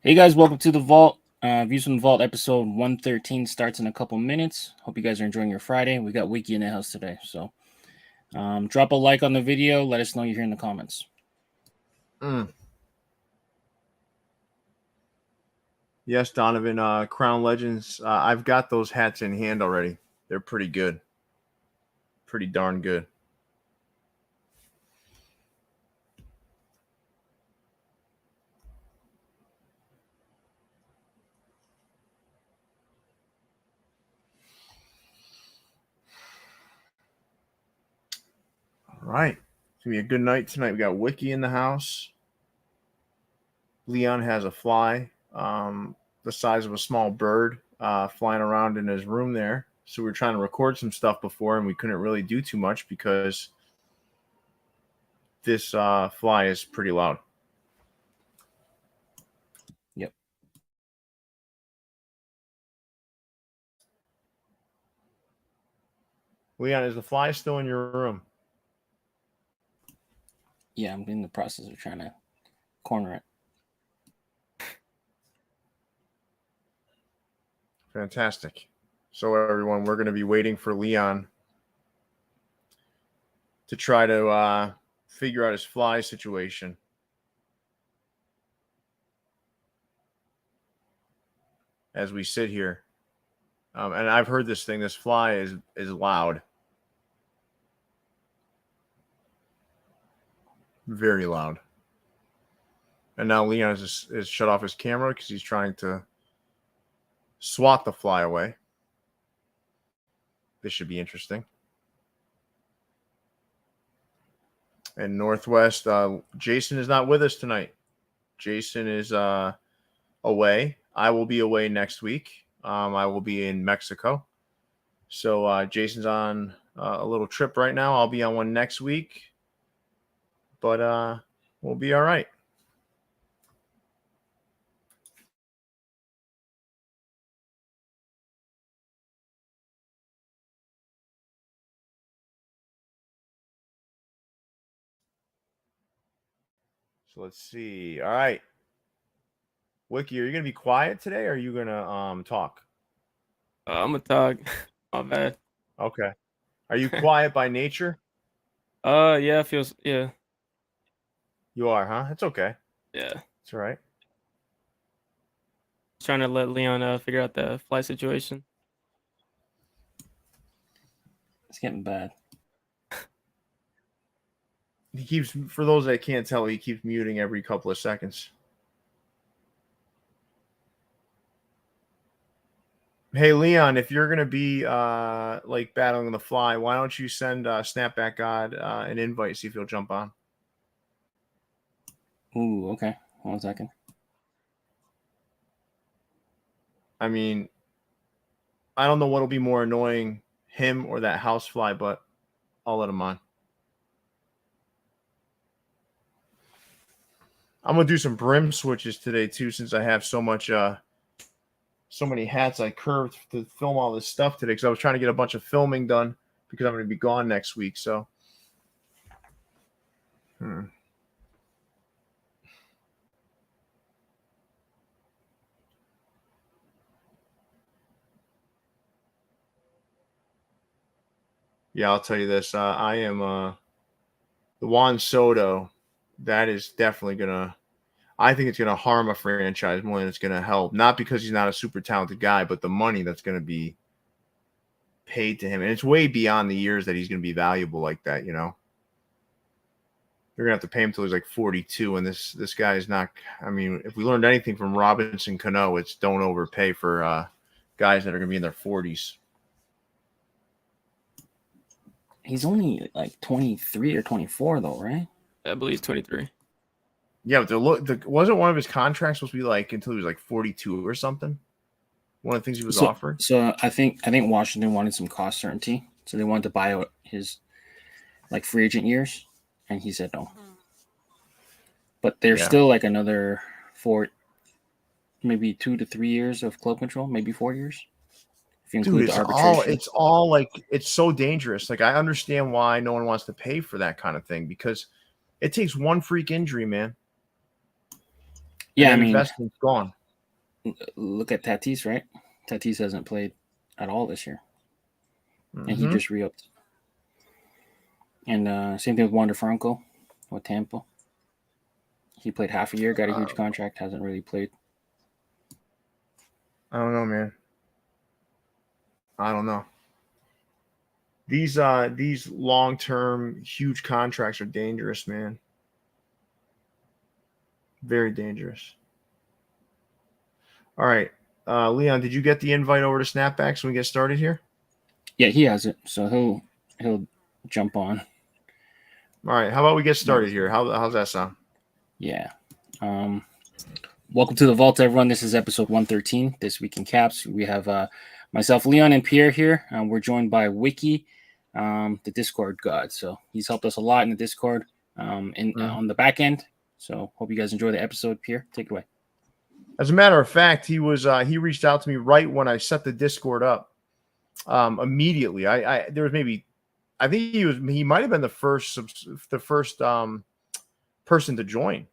Hey guys, welcome to the Vault. Views from the Vault episode 113 starts in a couple minutes. Hope you guys are enjoying your Friday. We got Wiki in the house today. So drop a like on the video. Let us know you're here in the comments. Yes, Donovan, Crown Legends. I've got those hats in hand already. They're pretty good. Pretty darn good. All right. It's going to be a good night tonight. We got Wiki in the house. Leon has a fly the size of a small bird flying around in his room there. So we were trying to record some stuff before, and we couldn't really do too much because this fly is pretty loud. Yep. Leon, is the fly still in your room? Yeah, I'm in the process of trying to corner it. Fantastic. So everyone, we're going to be waiting for Leon to try to figure out his fly situation. As we sit here. And I've heard this thing. This fly is loud. Very loud. And now Leon is shut off his camera because he's trying to swat the fly away. This should be interesting. And Northwest, Jason is not with us tonight. Jason is away. I will be away next week. I will be in Mexico. So Jason's on a little trip right now. I'll be on one next week. But we'll be all right. So let's see. All right. Wiki, are you going to be quiet today or are you going to talk? I'm going to talk. My bad. Okay. Are you quiet by nature? Yeah, yeah. You are, huh? It's okay. Yeah. It's all right. Trying to let Leon figure out the flight situation. It's getting bad. He keeps, for those that can't tell, he keeps muting every couple of seconds. Hey, Leon, if you're going to be like battling the fly, why don't you send Snapback God an invite, see if he'll jump on? Ooh, okay. 1 second. I mean, I don't know what'll be more annoying, him or that housefly, but I'll let him on. I'm gonna do some brim switches today too, since I have so much, so many hats I curved to film all this stuff today. Because I was trying to get a bunch of filming done because I'm gonna be gone next week. So, yeah, I'll tell you this. I am the Juan Soto. That is definitely gonna. I think it's gonna harm a franchise more than it's gonna help. Not because he's not a super talented guy, but the money that's gonna be paid to him, and it's way beyond the years that he's gonna be valuable like that. You know, they're gonna have to pay him till he's like 42, and this guy is not. I mean, if we learned anything from Robinson Cano, it's don't overpay for guys that are gonna be in their 40s. He's only like 23 or 24 though, right? I believe he's 23. Yeah, but wasn't one of his contracts supposed to be like until he was like 42 or something? One of the things he was offered. So I think Washington wanted some cost certainty, so they wanted to buy out his like free agent years, and he said no. But there's still like another maybe 2 to 3 years of club control, maybe 4 years. If you include the arbitration. It's all like, it's so dangerous. Like, I understand why no one wants to pay for that kind of thing, because it takes one freak injury, man. Yeah, and I that mean, investment's gone. look at Tatis, right? Tatis hasn't played at all this year, and he Mm-hmm. just re-upped. And same thing with Wander Franco with Tampa. He played half a year, got a huge contract, hasn't really played. I don't know, man. I don't know. These long-term huge contracts are dangerous, man. Very dangerous. All right. Leon, did you get the invite over to Snapback so we get started here? Yeah, he has it, so he'll jump on. All right. How about we get started here? How's that sound? Yeah. Welcome to the vault, everyone. This is episode 113. This week in Caps, we have myself, Leon, and Pierre here. We're joined by Wiki, the Discord god. So he's helped us a lot in the Discord on the back end. So hope you guys enjoy the episode. Pierre, take it away. As a matter of fact, he reached out to me right when I set the Discord up. Immediately, there was maybe, I think he might have been the first person to join.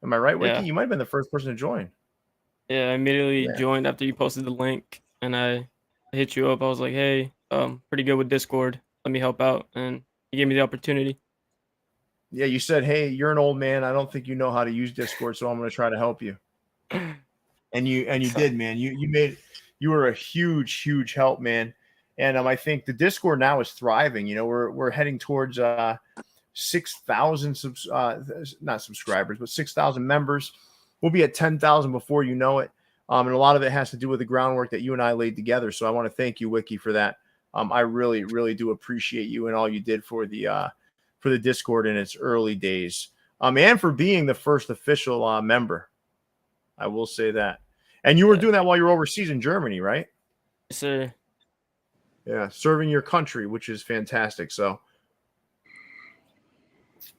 Am I right, Wiki? Yeah. You might have been the first person to join. Yeah, I immediately joined after you posted the link, and I hit you up. I was like, hey, pretty good with Discord. Let me help out, and you gave me the opportunity. Yeah, you said, hey, you're an old man. I don't think you know how to use Discord, so I'm going to try to help you. And you did, man. You were a huge help, man. And I think the Discord now is thriving. You know, we're heading towards 6,000 not subscribers, but 6,000 members. We'll be at 10,000 before you know it. And a lot of it has to do with the groundwork that you and I laid together. So I want to thank you, Wiki, for that. I really do appreciate you and all you did for the Discord in its early days. And for being the first official member. I will say that. And you were doing that while you were overseas in Germany, right? Yes, sir. Yeah, serving your country, which is fantastic. So,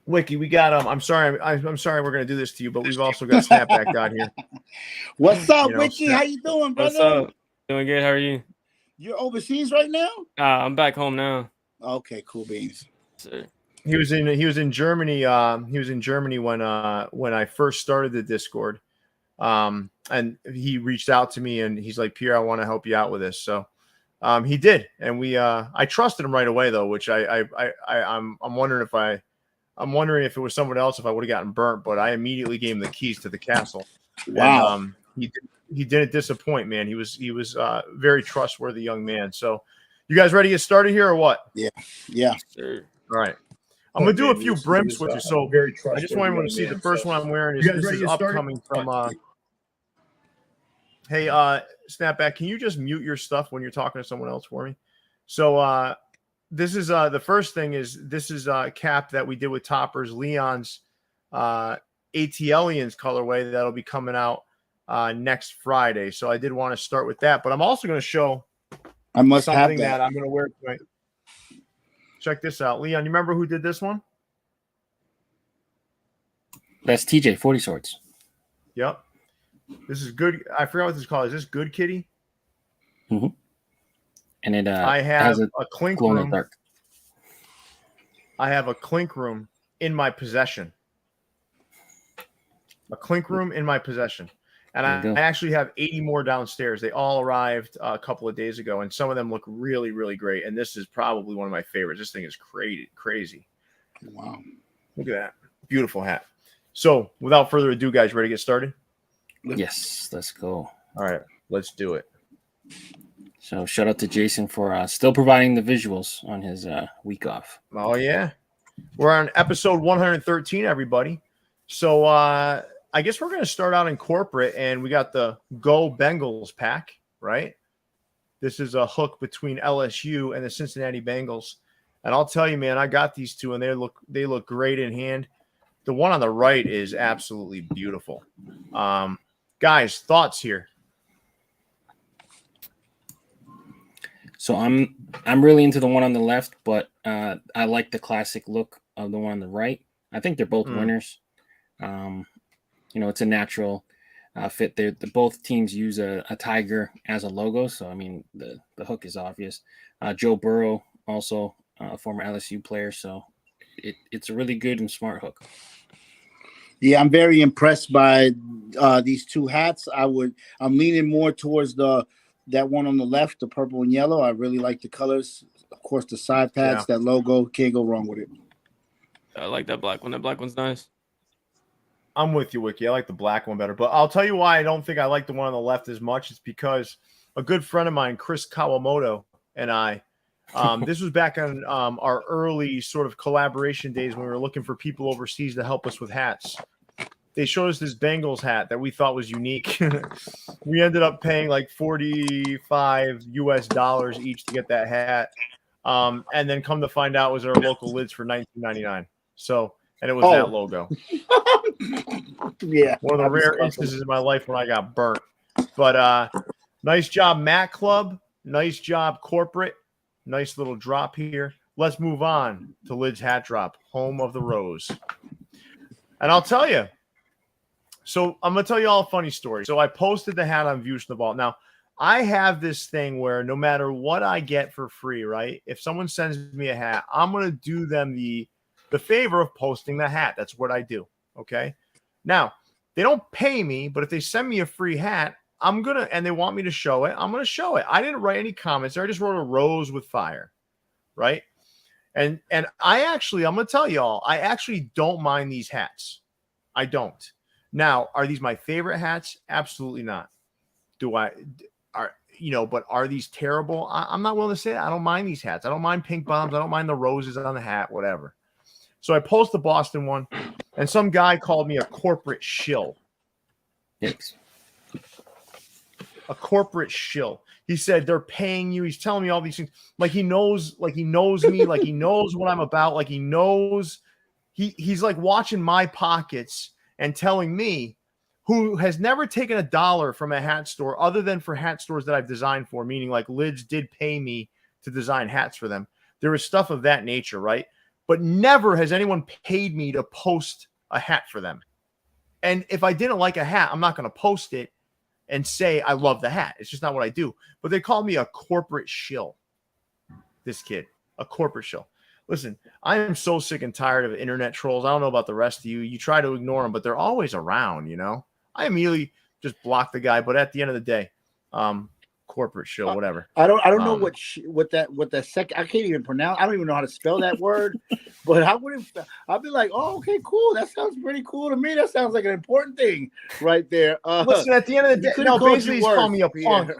Wiki, we got I'm sorry we're gonna do this to you, but we've also got Snapback God here. What's up, Wiki? How you doing, brother? What's up? Doing good. How are you? You're overseas right now? I'm back home now. Okay, cool beans. Sir. He was in Germany. He was in Germany when I first started the Discord. And he reached out to me and he's like, Pierre, I want to help you out with this. So he did, and I trusted him right away though, which I'm wondering if it was someone else, if I would have gotten burnt, but I immediately gave him the keys to the castle. Wow. And, he didn't disappoint, man. He was very trustworthy young man. So you guys ready to get started here or what? Yeah. Sure. All right. I'm going to do a few brim switches. So I just want everyone to see the first one I'm wearing is upcoming from hey, Snapback, can you just mute your stuff when you're talking to someone else for me? So this is the first thing is this is a cap that we did with Topperz, Leon's ATLians colorway that'll be coming out next Friday. So I did want to start with that, but I'm also going to show something that I'm going to wear tonight. Check this out. Leon, you remember who did this one? That's TJ 40 Swords. Yep. This is good. I forgot what this is called. Is this Good Kitty? Mm-hmm. And it I have a Clink Room. Dark. I have a Clink Room in my possession. A Clink Room in my possession. And I actually have 80 more downstairs. They all arrived a couple of days ago, and some of them look really great. And this is probably one of my favorites. This thing is crazy. Wow. Look at that. Beautiful hat. So without further ado, guys, ready to get started? Yes, let's go. All right, let's do it. So shout out to Jason for still providing the visuals on his week off. Oh, yeah. We're on episode 113, everybody. So I guess we're going to start out in corporate, and we got the Go Bengals pack, right? This is a hook between LSU and the Cincinnati Bengals. And I'll tell you, man, I got these two, and they look great in hand. The one on the right is absolutely beautiful. Guys, thoughts here? So I'm really into the one on the left, but I like the classic look of the one on the right. I think they're both winners. It's a natural fit. Both teams use a tiger as a logo, so I mean the hook is obvious. Joe Burrow, also a former LSU player, so it's a really good and smart hook. Yeah, I'm very impressed by these two hats. I'm leaning more towards that one on the left, the purple and yellow. I really like the colors. Of course, the side pads, that logo, can't go wrong with it. I like that black one. That black one's nice. I'm with you, Wiki. I like the black one better. But I'll tell you why I don't think I like the one on the left as much. It's because a good friend of mine, Chris Kawamoto, and I, this was back on our early sort of collaboration days when we were looking for people overseas to help us with hats. They showed us this Bengals hat that we thought was unique. We ended up paying like $45 US each to get that hat. And then come to find out it was our local lids for $19.99. So, and it was that logo. Yeah. One of the rare instances in my life when I got burnt. But nice job, Mac Club. Nice job, corporate. Nice little drop here. Let's move on to Lid's Hat Drop, home of the Rose. And I'll tell you, so I'm going to tell you all a funny story. So I posted the hat on Views from the Vault. Now, I have this thing where no matter what I get for free, right? If someone sends me a hat, I'm going to do them the favor of posting the hat. That's what I do, okay? Now, they don't pay me, but if they send me a free hat, and they want me to show it, I'm going to show it. I didn't write any comments. I just wrote a rose with fire, right? And I'm going to tell y'all, I actually don't mind these hats. I don't. Now, are these my favorite hats? Absolutely not. But are these terrible? I'm not willing to say that. I don't mind these hats. I don't mind pink bombs. I don't mind the roses on the hat, whatever. So I post the Boston one, and some guy called me a corporate shill. Yes. A corporate shill. He said they're paying you. He's telling me all these things. Like he knows me, like he knows what I'm about, like he knows he's like watching my pockets and telling me, who has never taken a dollar from a hat store other than for hat stores that I've designed for, meaning like Lids did pay me to design hats for them. There is stuff of that nature, right? But never has anyone paid me to post a hat for them. And if I didn't like a hat, I'm not going to post it and say I love the hat. It's just not what I do. But they call me a corporate shill. This kid, a corporate shill. Listen, I am so sick and tired of internet trolls. I don't know about the rest of you. You try to ignore them, but they're always around, you know? I immediately just block the guy. But at the end of the day, corporate shill, whatever. I don't know what that second. I can't even pronounce. I don't even know how to spell that word. But I'd be like, oh, okay, cool. That sounds pretty cool to me. That sounds like an important thing right there. Listen, at the end of the day, no, basically he's calling me a punk.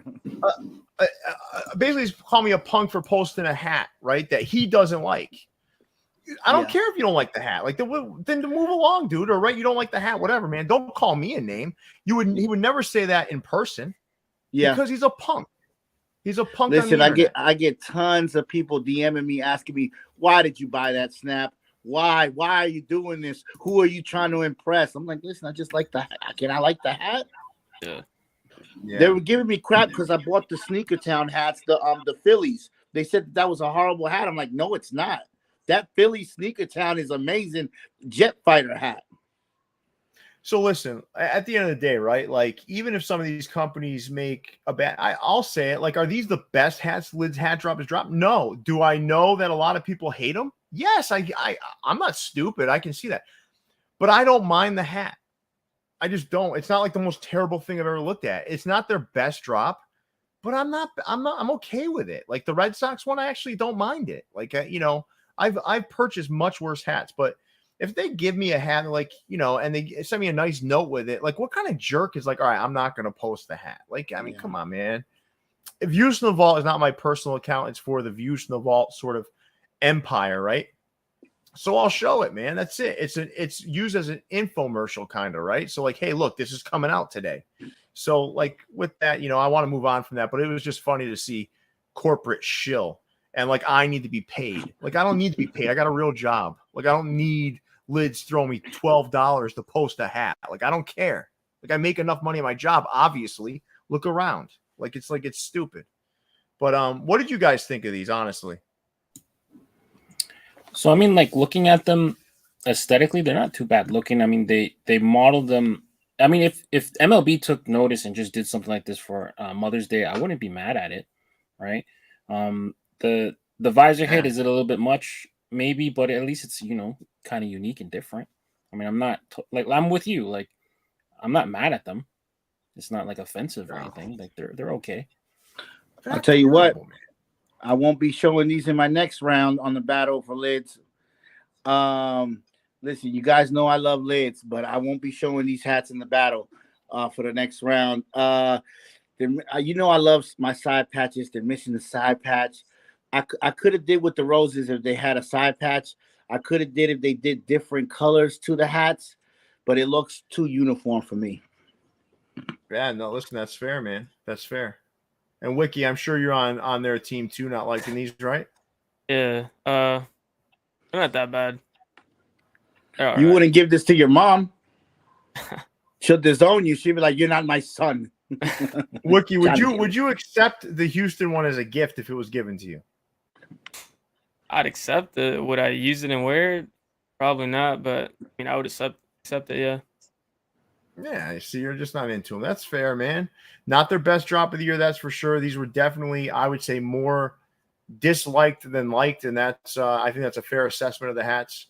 Basically, he's calling me a punk for posting a hat, right? That he doesn't like. I don't care if you don't like the hat. Like, then to move along, dude. Or right, you don't like the hat, whatever, man. Don't call me a name. He would never say that in person. Yeah, because he's a punk. He's a punk. Listen, I get tons of people DMing me asking me, why did you buy that Snap? Why are you doing this? Who are you trying to impress? I'm like, listen, I just like the hat. Can I like the hat? Yeah. They were giving me crap because I bought the Sneaker Town hats, the Phillies. They said that was a horrible hat. I'm like, no, it's not. That Philly Sneaker Town is amazing jet fighter hat. So listen, at the end of the day, right? Like, even if some of these companies make a bad, I'll say it. Like, are these the best hats Lid's Hat Drop has dropped? No. Do I know that a lot of people hate them? Yes. I'm not stupid. I can see that, but I don't mind the hat. I just don't. It's not like the most terrible thing I've ever looked at. It's not their best drop, but I'm okay with it. Like the Red Sox one, I actually don't mind it. Like, I've purchased much worse hats, but if they give me a hat, like, and they send me a nice note with it, like, what kind of jerk is like, all right, I'm not going to post the hat. Like, I mean, come on, man. If Views from the Vault is not my personal account, it's for the Views from the Vault sort of empire, right? So I'll show it, man. That's it. It's used as an infomercial kind of, right? So like, hey, look, this is coming out today. So like with that, I want to move on from that, but it was just funny to see corporate shill. And like, I need to be paid. Like, I don't need to be paid. I got a real job. Like, I don't need Lids throwing me $12 to post a hat. Like, I don't care. Like, I make enough money at my job, obviously. Look around. Like, it's stupid. But what did you guys think of these, honestly? So, I mean, like, looking at them aesthetically, they're not too bad looking. I mean, they modeled them. I mean, if MLB took notice and just did something like this for Mother's Day, I wouldn't be mad at it, right? The visor head is a little bit much, maybe, but at least it's kind of unique and different. I mean, I'm not like I'm with you. Like, I'm not mad at them. It's not like offensive or anything. Like they're okay. I'll tell you what, I won't be showing these in my next round on the battle for lids. Listen, you guys know I love lids, but I won't be showing these hats in the battle for the next round. You know I love my side patches. They're missing the side patch. I could have did with the roses if they had a side patch. I could have did if they did different colors to the hats, but it looks too uniform for me. Yeah, no, listen, that's fair, man. That's fair. And Wiki, I'm sure you're on their team too, not liking these, right? Yeah, they're not that bad. You wouldn't give this to your mom. She'll disown you. She'll be like, "You're not my son." Wiki, would you accept the Houston one as a gift if it was given to you? I'd accept it. Would I use it and wear it? Probably not, but I mean, I would accept it. Yeah. Yeah, you see, you're just not into them. That's fair, man. Not their best drop of the year, that's for sure. These were definitely, I would say, more disliked than liked, and that's I think that's a fair assessment of the hats.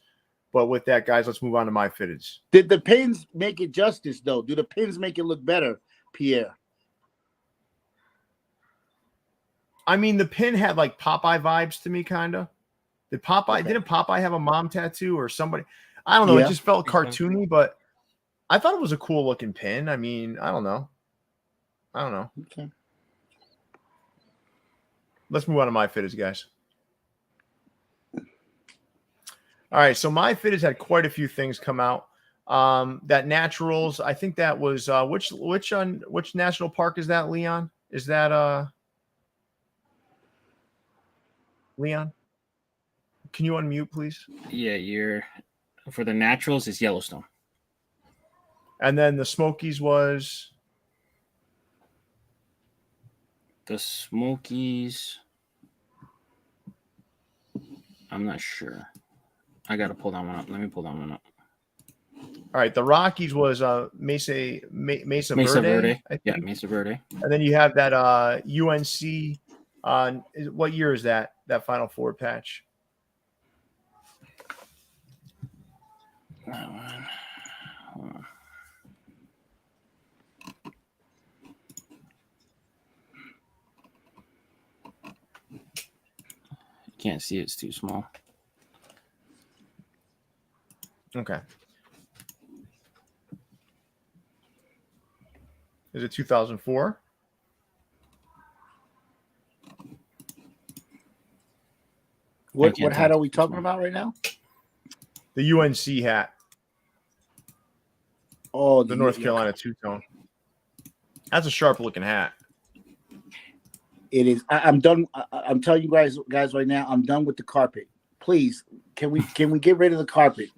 But with that, guys, let's move on to MyFitteds. Did the pins make it justice, though? Do the pins make it look better, Pierre? I mean, the pin had like Popeye vibes to me, kind of. Didn't Popeye have a mom tattoo or somebody? I don't know. Yeah. It just felt cartoony, but I thought it was a cool looking pin. I mean, I don't know. Okay. Let's move on to MyFitteds, guys. All right, so MyFitteds had quite a few things come out. That Naturals, I think that was which national park is that, Leon? Is that Leon? Can you unmute, please? Yeah, you're for the Naturals is Yellowstone. And then the Smokies was the Smokies. I'm not sure. I gotta pull that one up. Let me pull that one up. All right, the Rockies was Mesa Verde. Yeah, Mesa Verde. And then you have that UNC. What year is that Final Four patch? That one. Hold on. Can't see, it's too small. Okay. Is it 2004? What hat are we talking about right now? The UNC hat. Oh, the North Carolina two-tone. That's a sharp looking hat. It is. I'm done. I'm telling you guys right now, I'm done with the carpet. Please, can we get rid of the carpet?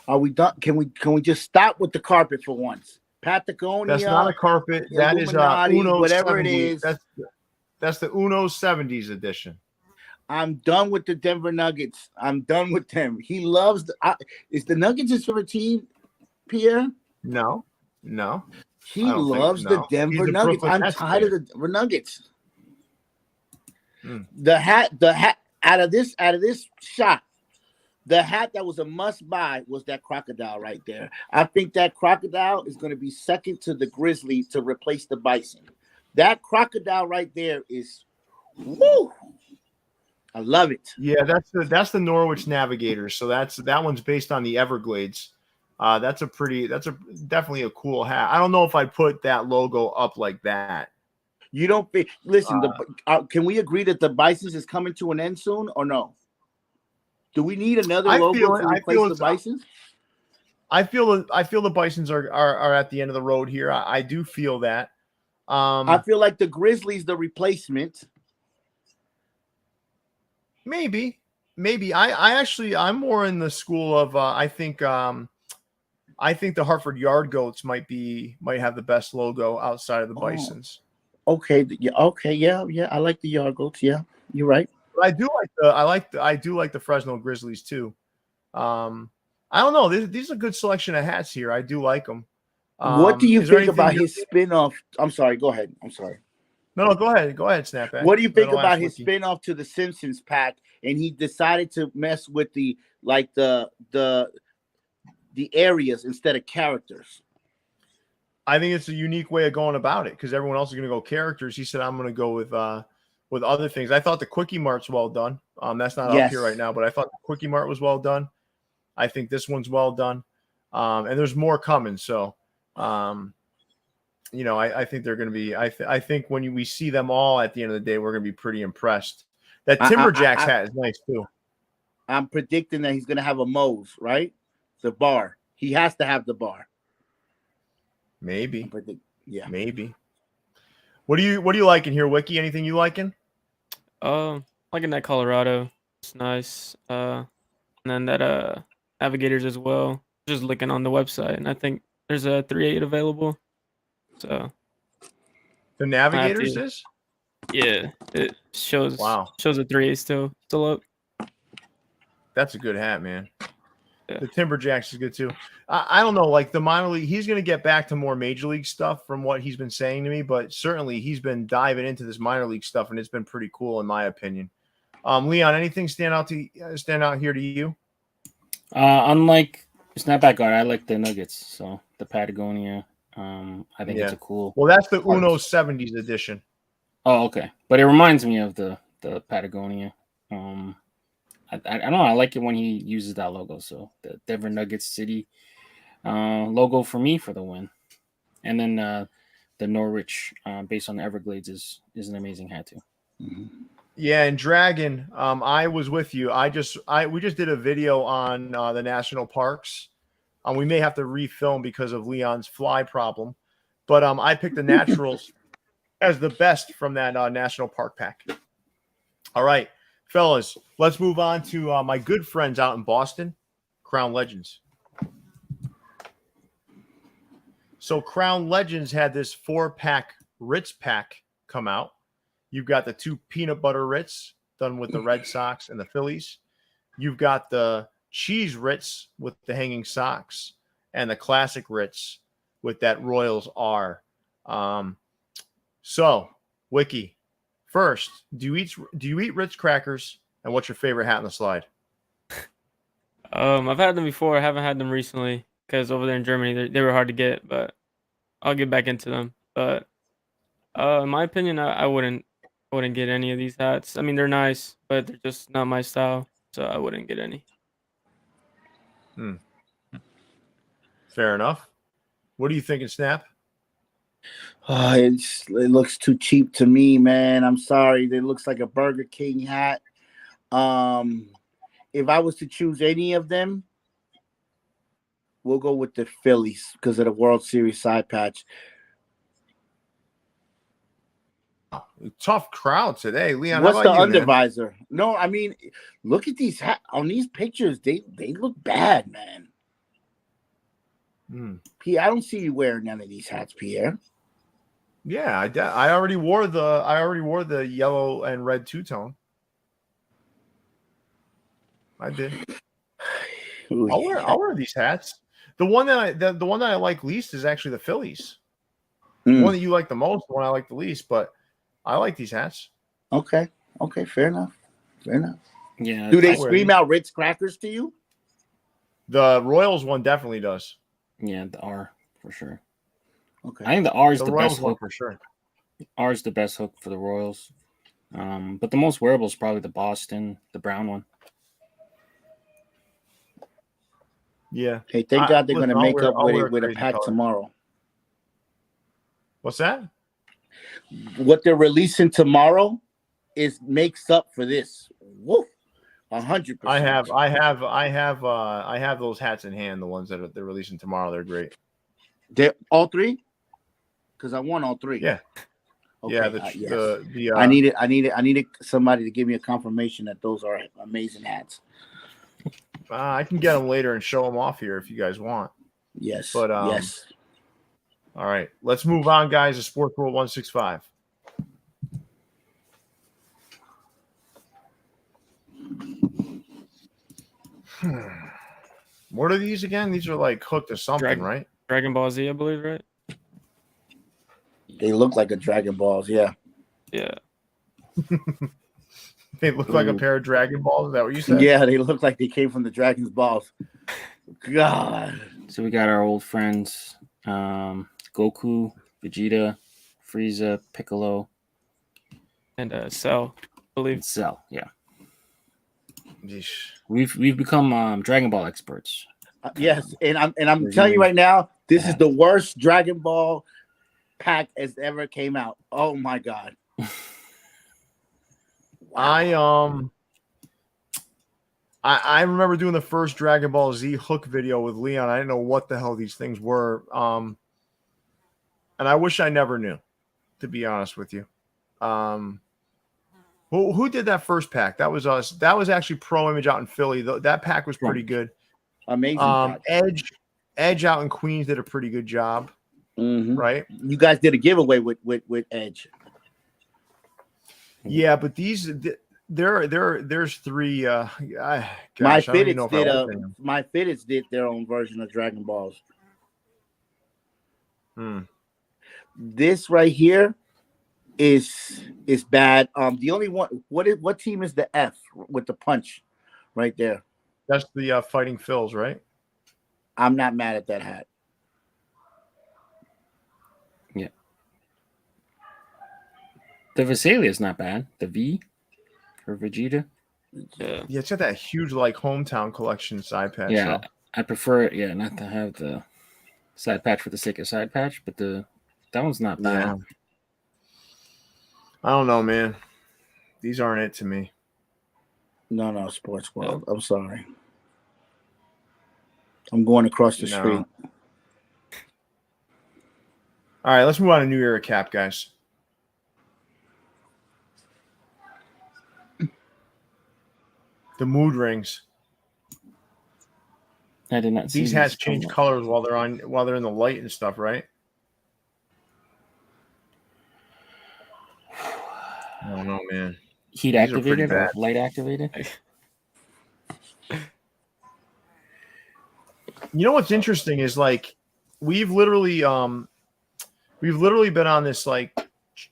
Are we done? Can we just stop with the carpet for once? Patagonia. That's not a carpet. That is Uno whatever 70. it is. That's the Uno 70s edition. I'm done with the Denver Nuggets. I'm done with them. He loves is the Nuggets his favorite team, Pierre? No. He loves the Denver Nuggets. I'm tired of the Denver Nuggets. The hat out of this shot, the hat that was a must buy was that crocodile right there. I think that crocodile is going to be second to the Grizzly to replace the Bison. That crocodile right there is woo. I love it. Yeah, that's the Norwich Navigators. So that one's based on the Everglades. That's definitely a cool hat. I don't know if I'd put that logo up like that. You don't think? Listen, can we agree that the Bisons is coming to an end soon, or no? Do we need another logo to replace the Bisons? I feel the Bisons are at the end of the road here. I do feel that. I feel like the Grizzlies the replacement. Maybe. I'm more in the school of I think the Hartford Yard Goats might have the best logo outside of the Bisons. Okay, yeah. I like the Yard Goats. Yeah, you're right. But I do like the Fresno Grizzlies too. I don't know. These are a good selection of hats here. I do like them. What do you think about his spin-off? I'm sorry. Go ahead. I'm sorry. No, go ahead. Go ahead, Snapback. What do you think about his spin-off to the Simpsons pack? And he decided to mess with the the areas instead of characters. I think it's a unique way of going about it because everyone else is going to go characters. He said, I'm going to go with other things. I thought the Quickie Mart's well done. That's not up here right now, but I thought the Quickie Mart was well done. I think this one's well done. And there's more coming. So, I think they're going to be, I think when we see them all at the end of the day, we're going to be pretty impressed. That Timberjacks hat is nice too. I'm predicting that he's going to have a Moe's, right? The bar. He has to have the bar. Maybe. Yeah. Maybe. What do you liking here, Wiki? Anything you liking? Liking that Colorado. It's nice. And then that Navigators as well. Just looking on the website, and I think there's a 3.8 available. So the Navigators is? Yeah, it shows. Wow. Shows a 3.8 still up. That's a good hat, man. Yeah. The Timberjacks is good too. I don't know, like the minor league, he's going to get back to more major league stuff from what he's been saying to me, but certainly he's been diving into this minor league stuff, and it's been pretty cool in my opinion. Leon, anything stand out here to you? Unlike Snapback art, I like the Nuggets, so the Patagonia. I think it's a cool. Well, that's the Uno 70s edition. Oh, okay, but it reminds me of the Patagonia. I don't know. I like it when he uses that logo. So the Denver Nuggets City logo for me for the win, and then the Norwich based on the Everglades is an amazing hat too. Mm-hmm. Yeah, and Dragon, I was with you. We just did a video on the national parks. We may have to refilm because of Leon's fly problem, but I picked the Naturals as the best from that national park pack. All right. Fellas, let's move on to my good friends out in Boston, Crown Legends. So Crown Legends had this 4-pack Ritz pack come out. You've got the 2 peanut butter Ritz done with the Red Sox and the Phillies. You've got the cheese Ritz with the hanging socks and the classic Ritz with that Royals R. So, Wiki. First, do you eat Ritz crackers, and what's your favorite hat on the slide? I've had them before. I haven't had them recently because over there in Germany they were hard to get, but I'll get back into them. But in my opinion, I wouldn't get any of these hats. I mean, they're nice, but they're just not my style, so I wouldn't get any. Fair enough. What are you thinking, Snap? It looks too cheap to me, man. I'm sorry. It looks like a Burger King hat. If I was to choose any of them, we'll go with the Phillies because of the World Series side patch. Tough crowd today, Leon. What's the undervisor? Man? No, I mean, look at these hats on these pictures. They look bad, man. Pierre, I don't see you wearing none of these hats, Pierre. Yeah, I already wore the yellow and red two-tone. I did. Ooh, I'll wear these hats. The one that I like least is actually the Phillies. The one that you like the most, the one I like the least, but I like these hats. Okay, fair enough. Yeah. Do they scream out Ritz crackers to you? The Royals one definitely does. Yeah, the R for sure. Okay. I think the R is the Royals best one hook for sure. R is the best hook for the Royals. But the most wearable is probably the Boston, the brown one. Yeah. Hey, thank God they're going to make up with a pack color tomorrow. What's that? What they're releasing tomorrow makes up for this. Woo, 100%. I have those hats in hand. The ones that they're releasing tomorrow, they're great. They're all three, because I want all three. Yeah. Okay, Yeah. I needed somebody to give me a confirmation that those are amazing hats. I can get them later and show them off here if you guys want. Yes. But yes. All right, let's move on, guys, to Sportsworld 165. What are these again? These are like hooked to something, right? Dragon Ball Z, I believe, right? They look like a Dragon Balls, yeah. Yeah. They look like a pair of Dragon Balls. Is that what you said? Yeah, they look like they came from the Dragon's balls. God. So we got our old friends, Goku, Vegeta, Frieza, Piccolo, And Cell, I believe. and Cell. Yeah, Yeesh. we've become Dragon Ball experts. Yes, and I'm telling you right now, this is the worst Dragon Ball pack as ever came out. Oh my God. I remember doing the first Dragon Ball Z hook video with Leon. I didn't know what the hell these things were. And I wish I never knew, to be honest with you. Who did that first pack? That was us. That was actually Pro Image out in Philly. That pack was pretty good. Amazing. Edge out in Queens did a pretty good job. Mm-hmm. Right? You guys did a giveaway with Edge. Yeah, but there's three. Gosh, MyFitteds did their own version of Dragon Balls. This right here is bad. The only one. What team is the F with the punch right there? That's the Fighting Phils, right? I'm not mad at that hat. Yeah. The Visalia is not bad. The V for Vegeta. Yeah, it's got that huge like hometown collection side patch. Yeah, I prefer it. Yeah, not to have the side patch for the sake of side patch, but that one's not bad. Yeah. I don't know, man. These aren't it to me. No, Sportsworld. I'm sorry. I'm going across the street. All right, let's move on to New Era Cap, guys. The mood rings. I did not see these hats change colors while they're in the light and stuff, right? I don't know, man. Heat activated or light activated? You know what's interesting is like we've literally been on this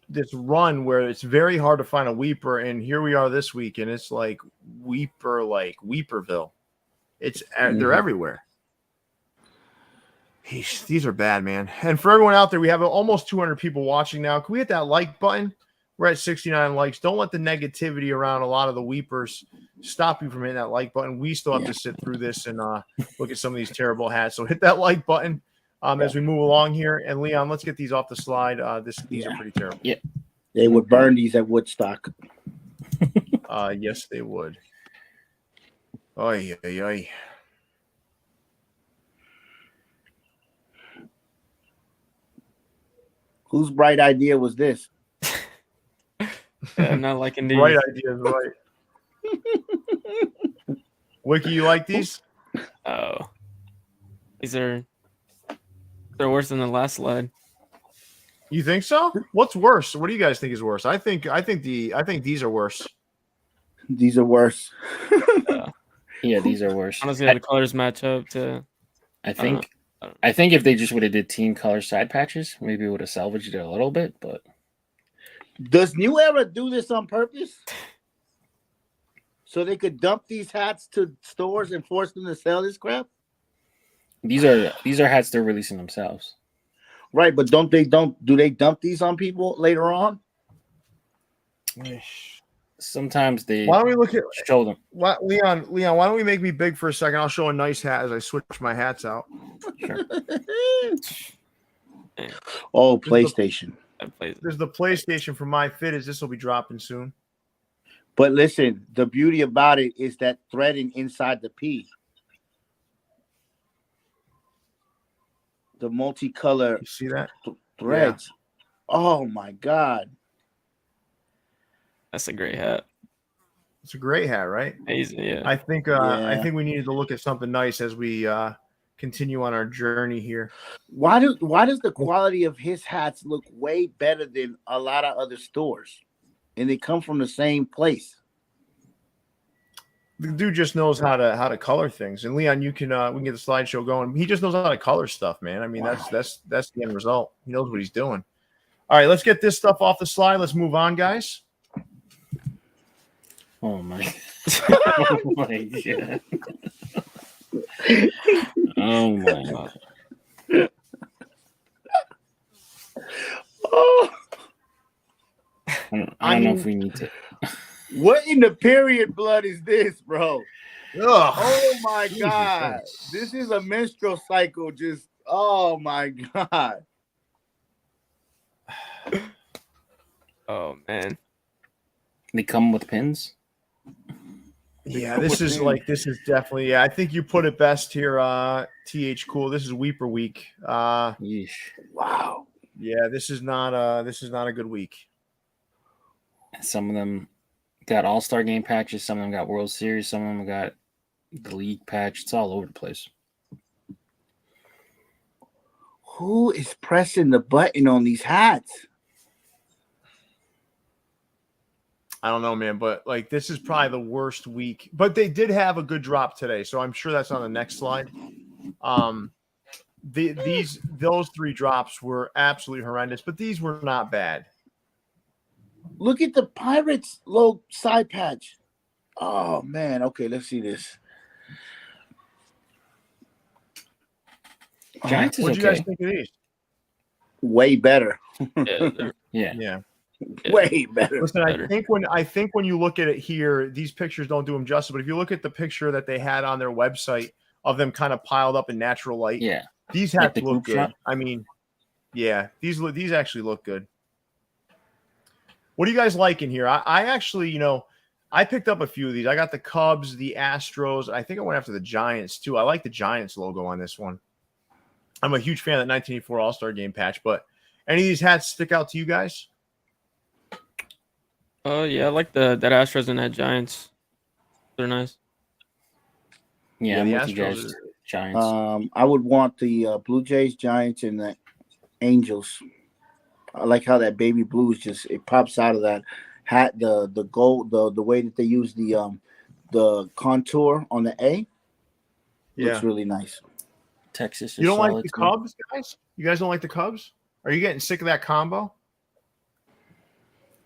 this run where it's very hard to find a weeper, and here we are this week, and it's like Weeperville. It's they're everywhere. These are bad, man. And for everyone out there, we have almost 200 people watching now. Can we hit that like button? We're at 69 likes. Don't let the negativity around a lot of the weepers stop you from hitting that like button. We still have to sit through this and look at some of these terrible hats. So hit that like button as we move along here. And Leon, let's get these off the slide. These are pretty terrible. Yeah, they would burn these at Woodstock. Yes, they would. Oy, oy, oy. Whose bright idea was this? I'm not liking these. Right ideas, right. Wiki, you like these? Oh, they're worse than the last slide. You think so? What's worse? What do you guys think is worse? I think these are worse. These are worse. Yeah, these are worse. Honestly, the colors match up to. I think if they just would have did team color side patches, maybe it would have salvaged it a little bit. But does New Era do this on purpose? So they could dump these hats to stores and force them to sell this crap? These are hats they're releasing themselves. Right, but do they dump these on people later on? Sometimes they. Why don't we look at show them? Leon, why don't we make me big for a second? I'll show a nice hat as I switch my hats out. Sure. Oh, PlayStation. There's the PlayStation for MyFitteds. This will be dropping soon. But listen, the beauty about it is that threading inside the P. The multicolor You see that? threads. Yeah. Oh my God. That's a great hat. It's a great hat, right? Amazing, yeah. I think we needed to look at something nice as we continue on our journey here. Why does the quality of his hats look way better than a lot of other stores? And they come from the same place. The dude just knows how to color things. And Leon, we can get the slideshow going. He just knows how to color stuff, man. I mean, wow. that's the end result. He knows what he's doing. All right, let's get this stuff off the slide. Let's move on, guys. Oh my! Oh my God! Oh my God. Oh, I don't know if we need to. what in the period blood is this, bro? Ugh. Oh my Jesus God. Christ. This is a menstrual cycle. Just, oh my God. Oh man. They come with pins. Yeah, this is definitely. Yeah, I think you put it best here. TH Cool. This is Weeper week. Yeesh. Wow. Yeah, this is not a good week. Some of them got All-Star game patches. Some of them got World Series. Some of them got the league patch. It's all over the place. Who is pressing the button on these hats? I don't know, man, but like this is probably the worst week. But they did have a good drop today, so I'm sure that's on the next slide. Those 3 drops were absolutely horrendous, but these were not bad. Look at the Pirates low side patch. Oh man. Okay, let's see this. Giants is What do you okay. guys think of these? Way better. Yeah. Yeah. Way better. Listen, I think when you look at it here, these pictures don't do them justice. But if you look at the picture that they had on their website of them kind of piled up in natural light, Yeah. these Like hats the look group good. shot? I mean, yeah, these actually look good. What do you guys like in here? I actually, I picked up a few of these. I got the Cubs, the Astros. I think I went after the Giants too. I like the Giants logo on this one. I'm a huge fan of that 1984 All-Star Game patch. But any of these hats stick out to you guys? Yeah, I like that Astros and that Giants. They're nice. Yeah, I'm the with you Astros guys. are- Giants. I would want the Blue Jays, Giants, and the Angels. I like how that baby blue is just it pops out of that hat. The gold, the way that they use the contour on the A looks really nice. Texas is You don't like solid the too. Cubs, guys? You guys don't like the Cubs? Are you getting sick of that combo?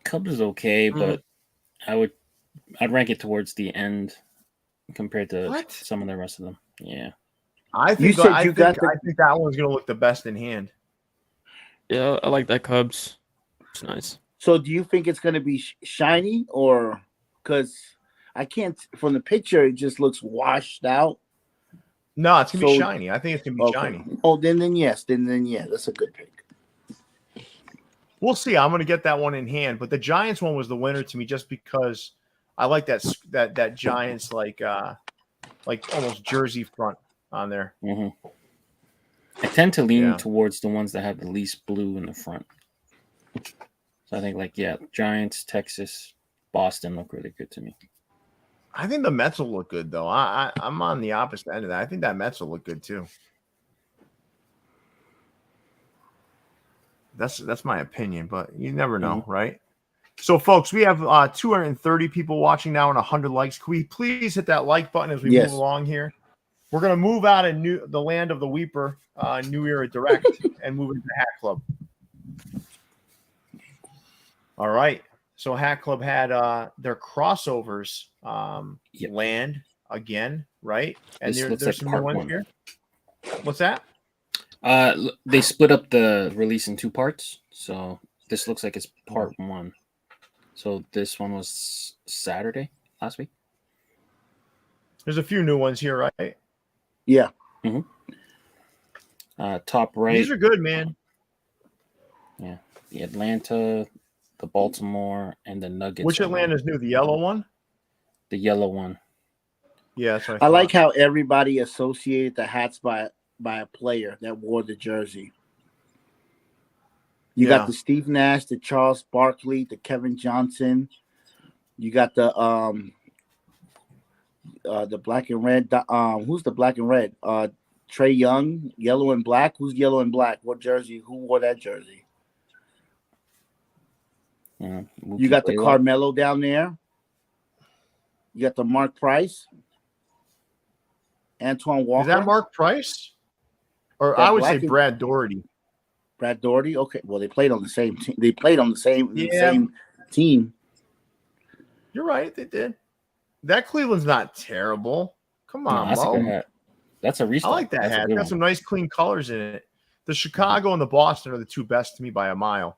Cubs is okay, Mhm. but I'd rank it towards the end compared to What? some of the rest of them. Yeah. I think I think that one's gonna look the best in hand. Yeah, I like that Cubs. It's nice. So, do you think it's going to be shiny or because I can't from the picture it just looks washed out? No, it's gonna be shiny. I think it's gonna be shiny. Oh, then yes, then yeah, that's a good pick. We'll see. I'm gonna get that one in hand, but the Giants one was the winner to me just because I like that Giants like almost jersey front on there. Mm-hmm. I tend to lean towards the ones that have the least blue in the front. So I think Giants, Texas, Boston look really good to me. I think the Mets will look good though. I'm on the opposite end of that. I think that Mets will look good too. That's my opinion, but you never know, right? So, folks, we have 230 people watching now and 100 likes. Can we please hit that like button as we move along here? We're going to move out of the land of the Weeper, New Era Direct, and move into Hat Club. All right. So, Hat Club had their crossovers land again, right? And there's some new ones here. What's that? They split up the release in 2 parts. So, this looks like it's part 1. So, this one was Saturday last week. There's a few new ones here, right? Yeah. Mm-hmm. Top right. These are good, man. Yeah. The Atlanta, the Baltimore, and the Nuggets. Which Atlanta's new? The yellow one? The yellow one. Yeah, that's what I like how everybody associated the hats by a player that wore the jersey. You got the Steve Nash, the Charles Barkley, the Kevin Johnson. You got the black and red. Who's the black and red? Trey Young, yellow and black. Who's yellow and black? What jersey? Who wore that jersey? You got the Carmelo down there. You got the Mark Price, Antoine Walker. Is that Mark Price? Or I would say Brad Daugherty. Brad Daugherty. Okay, well they played on the same team. They played on the same team. You're right. They did. That Cleveland's not terrible. Come on, that's Mo. a good hat. That's a I restock. like that That's a hat. good Got one. some nice clean colors in it. The Chicago and the Boston are the two best to me by a mile.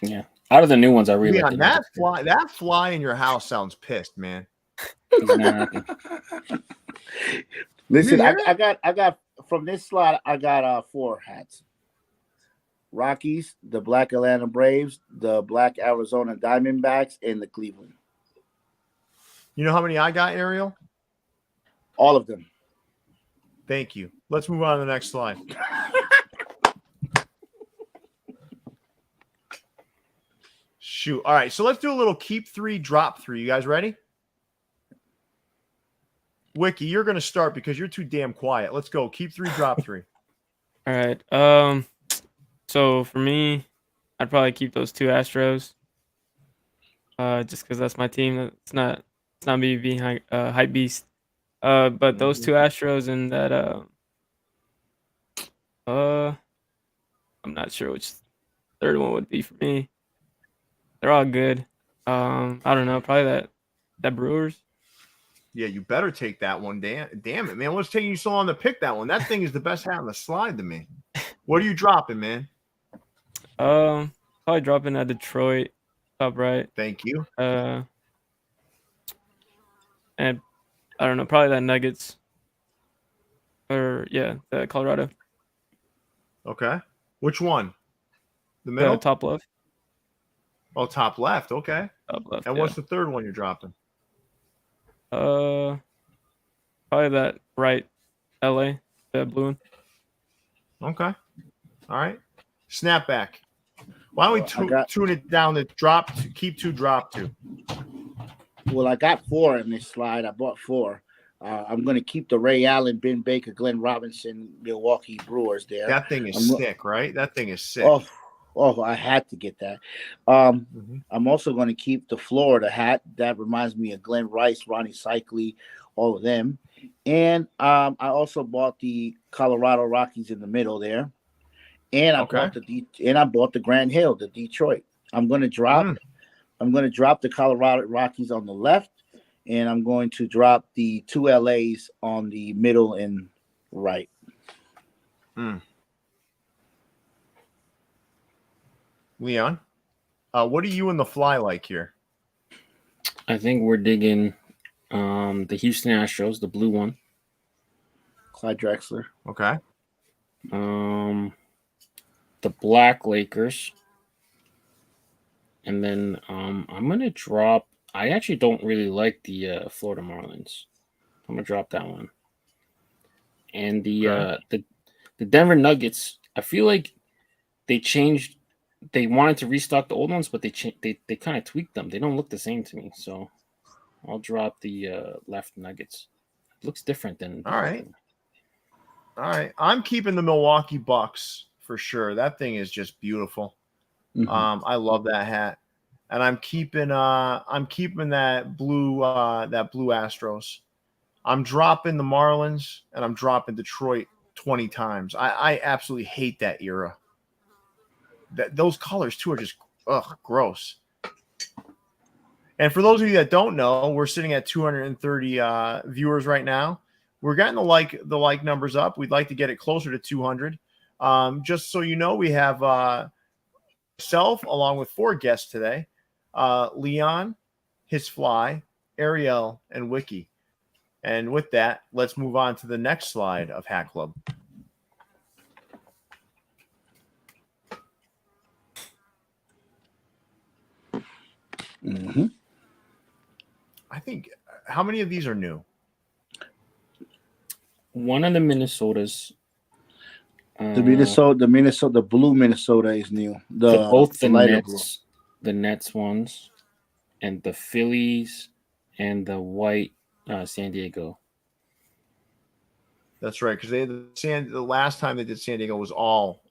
Yeah. Out of the new ones, I really like Leon, the that fly in your house sounds pissed, man. He's not happy. Listen, You I, hear I got I got from this slide, I got 4 hats. Rockies, the Black Atlanta Braves, the Black Arizona Diamondbacks, and the Cleveland. You know how many I got, Ariel? All of them. Thank you. Let's move on to the next slide. Shoot. All right, so let's do a little keep 3, drop 3. You guys ready? Wiki, you're going to start because you're too damn quiet. Let's go. Keep 3, drop 3. All right. So for me, I'd probably keep those 2 Astros. Just because that's my team. It's not me being hype beast. But those 2 Astros and that I'm not sure which third one would be for me. They're all good. I don't know, probably that Brewers. Yeah, you better take that one. Damn it, man. What's taking you so long to pick that one? That thing is the best hat on the slide to me. What are you dropping, man? Probably dropping at Detroit, top right. Thank you. And I don't know, probably that Nuggets. Or yeah, the Colorado. Okay. Which one? The middle? The top left. Oh, top left. Okay. Top left. And what's the third one you're dropping? Probably that right, LA, the blue one. Okay. All right. Snapback. Why don't we tune it down to keep 2, drop 2? Well, I got 4 in this slide. I bought 4. I'm going to keep the Ray Allen, Ben Baker, Glenn Robinson, Milwaukee Brewers there. That thing is sick, right? That thing is sick. Oh, I had to get that. I'm also going to keep the Florida hat. That reminds me of Glenn Rice, Ronnie Cycli, all of them. And I also bought the Colorado Rockies in the middle there. And I bought the Grand Hill, the Detroit. I'm going to drop the Colorado Rockies on the left, and I'm going to drop the 2 LAs on the middle and right. Leon, what are you and the fly like here? I think we're digging the Houston Astros, the blue one. Clyde Drexler. Okay. The Black Lakers. And then I'm going to drop – I actually don't really like the Florida Marlins. I'm going to drop that one. And the Denver Nuggets, I feel like they changed – they wanted to restock the old ones, but they kind of tweaked them. They don't look the same to me. So I'll drop the left Nuggets. It looks different than – All right. I'm keeping the Milwaukee Bucks for sure. That thing is just beautiful. I love that hat, and I'm keeping that blue Astros. I'm dropping the Marlins, and I'm dropping Detroit 20 times. I absolutely hate that era. Those colors too are just gross. And for those of you that don't know, we're sitting at 230 viewers right now. We're getting the like numbers up. We'd like to get it closer to 200. Just so you know, we have myself along with 4 guests today: Leon, his fly, Ariel, and Wiki. And with that, let's move on to the next slide of Hat Club. I think how many of these are new? One of the Minnesotas. The blue Minnesota is new. Both the lighter Nets, the Nets ones, and the Phillies, and the white San Diego. That's right, because the last time they did San Diego was all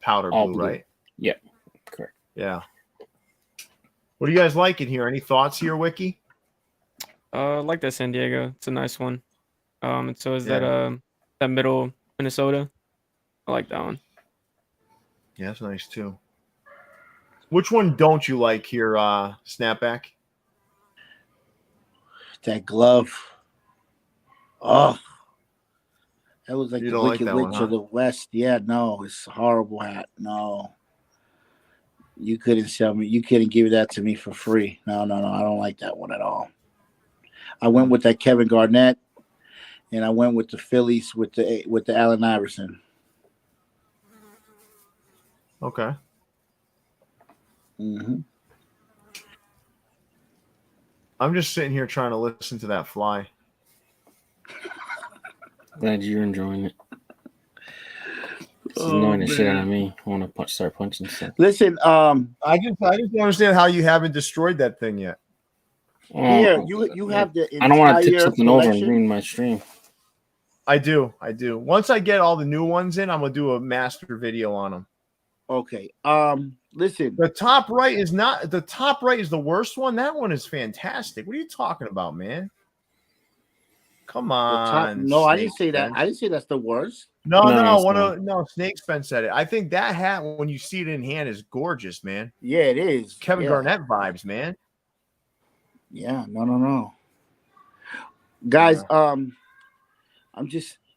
powder blue, right? Yeah, correct. Yeah. What do you guys like in here? Any thoughts here, Wiki? I like that San Diego. It's a nice one. And so is that middle Minnesota. I like that one. Yeah, that's nice too. Which one don't you like here, Snapback? That glove. Oh, that was like You the don't like Wicked that Witch one, huh? of the West. Yeah, no, it's a horrible hat. No. You couldn't sell me. You couldn't give that to me for free. No. I don't like that one at all. I went with that Kevin Garnett, and I went with the Phillies with the Allen Iverson. Okay. Mm-hmm. I'm just sitting here trying to listen to that fly. Glad you're enjoying it. It's annoying the shit out of me. I want to start punching stuff. Listen, I just don't understand how you haven't destroyed that thing yet. Pierre, you have the entire I don't want to tip something over and collection? ruin my stream. I do. Once I get all the new ones in, I'm gonna do a master video on them. Okay. Listen. The top right is the worst one. That one is fantastic. What are you talking about, man? Come on. No, I didn't Snake say that. Fence. I didn't say that's the worst. No, Snake Fence said it. I think that hat, when you see it in hand, is gorgeous, man. Yeah, it is. Kevin Garnett vibes, man. Yeah, no. Guys, Yeah.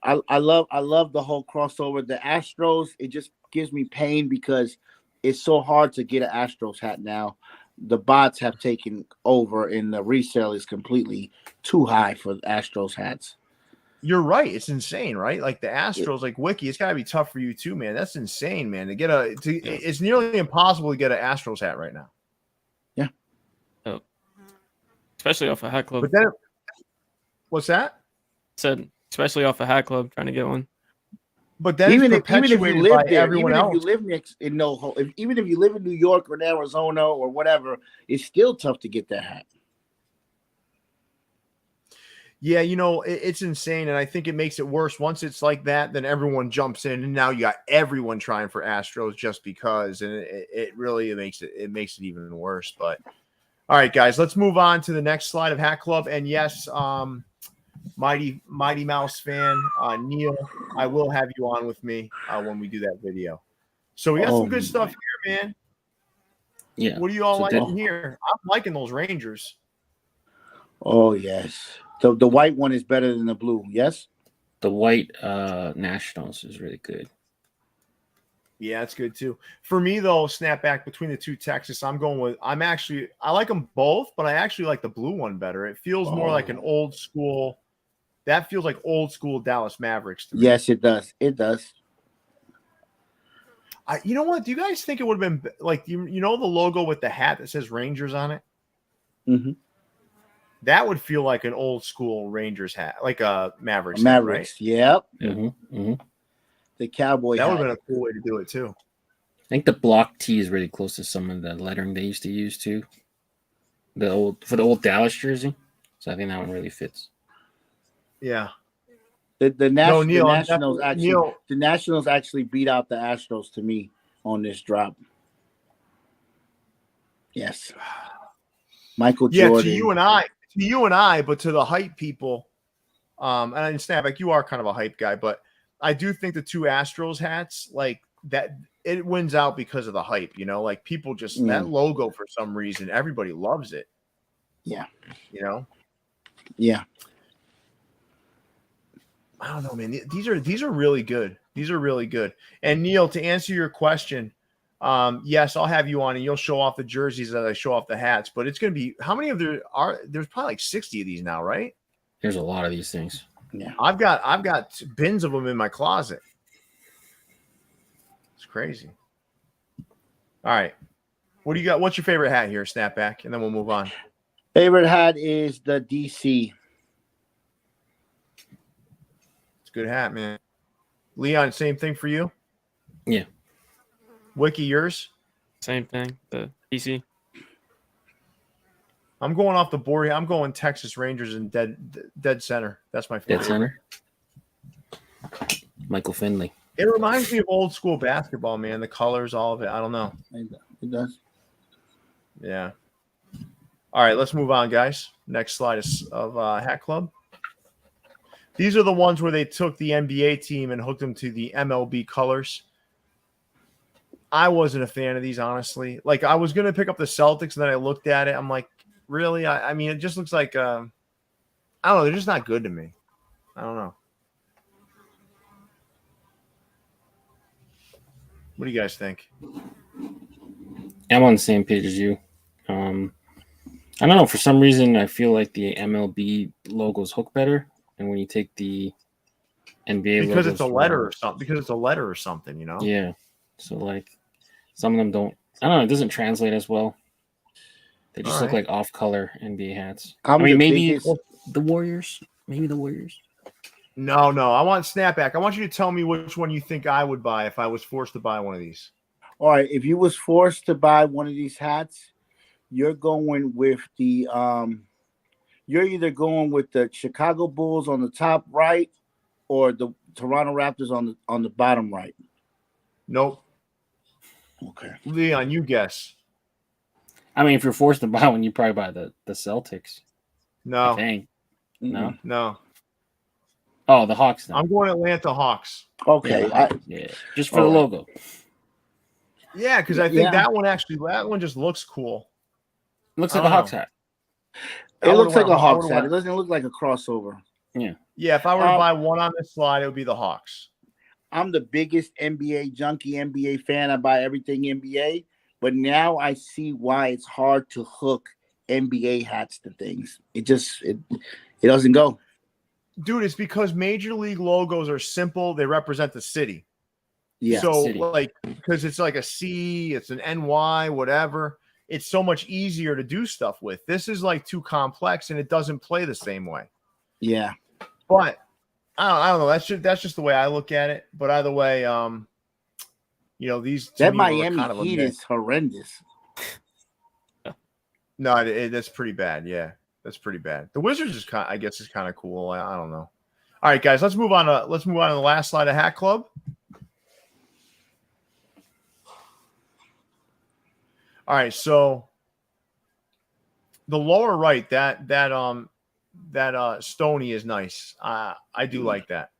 I love the whole crossover. The Astros, it just gives me pain because it's so hard to get an Astros hat now. The bots have taken over and the resale is completely too high for Astros hats. You're right. It's insane, right? Like the Astros, like Wiki, it's gotta be tough for you too, man. That's insane, man. It's nearly impossible to get an Astros hat right now. Yeah. Oh. Especially off a hat club. But then, what's that? Said especially off a hat club trying to get one. But then even if you live there, even if you live even if you live in New York or in Arizona or whatever, it's still tough to get that hat. Yeah, it's insane, and I think it makes it worse. Once it's like that, then everyone jumps in, and now you got everyone trying for Astros just because, and it really makes it even worse. But all right, guys, let's move on to the next slide of Hat Club. And yes, Mighty Mouse fan Neil, I will have you on with me when we do that video. So we got some good stuff here, man. Yeah. What do you all liking here? I'm liking those Rangers. Oh yes. The white one is better than the blue. Yes. The white Nationals is really good. Yeah, it's good too. For me though, Snapback, between the two Texas, I like them both, but I actually like the blue one better. It feels more like an old school. That feels like old school Dallas Mavericks to me. Yes, it does. It does. You know what? Do you guys think it would have been like the logo with the hat that says Rangers on it? Mm-hmm. That would feel like an old school Rangers hat, like a Mavericks. Mavericks, hat, right? Yep. Mm-hmm. Mm-hmm. The Cowboy. That would have been a cool way to do it too. I think the block T is really close to some of the lettering they used to use too. For the old Dallas jersey, so I think that one really fits. Yeah. The Nationals actually beat out the Astros to me on this drop. Yes. Michael Jordan. To you and I, but to the hype people, and Snapback, you are kind of a hype guy, but I do think the two Astros hats, like that, it wins out because of the hype, like people just that logo for some reason, everybody loves it. Yeah. Yeah. I don't know, man. These are really good. These are really good. And Neil, to answer your question, yes, I'll have you on and you'll show off the jerseys as I show off the hats. But it's going to be, how many of there are? There's probably like 60 of these now, right? There's a lot of these things. Yeah, I've got bins of them in my closet. It's crazy. All right, what do you got? What's your favorite hat here, Snapback? And then we'll move on. Favorite hat is the DC. Good hat, man. Leon, same thing for you? Yeah. Wiki, yours? Same thing. The PC. I'm going off the board here. I'm going Texas Rangers and dead center. That's my favorite. Dead center. Michael Finley. It reminds me of old school basketball, man. The colors, all of it. I don't know. It does. Yeah. All right, let's move on, guys. Next slide is of Hat Club. These are the ones where they took the NBA team and hooked them to the MLB colors. I wasn't a fan of these, honestly. Like, I was going to pick up the Celtics, and then I looked at it. I'm like, really? I mean, it just looks like, I don't know. They're just not good to me. I don't know. What do you guys think? I'm on the same page as you. I don't know. For some reason, I feel like the MLB logos hook better, and when you take the NBA Because logos, it's a letter or something. Because it's a letter or something, you know. Yeah. So like, some of them don't. I don't know. It doesn't translate as well. They just look like off-color NBA hats. I mean, maybe the Warriors. Maybe the Warriors. No. I want Snapback. I want you to tell me which one you think I would buy if I was forced to buy one of these. All right, if you was forced to buy one of these hats, you're going with the you're either going with the Chicago Bulls on the top right or the Toronto Raptors on the bottom right. Nope. Okay. Leon, you guess. I mean, if you're forced to buy one, you probably buy the Celtics. No. I think. No. No. Oh, the Hawks. Then. I'm going Atlanta Hawks. Okay. Yeah. Just for the logo. Yeah, because I think that one just looks cool. It looks like a Hawks hat. It looks like a Hawks hat. It doesn't look like a crossover. Yeah. Yeah, if I were to buy one on this slide, it would be the Hawks. I'm the biggest NBA junkie, NBA fan. I buy everything NBA. But now I see why it's hard to hook NBA hats to things. It doesn't go. Dude, it's because major league logos are simple. They represent the city. Yeah. So like, because it's like a C, it's an NY, whatever. It's so much easier to do stuff with. This is like too complex and it doesn't play the same way. Yeah. But I don't know. That's just the way I look at it. But either way, these that Miami Heat is horrendous. No, that's pretty bad. Yeah, that's pretty bad. The Wizards is I guess is kind of cool. I don't know. All right, guys, let's move on to the last slide of Hat Club. All right, so the lower right, that Stoney is nice. I do like that.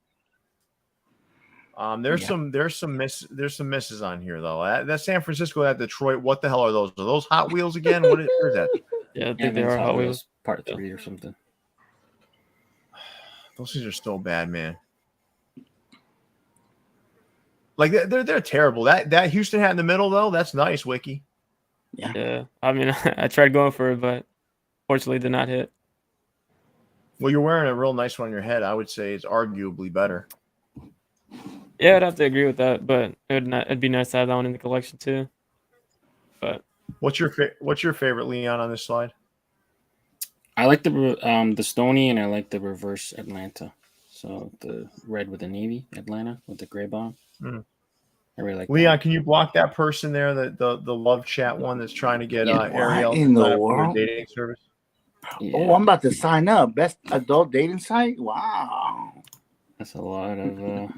There's some misses on here though. That San Francisco, that Detroit. What the hell are those? Are those Hot Wheels again? What is that? Yeah, I think they are Hot Wheels Part 3 or something. Those things are so bad, man. Like they're terrible. That Houston hat in the middle though, that's nice, Wiki. Yeah. I mean, I tried going for it, but fortunately did not hit. Well, you're wearing a real nice one on your head. I would say it's arguably better. Yeah, I'd have to agree with that, but it'd be nice to have that one in the collection too. But what's your favorite Leon on this slide? I like the Stoney, and I like the reverse Atlanta. So the red with the navy Atlanta with the gray bottom. I really like Leon. Can you block that person there? The love chat one that's trying to get Ariel in the world dating service. Yeah. Oh, I'm about to sign up. Best adult dating site. Wow, that's a lot of.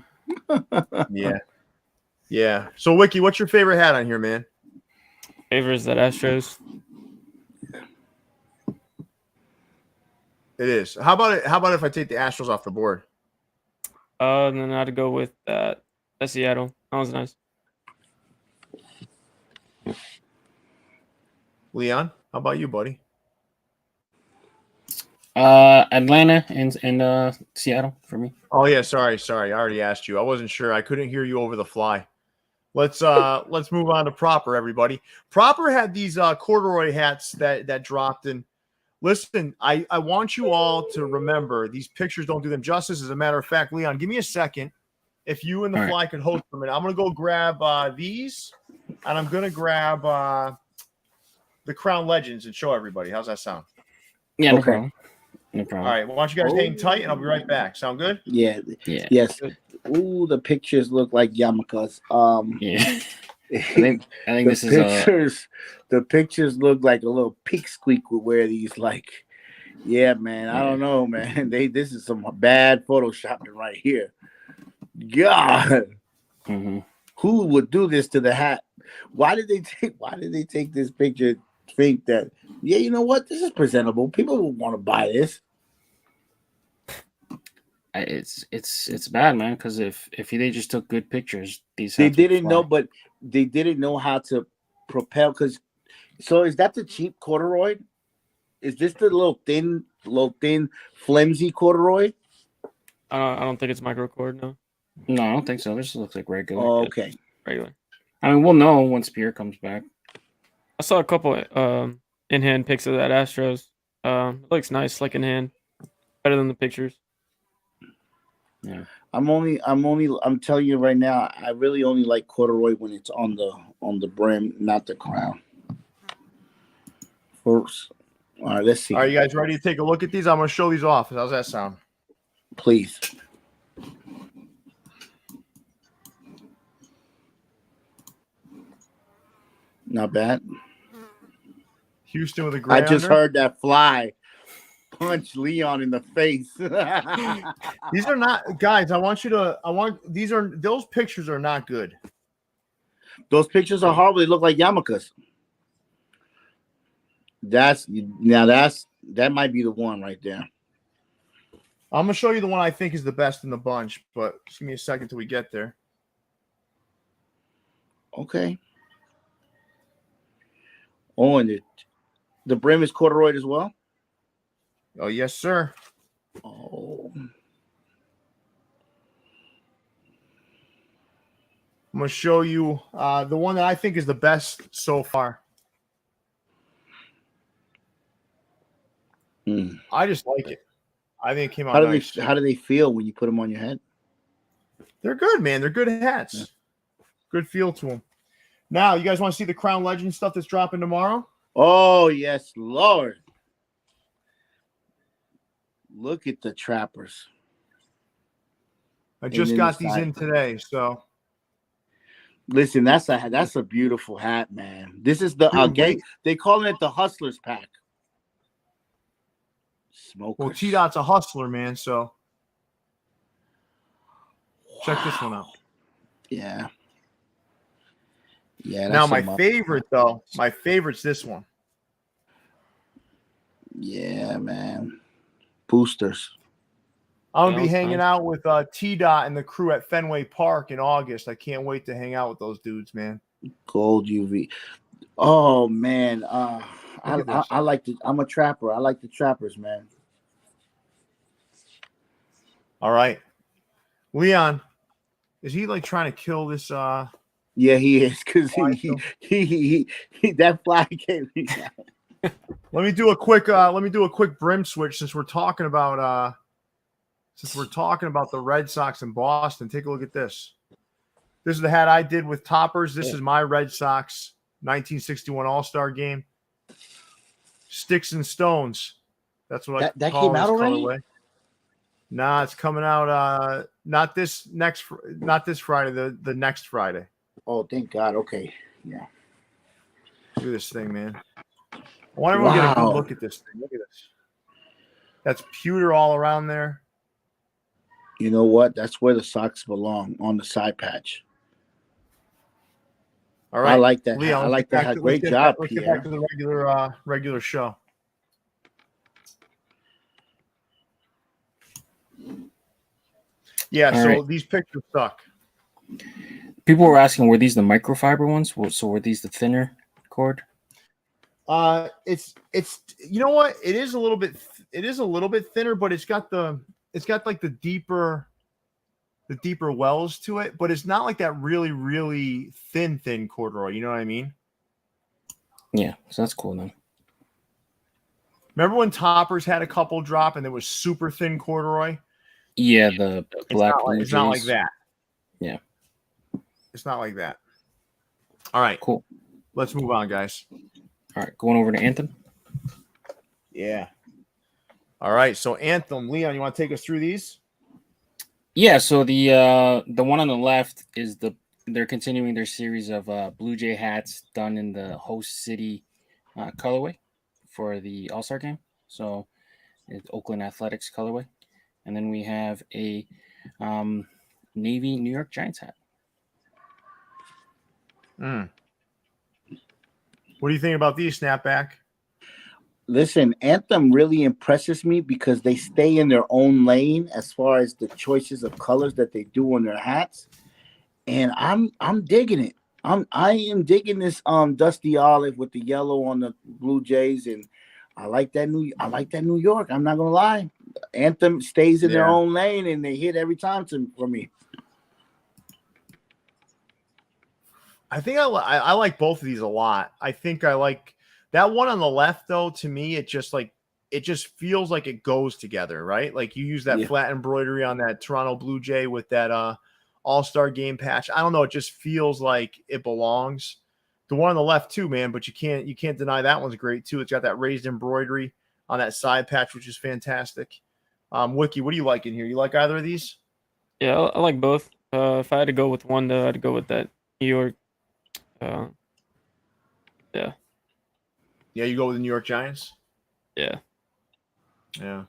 Yeah. So, Wiki, what's your favorite hat on here, man? Favorite is that Astros. It is. How about if I take the Astros off the board? Then I'd go with that. That's Seattle. That was nice. Leon, how about you, buddy? Atlanta and Seattle for me. Oh yeah, sorry. I already asked you. I wasn't sure. I couldn't hear you over the fly. Let's move on to Proper, everybody. Proper had these corduroy hats that dropped. And listen, I want you all to remember these pictures don't do them justice. As a matter of fact, Leon, give me a second. If you and the fly could host for a minute, I'm gonna go grab these, and I'm gonna grab the Crown Legends and show everybody. How's that sound? Yeah, no problem. No problem. All right, well, why don't you guys hang tight, and I'll be right back. Sound good? Yeah. Yes. Ooh, the pictures look like yarmulkes. Yeah. I think this is the pictures look like a little pig squeak would wear these. Like, yeah, man. I don't know, man. This is some bad photoshopping right here. God, who would do this to the hat? Why did they take this picture? Think that you know what, this is presentable. People will want to buy this. It's bad, man. Because if they just took good pictures, they didn't know how to propel. So is that the cheap corduroy? Is this the little thin, flimsy corduroy? I don't think it's microcord. No, No, I don't think so. This looks like regular. Oh, okay. regular. I mean, we'll know once Pierre comes back. I saw a couple in hand pics of that Astros. It looks nice, like in hand, better than the pictures. Yeah. I'm telling you right now, I really only like corduroy when it's on the brim, not the crown. First, all right, let's see. Are you guys ready to take a look at these? I'm going to show these off. How's that sound? Please. Not bad. Houston with a gray I just under. heard that fly punch Leon in the face. These are not, guys. Those pictures are not good. Those pictures are horrible. They look like yarmulkes. That might be the one right there. I'm going to show you the one I think is the best in the bunch, but just give me a second till we get there. Okay. Oh, and the brim is corduroy as well? Oh, yes, sir. Oh. I'm going to show you the one that I think is the best so far. I just like it. I think it came out nice. How do they feel when you put them on your head? They're good, man. They're good hats. Yeah. Good feel to them. Now, you guys want to see the Crown Legend stuff that's dropping tomorrow? Oh, yes, Lord. Look at the trappers. I just got these in today, so. Listen, that's a beautiful hat, man. This is the game. They calling it the Hustlers pack. Smokers. Well, T-Dot's a hustler, man, so. Check this one out. Yeah. Yeah. Now, my favorite's this one. Yeah, man. Boosters. I'm going to be hanging out with T-Dot and the crew at Fenway Park in August. I can't wait to hang out with those dudes, man. Gold UV. Oh, man. I like the. I'm a trapper. I like the trappers, man. All right. Leon, is he like trying to kill this? Yeah, he is, because he that fly came. Let me do a quick brim switch since we're talking about the Red Sox in Boston. Take a look at this. This is the hat I did with Topperz. This is my Red Sox 1961 All-Star game. Sticks and Stones. That's what that came out already. Colorway. Nah, it's coming out not this Friday, the next Friday. Oh, thank God. Okay. Yeah. Look at this thing, man. I want everyone to get a good look at this thing. Look at this. That's pewter all around there. You know what? That's where the socks belong, on the side patch. All right. I like that. Leon, I like that. Great job, Let's Pierre. get back to the regular show. Yeah, all so right. These pictures suck. People were asking, were these the microfiber ones? So were these the thinner cord? It's you know what? It is a little bit thinner, but it's got like the deeper wells to it, but it's not like that really, really thin corduroy. You know what I mean? Yeah, so that's cool then. Remember when Topperz had a couple drop and there was super thin corduroy? Yeah, the black. It's not like that. Yeah. It's not like that. All right. Cool. Let's move on, guys. All right. Going over to Anthem. Yeah. All right. So Anthem, Leon, you want to take us through these? Yeah. So the one on the left is they're continuing their series of Blue Jay hats done in the host city colorway for the All-Star game. So it's Oakland Athletics colorway. And then we have a Navy New York Giants hat. What do you think about these, Snapback? Listen, Anthem really impresses me because they stay in their own lane as far as the choices of colors that they do on their hats. And I'm digging it. I am digging this dusty olive with the yellow on the Blue Jays, and I like that New York. I'm not gonna lie. Anthem stays in their own lane and they hit every time for me. I think I like both of these a lot. I think I like that one on the left though. To me, it just feels like it goes together, right? Like you use that flat embroidery on that Toronto Blue Jay with that All-Star Game patch. I don't know. It just feels like it belongs. The one on the left too, man. But you can't deny that one's great too. It's got that raised embroidery on that side patch, which is fantastic. Wiki, what do you like in here? You like either of these? Yeah, I like both. If I had to go with one, though, I'd go with that New York. Yeah. Yeah, you go with the New York Giants? Yeah. Yeah.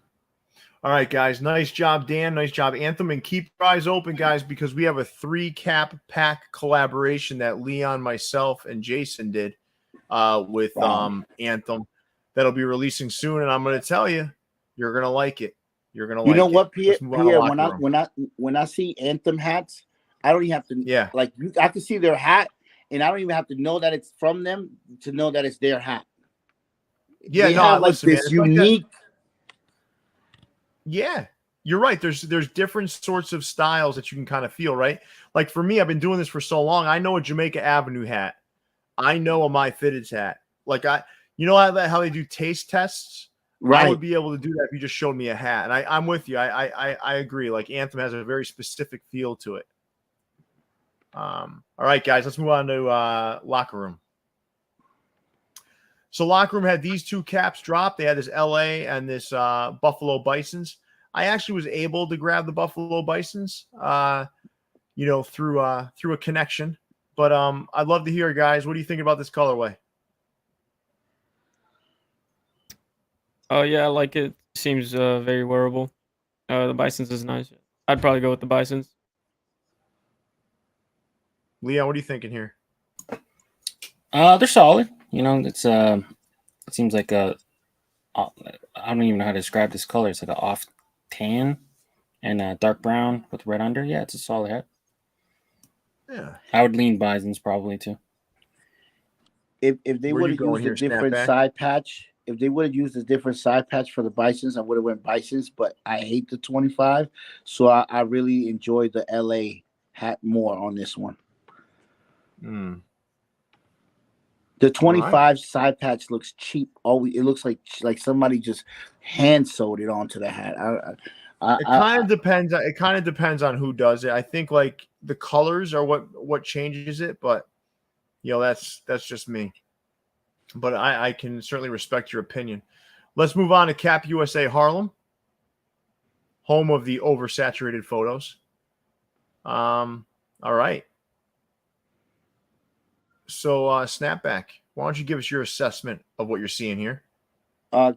All right, guys. Nice job, Dan. Nice job, Anthem. And keep your eyes open, guys, because we have a 3-cap pack collaboration that Leon, myself, and Jason did with Anthem that'll be releasing soon. And I'm going to tell you, you're going to like it. You're going to like it. You know what, Pierre? Pierre, when I see Anthem hats, I don't even have to I can see their hat, and I don't even have to know that it's from them to know that it's their hat. Yeah, they have like this unique. Yeah, you're right. There's different sorts of styles that you can kind of feel, right? Like for me, I've been doing this for so long. I know a Jamaica Avenue hat. I know a MyFitteds hat. Like you know how they do taste tests? Right. I would be able to do that if you just showed me a hat. And I'm with you. I agree. Like Anthem has a very specific feel to it. All right, guys, let's move on to Locker Room. So Locker Room had these 2 caps drop. They had this LA and this Buffalo Bisons. I actually was able to grab the Buffalo Bisons, through a connection. But I'd love to hear, guys, what do you think about this colorway? Oh, yeah, I like it. Seems very wearable. The Bisons is nice. I'd probably go with the Bisons. Leon, what are you thinking here? They're solid. You know, it's it seems like I don't even know how to describe this color. It's like an off tan and dark brown with red under. Yeah, it's a solid hat. Yeah, I would lean Bisons probably too. If they would have used a different side patch, if they would have used a different side patch for the Bisons, I would have went Bisons. But I hate the 25, so I really enjoyed the LA hat more on this one. The 25 side patch looks cheap. Always, it looks like somebody just hand sewed it onto the hat. It kind of depends. It kind of depends on who does it. I think like the colors are what changes it, but that's just me. But I can certainly respect your opinion. Let's move on to Cap USA Harlem, home of the oversaturated photos. All right. So, Snapback, why don't you give us your assessment of what you're seeing here?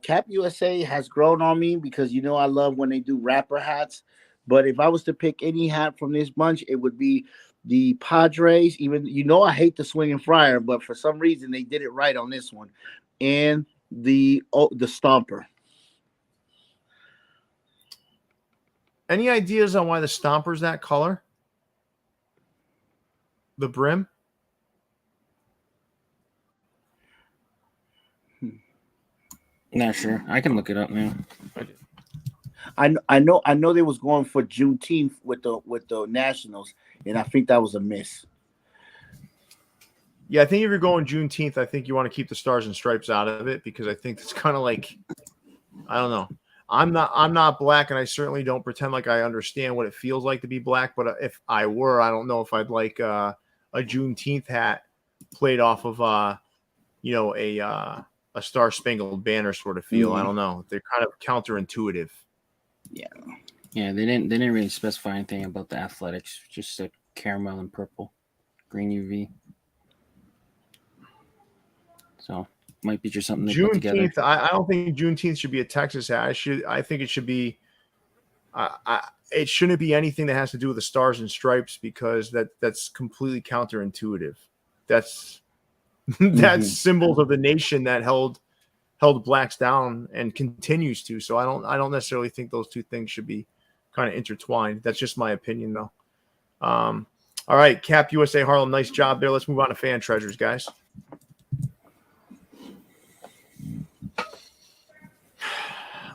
Cap USA has grown on me because I love when they do rapper hats. But if I was to pick any hat from this bunch, it would be the Padres. Even I hate the swinging friar, but for some reason they did it right on this one, and the Stomper. Any ideas on why the Stomper's that color? The brim? Not sure. I can look it up now. I know they was going for Juneteenth with the Nationals, and I think that was a miss. Yeah, I think if you're going Juneteenth, I think you want to keep the stars and stripes out of it because I think it's kind of like, I don't know. I'm not black, and I certainly don't pretend like I understand what it feels like to be black. But if I were, I don't know if I'd like a Juneteenth hat played off of a Star Spangled Banner sort of feel. I don't know. They're kind of counterintuitive. Yeah. Yeah, they didn't really specify anything about the athletics. Just a caramel and purple, green UV. So might be just something they put together. I don't think Juneteenth should be a Texas hat. I think it should be. It shouldn't be anything that has to do with the stars and stripes because that's completely counterintuitive. That's symbols of the nation that held blacks down and continues to. So I don't necessarily think those two things should be kind of intertwined. That's just my opinion, though. All right, Cap USA Harlem, nice job there. Let's move on to fan treasures, guys.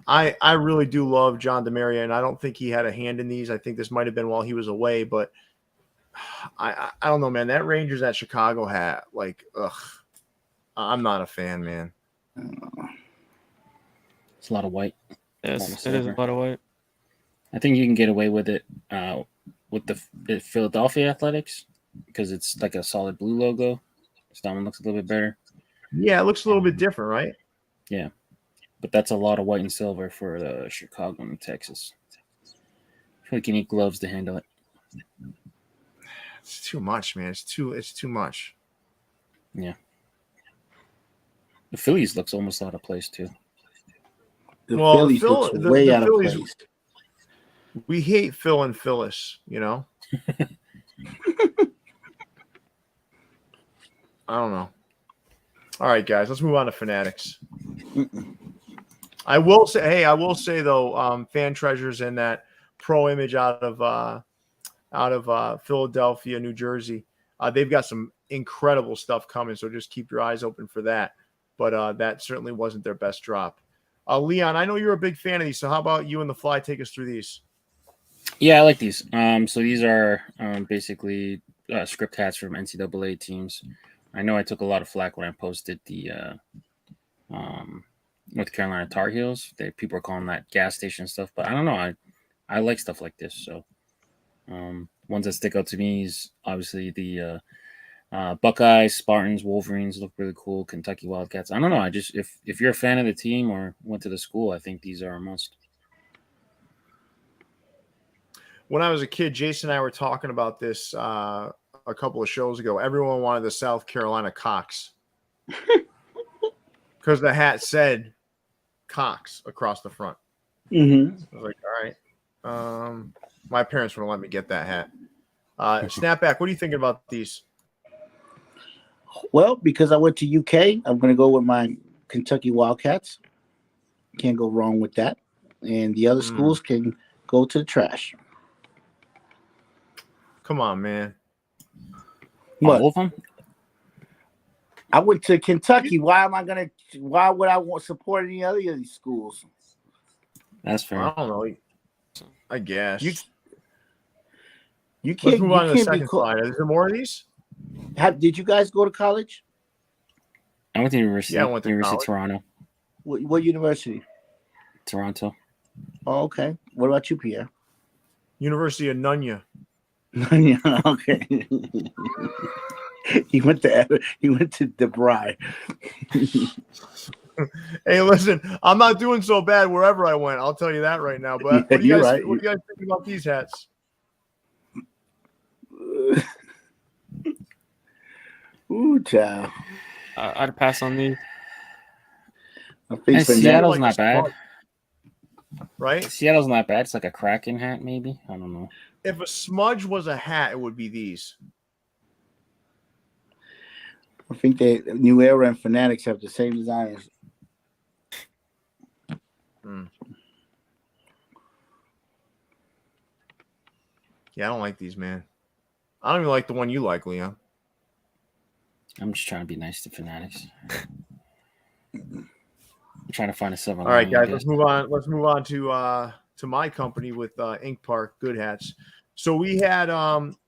I really do love John DeMaria, and I don't think he had a hand in these. I think this might have been while he was away, but I don't know, man. That Rangers at Chicago hat, like, ugh, I'm not a fan, man. It's a lot of white. Yes, it is a lot of white. I think you can get away with it with the Philadelphia Athletics because it's like a solid blue logo. So that one looks a little bit better. Yeah, it looks a little bit different, right? Yeah, but that's a lot of white and silver for the Chicago and Texas. I feel like you need gloves to handle it. It's too much, man. It's too much. Yeah. The Phillies looks almost out of place too. The Phillies looks way out of place. We hate Phil and Phyllis, you know. I don't know. All right, guys, let's move on to Fanatics. I will say though, Fan Treasures and that pro image out of Philadelphia, New Jersey, they've got some incredible stuff coming. So just keep your eyes open for that. But that certainly wasn't their best drop. Leon, I know you're a big fan of these. So how about you and the Fly take us through these? Yeah, I like these. So these are basically script hats from NCAA teams. I know I took a lot of flack when I posted the North Carolina Tar Heels. People are calling that gas station stuff, but I don't know. I like stuff like this. So ones that stick out to me is obviously the Buckeyes, Spartans, Wolverines look really cool. Kentucky Wildcats. I don't know. I just if you're a fan of the team or went to the school, I think these are a must. When I was a kid, Jason and I were talking about this a couple of shows ago. Everyone wanted the South Carolina Cox because the hat said Cox across the front. Mm-hmm. I was like, all right. My parents wouldn't let me get that hat. Snapback, what are you thinking about these? Well, because I went to UK, I'm going to go with my Kentucky Wildcats. Can't go wrong with that. And the other schools can go to the trash. Come on, man. What? All of them? I went to Kentucky. Why would I want support any other of these schools? That's fair. I don't know. I guess. You can't. Let's move on to the can't second slide. Is there more of these? Did you guys go to college? I went to University. Yeah, I went to University of college. Toronto. What university? Toronto. Oh, okay. What about you, Pierre? University of Nunya. Yeah, okay. He went to DeBry. Hey, listen, I'm not doing so bad wherever I went. I'll tell you that right now. But what do you guys think about these hats? Ooh, child. I'd pass on these. Seattle's not bad. Right? Seattle's not bad. It's like a Kraken hat, maybe. I don't know. If a smudge was a hat, it would be these. I think that New Era and Fanatics have the same designers. Yeah, I don't like these, man. I don't even like the one you like, Leon. I'm just trying to be nice to Fanatics. I'm trying to find a silver. All right, guys, let's move on. Let's move on to my company with Ink Park Good Hats. So we had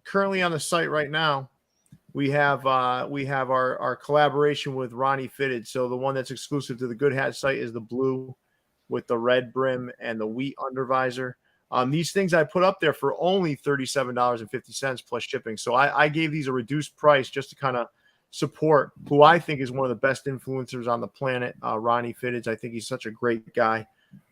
currently on the site right now, we have our collaboration with MyFitteds. So the one that's exclusive to the Good Hat site is the blue with the red brim and the wheat undervisor. These things I put up there for only $37.50 plus shipping. So I gave these a reduced price just to kind of support who I think is one of the best influencers on the planet, MyFitteds. I think he's such a great guy.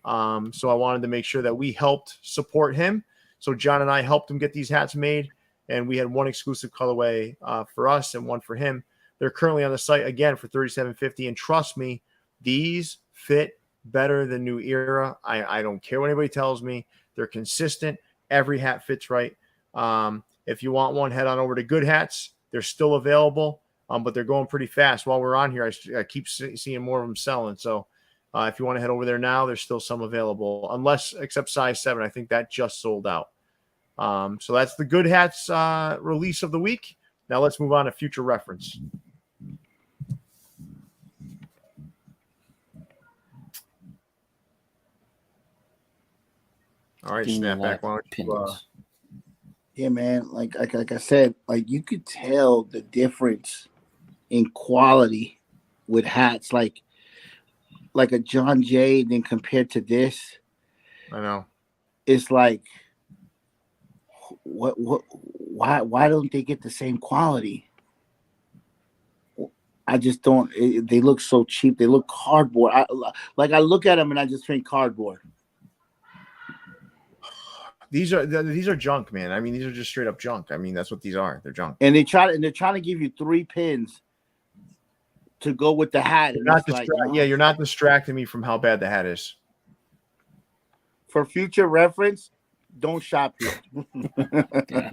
So I wanted to make sure that we helped support him. So John and I helped him get these hats made, and we had one exclusive colorway for us and one for him. They're currently on the site again for $37.50, and trust me, these fit better than New Era. I don't care what anybody tells me. They're consistent. Every hat fits right. If you want one, head on over to Good Hats. They're still available, but they're going pretty fast. While we're on here, I keep seeing more of them selling. So if you want to head over there now, there's still some available, except size 7. I think that just sold out. So that's the Good Hats release of the week. Now let's move on to future reference. All right, Give me a lot Snapback. of Why don't you, opinions. Yeah, man. Like I said, like you could tell the difference in quality with hats, like a John Jay, then compared to this, I know. it's like why don't they get the same quality? I just don't. They look so cheap. They look cardboard. I look at them and I just think cardboard. These are junk, man. I mean, these are just straight up junk. I mean, that's what these are. They're junk. And they're trying to give you 3 pins to go with the hat. You're And not it's like, no. Yeah, you're not distracting me from how bad the hat is. For future reference, don't shop here. Yeah.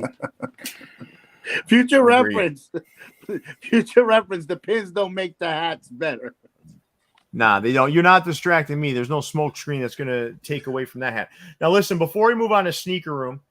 Future Agreed. reference. Future reference. The pins don't make the hats better. Nah, they don't. You're not distracting me. There's no smoke screen that's going to take away from that hat. Now, listen, before we move on to Sneaker Room,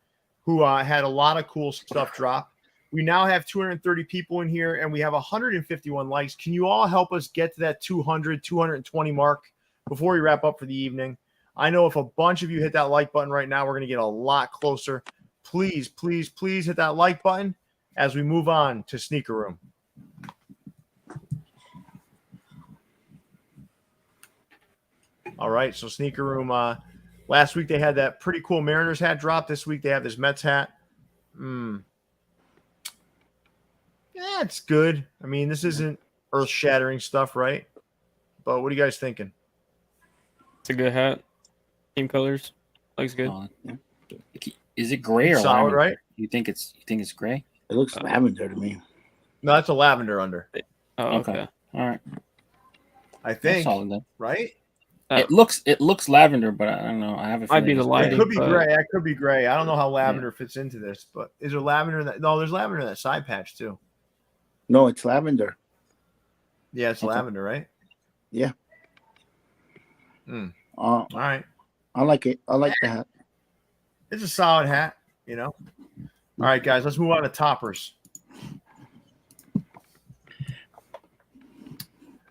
who had a lot of cool stuff drop, we now have 230 people in here, and we have 151 likes. Can you all help us get to that 200, 220 mark before we wrap up for the evening? I know if a bunch of you hit that like button right now, we're going to get a lot closer. Please, please, please hit that like button as we move on to Sneaker Room. All right, so Sneaker Room. Last week they had that pretty cool Mariners hat drop. This week they have this Mets hat. Yeah, it's good. I mean, this isn't earth-shattering stuff, right? But what are you guys thinking? It's a good hat. Team colors. Looks good. Is it gray or Solid, lavender? right? You think it's gray? It looks lavender to me. No, that's a lavender under. Oh, Okay. okay. All right. I That's think, solid then. right? It looks lavender, but I don't know. I have a Might feeling be the it's lighting. It could be but- gray. It could be gray. I don't know how lavender fits into this, but is there lavender in that? No, there's lavender in that side patch too. No, it's lavender. Yeah, it's Okay. lavender, right? Yeah. All right. I like it. I like the hat. It's a solid hat, you know. All right, guys, let's move on to Topperz.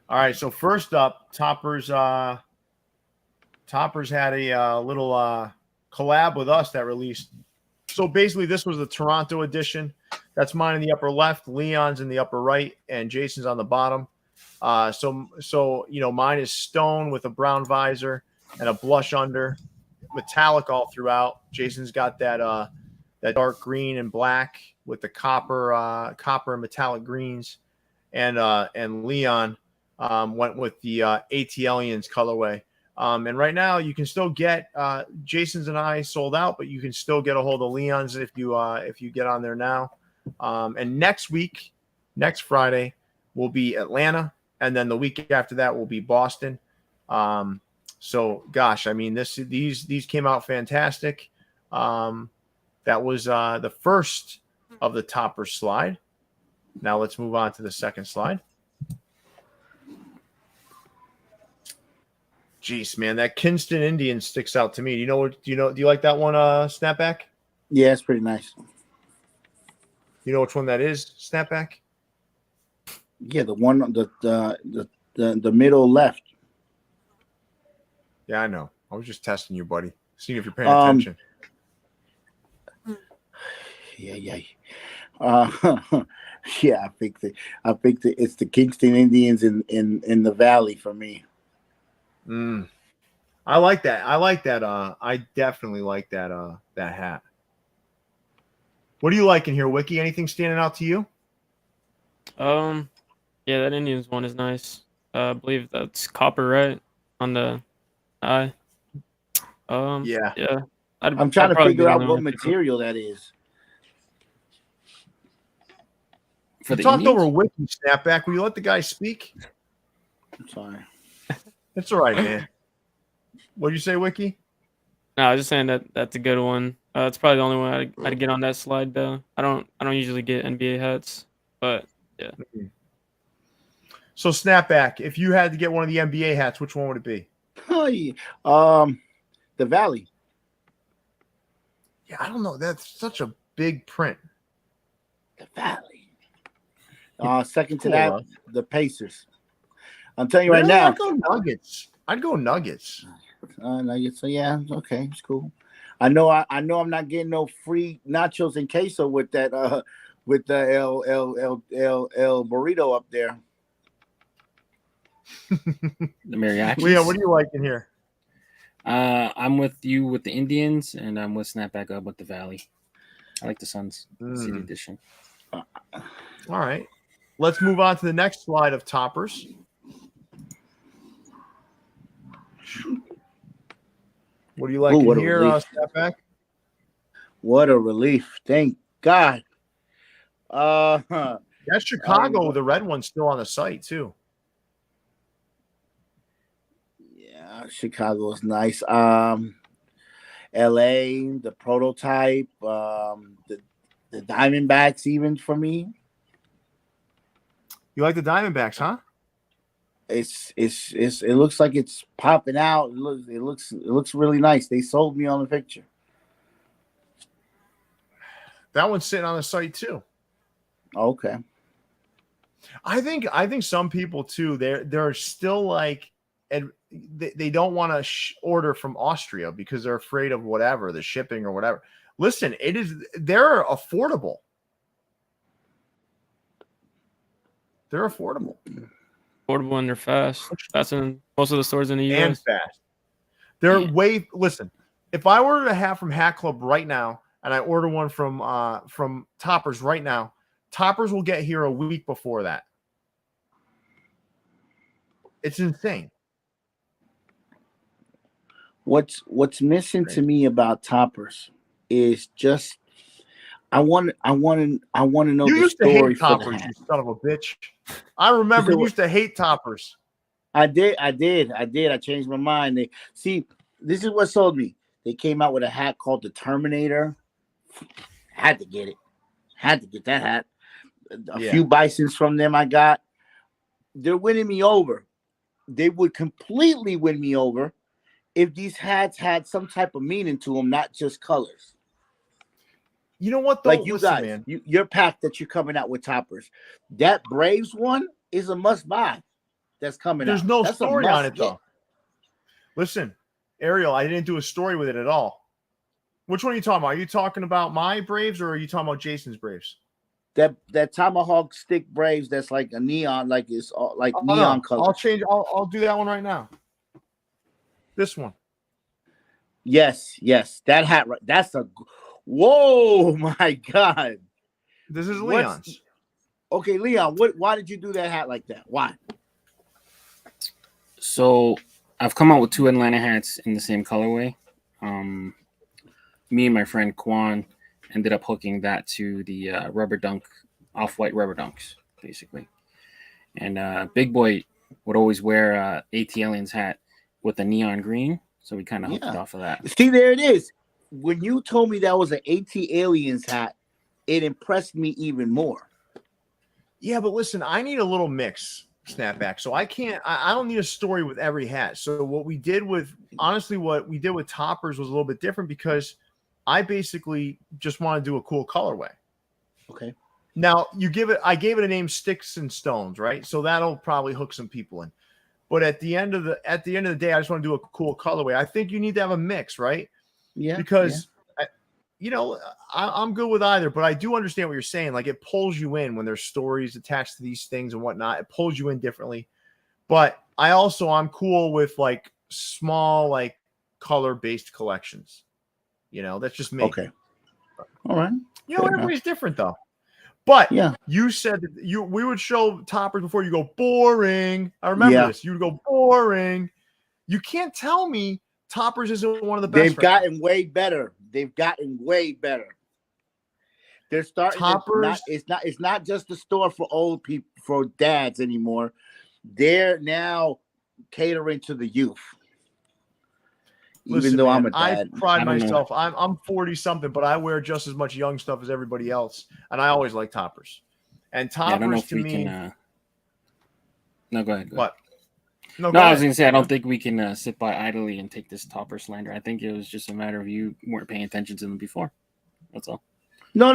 All right, so first up, Topperz had a little collab with us that released. So basically, this was the Toronto edition. That's mine in the upper left, Leon's in the upper right, and Jason's on the bottom. So you know, mine is stone with a brown visor and a blush under, metallic all throughout. Jason's got that dark green and black with the copper and metallic greens, and Leon went with the ATLians colorway. And right now you can still get Jason's and I sold out, but you can still get a hold of Leon's if you get on there now. And next Friday will be Atlanta, and then the week after that will be Boston. So gosh, I mean these came out fantastic. That was the first of the Topperz slide. Now let's move on to the second slide. Jeez, man, that Kinston Indian sticks out to me. Do you like that one, Snapback? Yeah, it's pretty nice. You know which one that is, Snapback? Yeah, the one the middle left. Yeah, I know. I was just testing you, buddy. Seeing if you're paying attention. Yeah. Yeah, I think it's the Kingston Indians in the valley for me. I like that. I definitely like that hat. What do you like in here, Wiki? Anything standing out to you? Yeah, that Indians one is nice. I believe that's copper, right? On the eye. Yeah. I'm trying to figure out what material that is. For You the talked Indians? over Wiki, Snapback. Will you let the guy speak? I'm sorry. It's all right, man. What'd you say, Wiki? No, I was just saying that's a good one. It's probably the only one I'd get on that slide though. I don't usually get NBA hats, but yeah. So Snapback, if you had to get one of the NBA hats, which one would it be? Oh, yeah. The Valley. Yeah, I don't know. That's such a big print. The Valley. Second to Cool, that, huh? the Pacers. I'm telling you right Really? now. I'd go Nuggets. Nuggets. So yeah, okay, it's cool. I know I'm not getting no free nachos and queso with that with the El burrito up there. The mariachis. Leon, what do you like in here? I'm with you with the Indians, and I'm with Snapback up with the Valley. I like the Suns City edition. All right. Let's move on to the next slide of toppers. What do you like in here, Snapback? What a relief. Thank God. That's Chicago. The red one's still on the site, too. Yeah, Chicago's nice. LA, the prototype, the Diamondbacks, even for me. You like the Diamondbacks, huh? It looks like it's popping out. It looks really nice. They sold me on the picture. That one's sitting on the site too. Okay. I think some people too. They're still like, and they don't want to order from Austria because they're afraid of whatever the shipping or whatever. Listen, they're affordable. They're affordable. Affordable and they're fast. That's in most of the stores in the US. And fast. They're listen, if I ordered a hat from Hat Club right now and I order one from Topperz right now, Topperz will get here a week before that. It's insane. What's missing to me about Topperz is just I want to know you the used story to hate for Topperz, the hat. you son of a bitch. I remember you used to hate Topperz. I did. I changed my mind. This is what sold me. They came out with a hat called the Terminator. Had to get it. Had to get that hat. A few Bisons from them I got. They're winning me over. They would completely win me over if these hats had some type of meaning to them, not just colors. You know what, though? Like you listen, guys, man. Your pack that you're coming out with Topperz, that Braves one is a must buy. That's coming There's out. no That's story on it, though. Listen, Ariel, I didn't do a story with it at all. Which one are you talking about? Are you talking about my Braves or are you talking about Jason's Braves? That tomahawk stick Braves that's like a neon, like it's like neon color. I'll change. I'll do that one right now. This one. Yes. That hat. Right. That's a. Whoa, my God. This is Leon's. Okay, Leon. Why did you do that hat like that? Why? So I've come out with 2 Atlanta hats in the same colorway. Me and my friend Quan ended up hooking that to the rubber dunk, off-white rubber dunks, basically. And Big Boy would always wear AT Aliens hat with a neon green, so we kind of hooked it off of that. See, there it is. When you told me that was an AT Aliens hat, it impressed me even more. Yeah, but listen, I need a little mix, Snapback. So I don't need a story with every hat. So what we did with Topperz was a little bit different because I basically just want to do a cool colorway. Okay. Now I gave it a name, Sticks and Stones, right? So that'll probably hook some people in. But at the end of the day, I just want to do a cool colorway. I think you need to have a mix, right? Yeah. Because I'm good with either, but I do understand what you're saying. Like it pulls you in when there's stories attached to these things and whatnot. It pulls you in differently. But I'm cool with like small, like color-based collections. That's just me. Okay. All right. Everybody's different though. But yeah, you said that we would show Topperz before you go boring. I remember this. You would go boring. You can't tell me Topperz isn't one of the best. They've gotten way better. They're starting. Topperz. It's not just a store for old people, for dads anymore. They're now catering to the youth. Listen, even though man, I'm a dad, I pride myself. I'm 40 something, but I wear just as much young stuff as everybody else, and I always like Topperz. And Topperz to me. No, go ahead. What? No, I was going to say, I don't think we can sit by idly and take this Topperz slander. I think it was just a matter of you weren't paying attention to them before. That's all. No.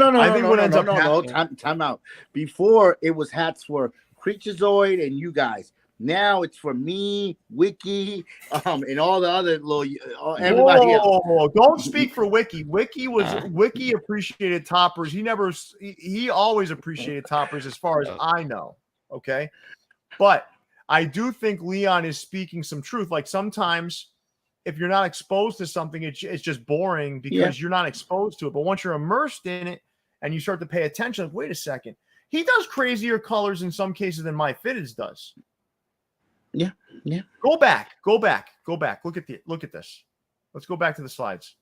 Time out. Before, it was hats for Creaturezoid and you guys. Now it's for me, Wiki, and all the other little everybody else. Don't speak for Wiki. Wiki appreciated Topperz. He always appreciated Topperz as far as I know. Okay. But I do think Leon is speaking some truth. Like sometimes if you're not exposed to something, it's just boring because you're not exposed to it. But once you're immersed in it and you start to pay attention, like, wait a second, he does crazier colors in some cases than MyFitteds does. Yeah. Go back. Look at this. Let's go back to the slides.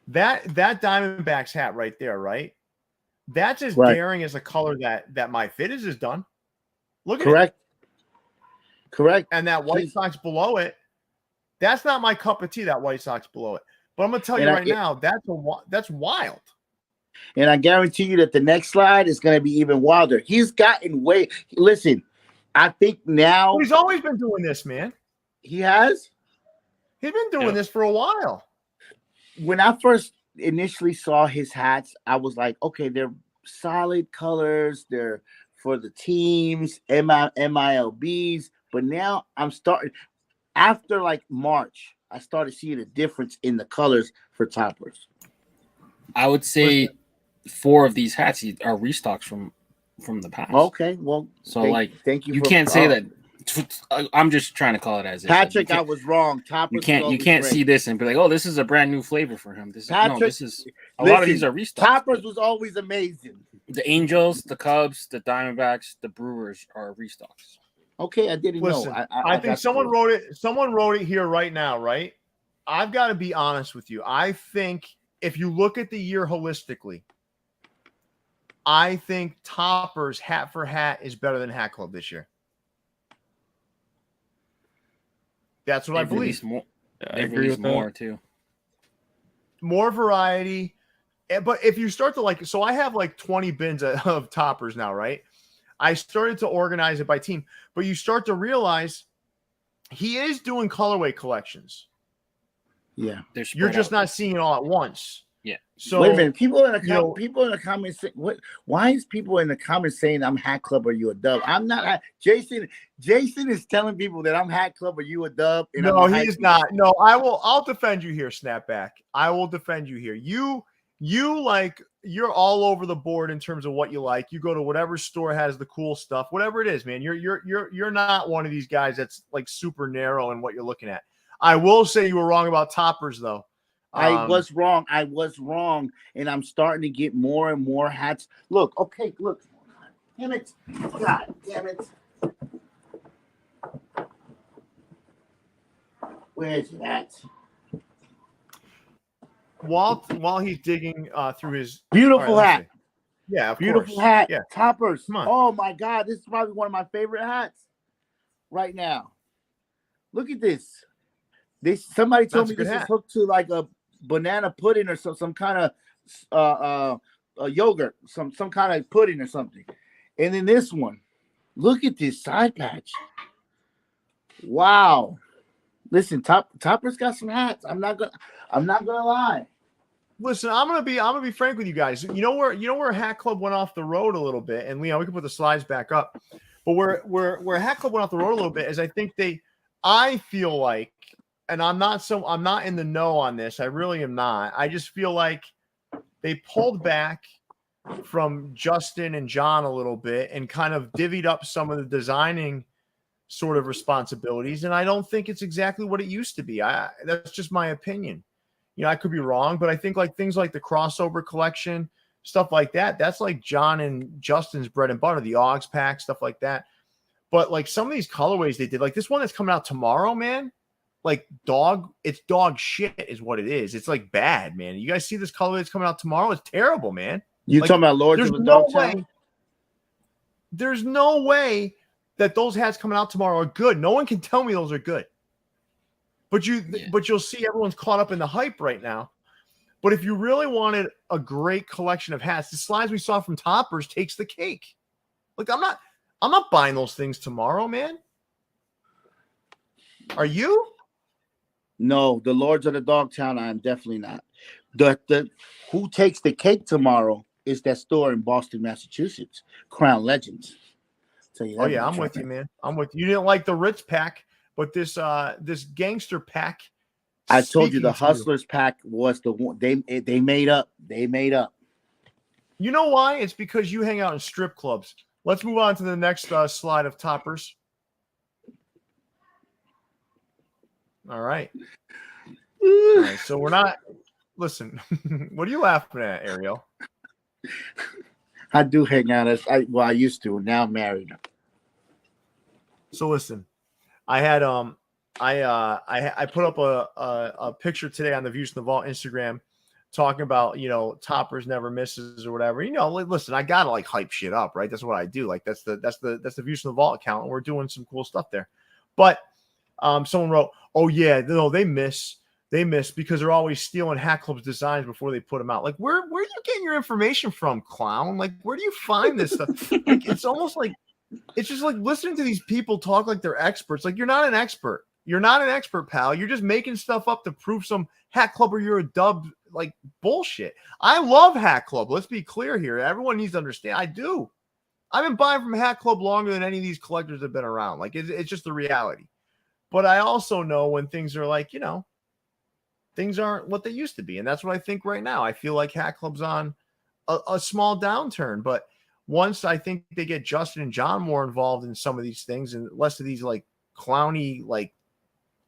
That Diamondbacks hat right there, right? That's as daring as a color that MyFitteds has done. Look at it. Correct. And that White Sox below it, that's not my cup of tea, that White Sox below it. But I'm going to tell you now, that's wild. And I guarantee you that the next slide is going to be even wilder. He's gotten way – listen, I think now – he's always been doing this, man. He has? He's been doing this for a while. When I first initially saw his hats, I was like, okay, they're solid colors. They're for the teams, MILBs. But now I'm starting – after like March, I started seeing a difference in the colors for Topperz. I would say – 4 of these hats are restocks from the past. Okay, well, so thank you. You can't say that. I'm just trying to call it as Patrick. I was wrong. You can't see this and be like, oh, this is a brand new flavor for him. Lot of these are restocks. Topperz was always amazing. The Angels, the Cubs, the Diamondbacks, the Brewers are restocks. Okay, I didn't know. I think someone wrote it. Someone wrote it here right now. Right? I've got to be honest with you. I think if you look at the year holistically, I think Topperz hat for hat is better than Hat Club this year. That's what I believe. They released more too. More variety. But if you start to so I have 20 bins of Topperz now, right? I started to organize it by team, but you start to realize he is doing colorway collections. Yeah. You're just not seeing it all at once. Yeah. So wait a minute. People in the comments say, why is people in the comments saying I'm Hat Club or you a dub? I'm not. Jason is telling people that I'm Hat Club or you a dub. And no, he's not. No, I'll defend you here, Snapback. I will defend you here. You're all over the board in terms of what you like. You go to whatever store has the cool stuff, whatever it is, man. You're not one of these guys that's super narrow in what you're looking at. I will say you were wrong about Topperz though. I was wrong, and I'm starting to get more and more hats. Look. Damn it. God damn it. Where's that? While he's digging through his beautiful hat. Yeah, of beautiful course. hat. Yeah. Topperz. Oh my God, this is probably one of my favorite hats right now. Look at this. Somebody told me this is hooked to a banana pudding or some kind of yogurt, some kind of pudding or something. And then this one, look at this side patch. Wow. Listen, Topperz got some hats. I'm not gonna lie. Listen, I'm gonna be frank with you guys. You know where Hat Club went off the road a little bit, and Leon, we can put the slides back up. But where Hat Club went off the road a little bit is I feel like, and I'm not in the know on this. I really am not. I just feel like they pulled back from Justin and John a little bit and kind of divvied up some of the designing sort of responsibilities. And I don't think it's exactly what it used to be. That's just my opinion. I could be wrong, but I think things like the crossover collection, stuff like that, that's John and Justin's bread and butter, the Augs pack, stuff like that. But some of these colorways they did, this one that's coming out tomorrow, man, it's dog shit is what it is. It's bad, man. You guys see this colorway that's coming out tomorrow? It's terrible, man. You talking about Lords of the Dogtown? There's no way that those hats coming out tomorrow are good. No one can tell me those are good. But you'll see everyone's caught up in the hype right now. But if you really wanted a great collection of hats, the slides we saw from Topperz takes the cake. I'm not buying those things tomorrow, man. Are you? No, the Lords of the Dogtown, I am definitely not. The who takes the cake tomorrow is that store in Boston, Massachusetts, Crown Legends. Tell you Oh that yeah, much, I'm with right? you, man. I'm with you. You didn't like the Ritz pack, but this gangster pack. I told you the speaking to Hustlers pack was the one they made up. They made up. You know why? It's because you hang out in strip clubs. Let's move on to the next slide of Topperz. All right. All right. So we're not. Listen, what are you laughing at, Ariel? I do hang out as I used to. Now I'm married. So listen, I had I put up a picture today on the Views from the Vault Instagram talking about, Topperz never misses or whatever. Listen, I gotta like hype shit up, right? That's what I do. Like that's the Views from the Vault account, and we're doing some cool stuff there. But someone wrote, "Oh yeah, no, they miss because they're always stealing Hat Club's designs before they put them out." Like, where are you getting your information from, clown? Like, where do you find this stuff? Like, it's almost like it's just like listening to these people talk like they're experts. Like, you're not an expert. You're not an expert, pal. You're just making stuff up to prove some Hat Club or you're a dub, like bullshit. I love Hat Club. Let's be clear here. Everyone needs to understand. I do. I've been buying from Hat Club longer than any of these collectors have been around. Like, it's just the reality. But I also know when things are like, things aren't what they used to be. And that's what I think right now. I feel like Hat Club's on a small downturn. But once I think they get Justin and John more involved in some of these things and less of these like clowny, like,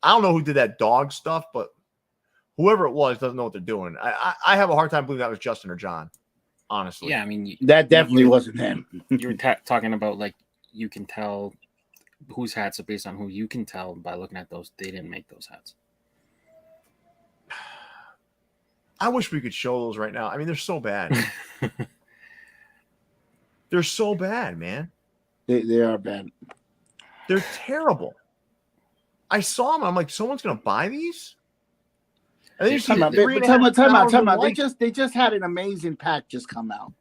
I don't know who did that dog stuff, but whoever it was doesn't know what they're doing. I have a hard time believing that was Justin or John, honestly. Yeah, I mean, That definitely wasn't them. you were talking about like you can tell whose hats are based on who you can tell by looking at those. They didn't make those hats. I wish we could show those right now. I mean, they're so bad. They're so bad, man. They are bad. They're terrible. I saw them. I'm like, someone's gonna buy these. And then you see Time out. They just had an amazing pack just come out.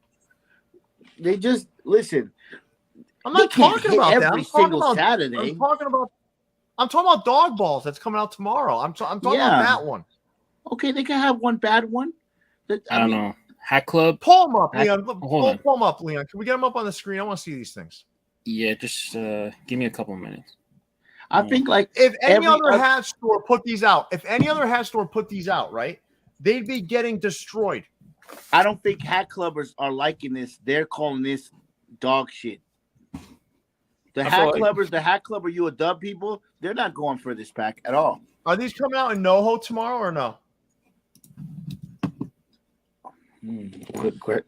They just listen. I'm not talking about that. Every single Saturday. I'm talking about dog balls that's coming out tomorrow. I'm talking about that one. Okay, they can have one bad one. I don't know. Hat Club. Pull them up, Leon. Pull them up, Leon. Can we get them up on the screen? I want to see these things. Yeah, just give me a couple of minutes. I think like if any other hat store put these out, right, they'd be getting destroyed. I don't think hat clubbers are liking this. They're calling this dog shit. The hat clubber, you a dub people, they're not going for this pack at all. Are these coming out in NoHo tomorrow or no? Quick.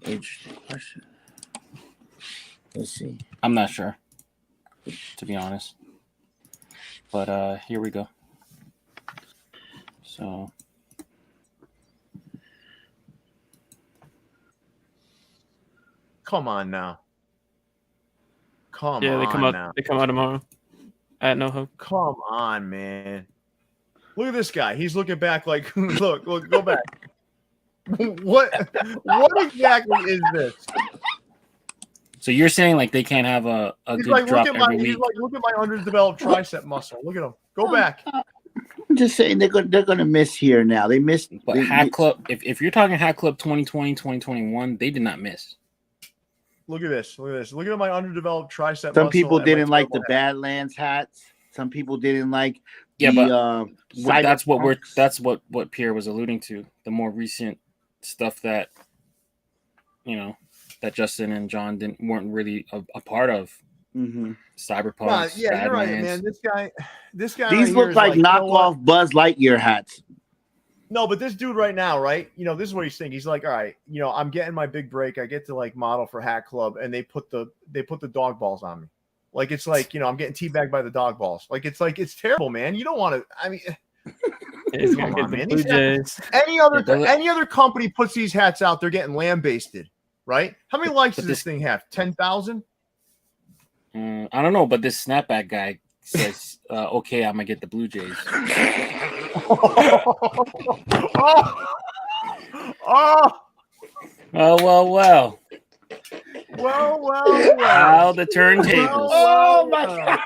Interesting question. Let's see. I'm not sure, to be honest. But here we go. So come on now. They come out tomorrow at NoHo. Come on, man. Look at this guy. He's looking back like, look, go back. What exactly is this? So you're saying like they can't have a good drop every week? He's like, look at my underdeveloped tricep muscle. Look at him. Go back. I'm just saying they're gonna miss here now. They missed. But Hat Club, if you're talking Hat Club 2020, 2021, they did not miss. Look at this. Look at my underdeveloped tricep muscle. Some people didn't like the Badlands hats. Some people didn't like. That's what Pierre was alluding to. The more recent stuff that that Justin and John weren't really a part of. Mm-hmm. Cyberpunk. Yeah, you're right, man. This guy. These right look like knockoff Buzz Lightyear hats. No, but this dude right now, right? This is what he's thinking. He's like, all right, I'm getting my big break. I get to like model for Hat Club, and they put the dog balls on me. Like it's like I'm getting teabagged by the dog balls. Like it's terrible, man. You don't want to. I mean. Come on, man. Any other company puts these hats out, they're getting lambasted, right? How many likes does this thing have? 10,000? I don't know, but this Snapback guy says, "Okay, I'm gonna get the Blue Jays." Well. How the turntables? Oh my God!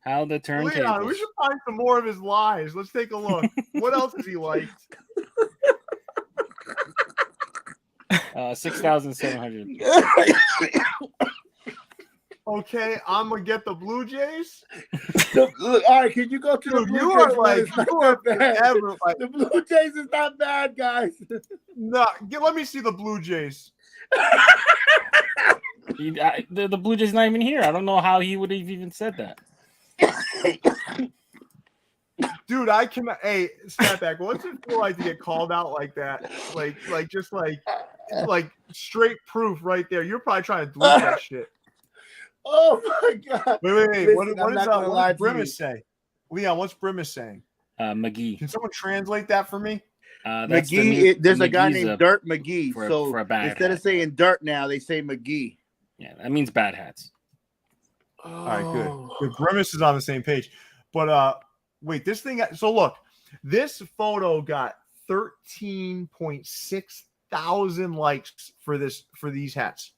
How the turntables? Leon, we should find some more of his lies. Let's take a look. What else has he liked? 6,700. Okay, I'm gonna get the Blue Jays. Look, all right, can you go to the Dude, Blue you Jays? are one? like It's not you are that bad. forever like The Blue Jays is not bad, guys. no. Let me see the Blue Jays. The Blue Jays not even here. I don't know how he would have even said that. Dude, I cannot. Hey, Snapback, what's it feel like to get called out like that? Like straight proof right there. You're probably trying to delete that shit. Oh my God! Wait. Listen, What does Grimace say? Leon, what's Grimace saying? McGee. Can someone translate that for me? That's McGee. There's a guy McGee's named Dirt McGee. for a bad instead of hat. saying Dirt now, they say McGee. Yeah, that means bad hats. All right, good. The Grimace is on the same page. But wait, this thing. So look, this photo got 13.6 thousand likes for these hats.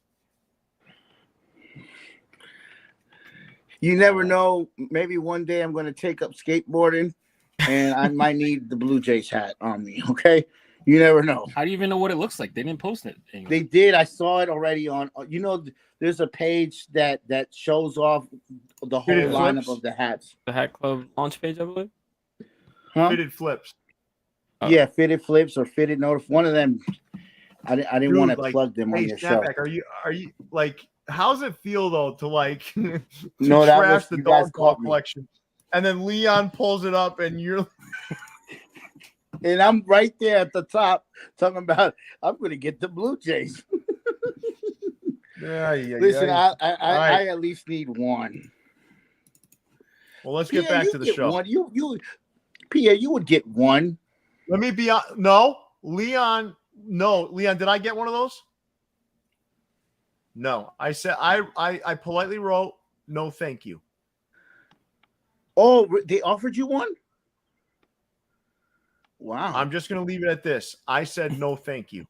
You never know. Maybe one day I'm going to take up skateboarding, and I might need the Blue Jays hat on me. Okay, you never know. How do you even know what it looks like? They didn't post it. Anyway. They did. I saw it already on. There's a page that shows off the whole Fitted lineup flips. of the hats. The Hat Club launch page, I believe. Huh? Fitted flips. Yeah, fitted flips or fitted notif. One of them. I didn't want to plug them on hey, your show. Snapback, are you like? How's it feel though to like to No, that trash was the you guys dog ball caught me. collection, and then Leon pulls it up, and you're And I'm right there at the top talking about I'm going to get the Blue Jays. Listen, yeah. I at least need one. Well, let's get back to the show. One. Pierre, you would get one. Let me be on. No, Leon. Did I get one of those? No, I said I politely wrote no, thank you. Oh, they offered you one? Wow. I'm just gonna leave it at this. I said no, thank you.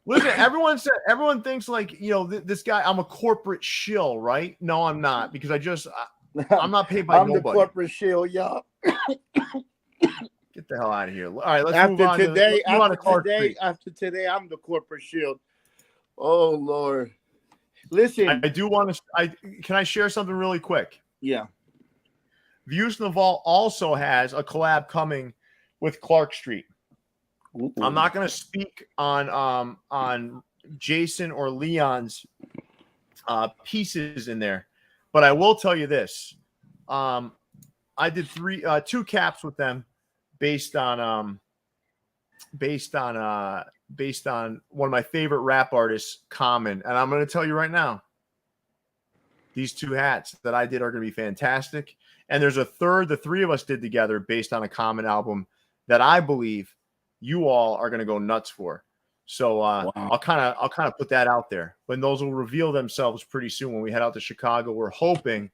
Listen, everyone thinks like this guy. I'm a corporate shill, right? No, I'm not because I'm not paid by nobody. I'm the corporate shill, y'all. Get the hell out of here. All right, let's move on. After today, I'm the corporate shield. Oh Lord. Listen. I do want to can I share something really quick? Yeah. Views from the Vault also has a collab coming with Clark Street. Ooh. I'm not going to speak on Jason or Leon's pieces in there, but I will tell you this. I did two caps with them based on one of my favorite rap artists, Common. And I'm going to tell you right now, these two hats that I did are going to be fantastic. And there's a third, the three of us did together based on a Common album that I believe you all are going to go nuts for. So wow. I'll kind of put that out there. When those will reveal themselves pretty soon when we head out to Chicago. We're hoping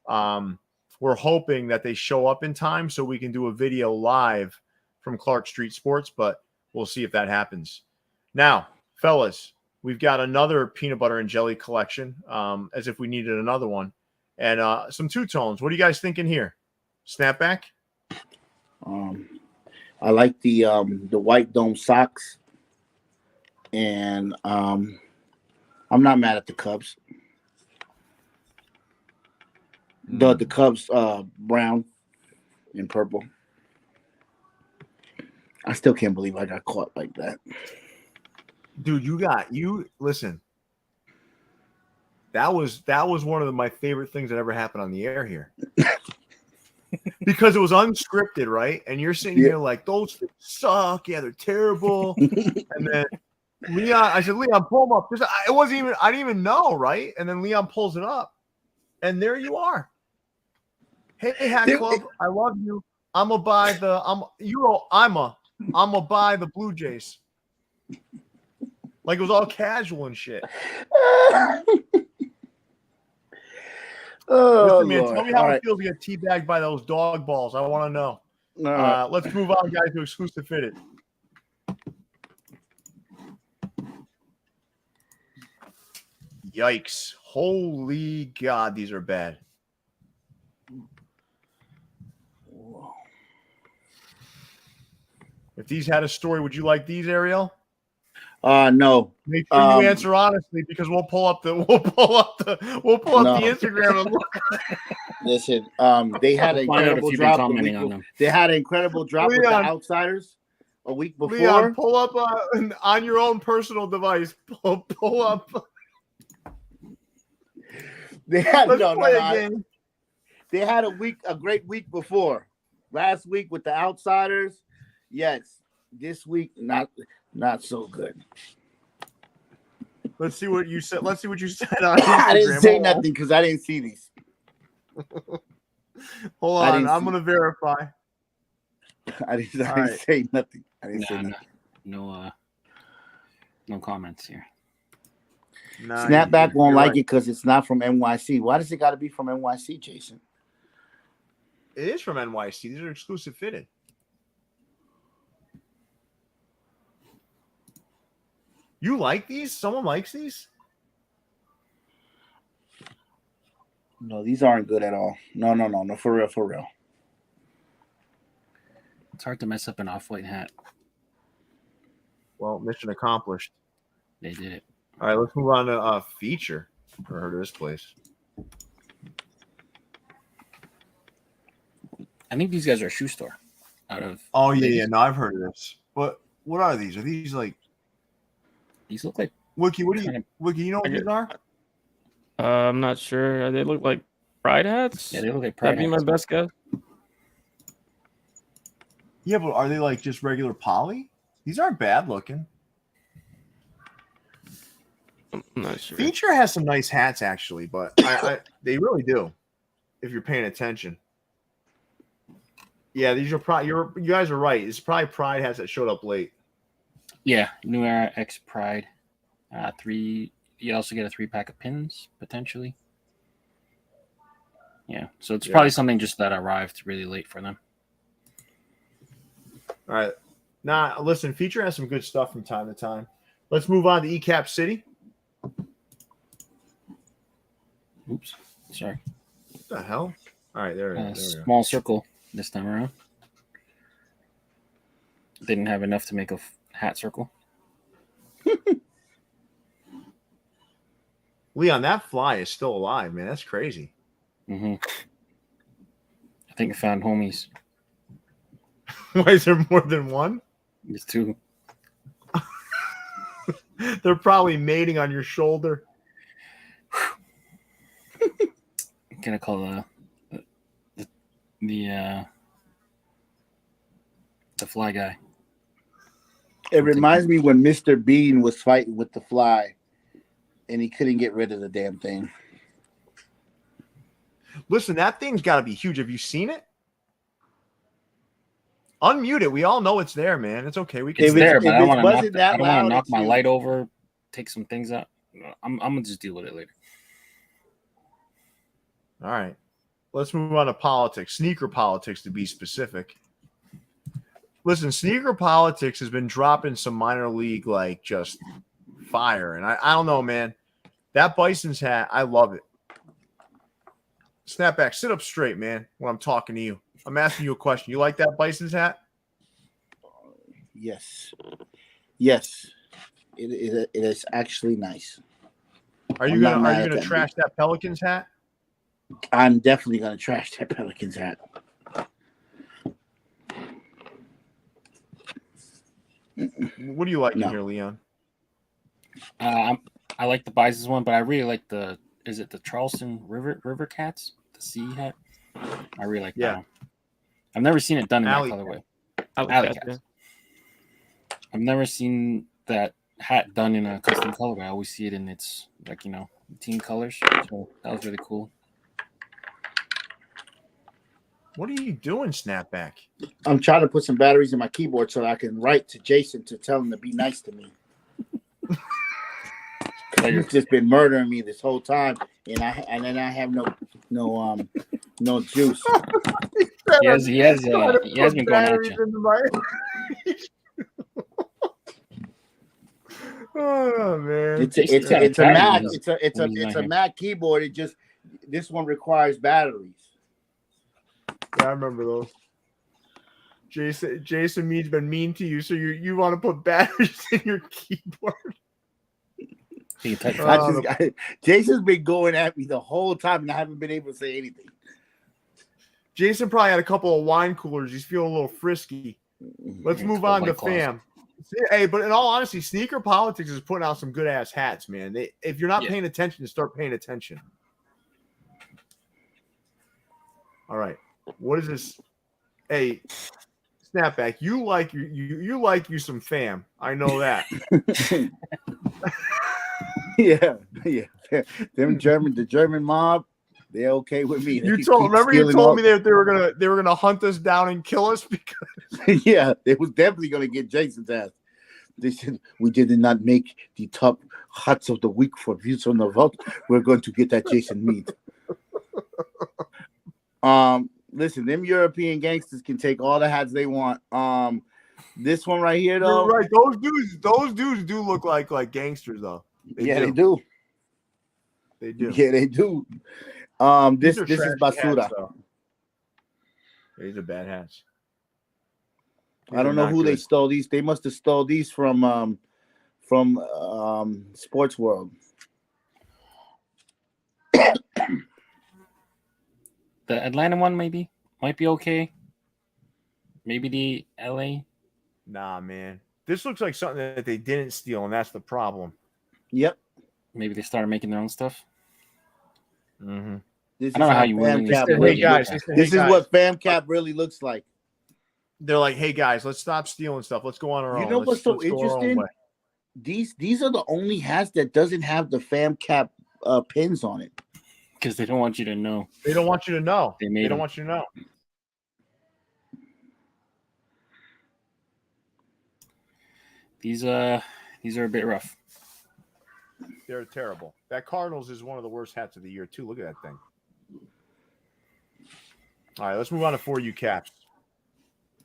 that they show up in time so we can do a video live from Clark Street Sports, but we'll see if that happens. Now, fellas, we've got another peanut butter and jelly collection, as if we needed another one, and some two-tones. What are you guys thinking here? Snapback? I like the white dome socks, and I'm not mad at the Cubs. The Cubs brown and purple. I still can't believe I got caught like that. Dude, listen. That was one of my favorite things that ever happened on the air here. Because it was unscripted, right? And you're sitting here like, those things suck. Yeah, they're terrible. And then I said, Leon, pull them up. I didn't even know, right? And then Leon pulls it up. And there you are. Hey, Hat Club, I love you. I'm gonna buy the Blue Jays. Like it was all casual and shit. Listen, man, tell me how it feels to get teabagged by those dog balls. I want to know. Let's move on, guys, to exclusive fitted. Yikes. Holy God, these are bad. If these had a story, would you like these, Ariel? No. Make sure you answer honestly, because we'll pull up the Instagram and look. Listen, they had an incredible drop. They had an incredible drop with the Outsiders a week before. Leon, pull up on your own personal device. Pull up. They had They had a great week before. Last week with the Outsiders, yes. This week, not so good. Let's see what you said. Let's see what you said on Instagram. I didn't say nothing because I didn't see these. Hold on, I'm gonna verify. I didn't say nothing. I didn't say nothing. No comments here. Nah, Snapback won't like it because it's not from NYC. Why does it got to be from NYC, Jason? It is from NYC. These are exclusive fitted. You like these? Someone likes these? No, these aren't good at all. No, for real. It's hard to mess up an off-white hat. Well, mission accomplished. They did it. All right, let's move on to feature. Never heard of this place. I think these guys are a shoe store. Oh yeah. No, I've heard of this. But what are these? Are these like? These look like Wiki. Wiki, you know what these are? I'm not sure. They look like Pride hats. Yeah, they look like Pride hats. That'd be my best guess. Yeah, but are they like just regular poly? These aren't bad looking. I'm not sure. Feature has some nice hats actually, but they really do. If you're paying attention. Yeah, these are you guys are right. It's probably Pride hats that showed up late. Yeah, New Era X Pride. 3. You also get a 3-pack of pins potentially. Yeah, so it's probably something just that arrived really late for them. All right. Nah, listen, Feature has some good stuff from time to time. Let's move on to Ecap City. Oops, sorry. What the hell? All right, there we go. Small circle this time around. Didn't have enough to make a hat circle. Leon, that fly is still alive, man. That's crazy. Mm-hmm. I think I found homies. Why is there more than one? There's 2. They're probably mating on your shoulder. I'm gonna call the fly guy. It reminds me when Mr. Bean was fighting with the fly, and he couldn't get rid of the damn thing. Listen, that thing's got to be huge. Have you seen it? Unmute it. We all know it's there, man. It's okay. We can. It's there, but I don't want to knock my light over, take some things out. I'm gonna just deal with it later. All right. Let's move on to politics. Sneaker politics, to be specific. Listen, sneaker politics has been dropping some minor league, like, just fire. And I don't know, man. That Bisons hat, I love it. Snapback, sit up straight, man, when I'm talking to you. I'm asking you a question. You like that Bisons hat? Yes. Yes. It is actually nice. Are you gonna trash that Pelicans hat? I'm definitely gonna trash that Pelicans hat. What do you like in here, Leon? I like the Bisons one, but I really like the Charleston River Cats, the C hat. I really like that one. I've never seen it done in that colorway. Alley Cats. I've never seen that hat done in a custom colorway. I always see it in its team colors. So that was really cool. What are you doing, Snapback? I'm trying to put some batteries in my keyboard so I can write to Jason to tell him to be nice to me. He's just been murdering me this whole time, and then I have no juice. He has been going at you. Oh man, it's a Mac. It's a Mac keyboard. This one requires batteries. Yeah, I remember those. Jason Mead's been mean to you, so you want to put batteries in your keyboard. Jason's been going at me the whole time, and I haven't been able to say anything. Jason probably had a couple of wine coolers. He's feeling a little frisky. Let's move on to fam. Hey, but in all honesty, Sneaker Politics is putting out some good ass hats, man. If you're not paying attention, start paying attention. All right, what is this? Hey, Snapback, you like you some fam. I know that. yeah. The German mob, they're okay with me. You told me that they were gonna hunt us down and kill us because they was definitely gonna get Jason's ass. They said we did not make the top hats of the week for views on the vote. We're going to get that Jason Mead. Listen, them European gangsters can take all the hats they want. This one right here, though. You're right. Those dudes do look like gangsters, though. They do. They do. Yeah, they do. This is basura. Hats, these are bad hats. I don't know who they stole these. They must have stole these from Sportsworld. The Atlanta one might be okay. Maybe the LA. Nah, man. This looks like something that they didn't steal, and that's the problem. Yep. Maybe they started making their own stuff. Mm-hmm. I don't know how you win. Hey guys, this is what FamCap really looks like. They're like, hey guys, let's stop stealing stuff. Let's go on our own. You know what's so interesting? These are the only hats that doesn't have the FamCap pins on it. Because they don't want you to know. They don't want you to know. They don't want you to know. These are a bit rough. They're terrible. That Cardinals is one of the worst hats of the year, too. Look at that thing. All right, let's move on to 4U Caps.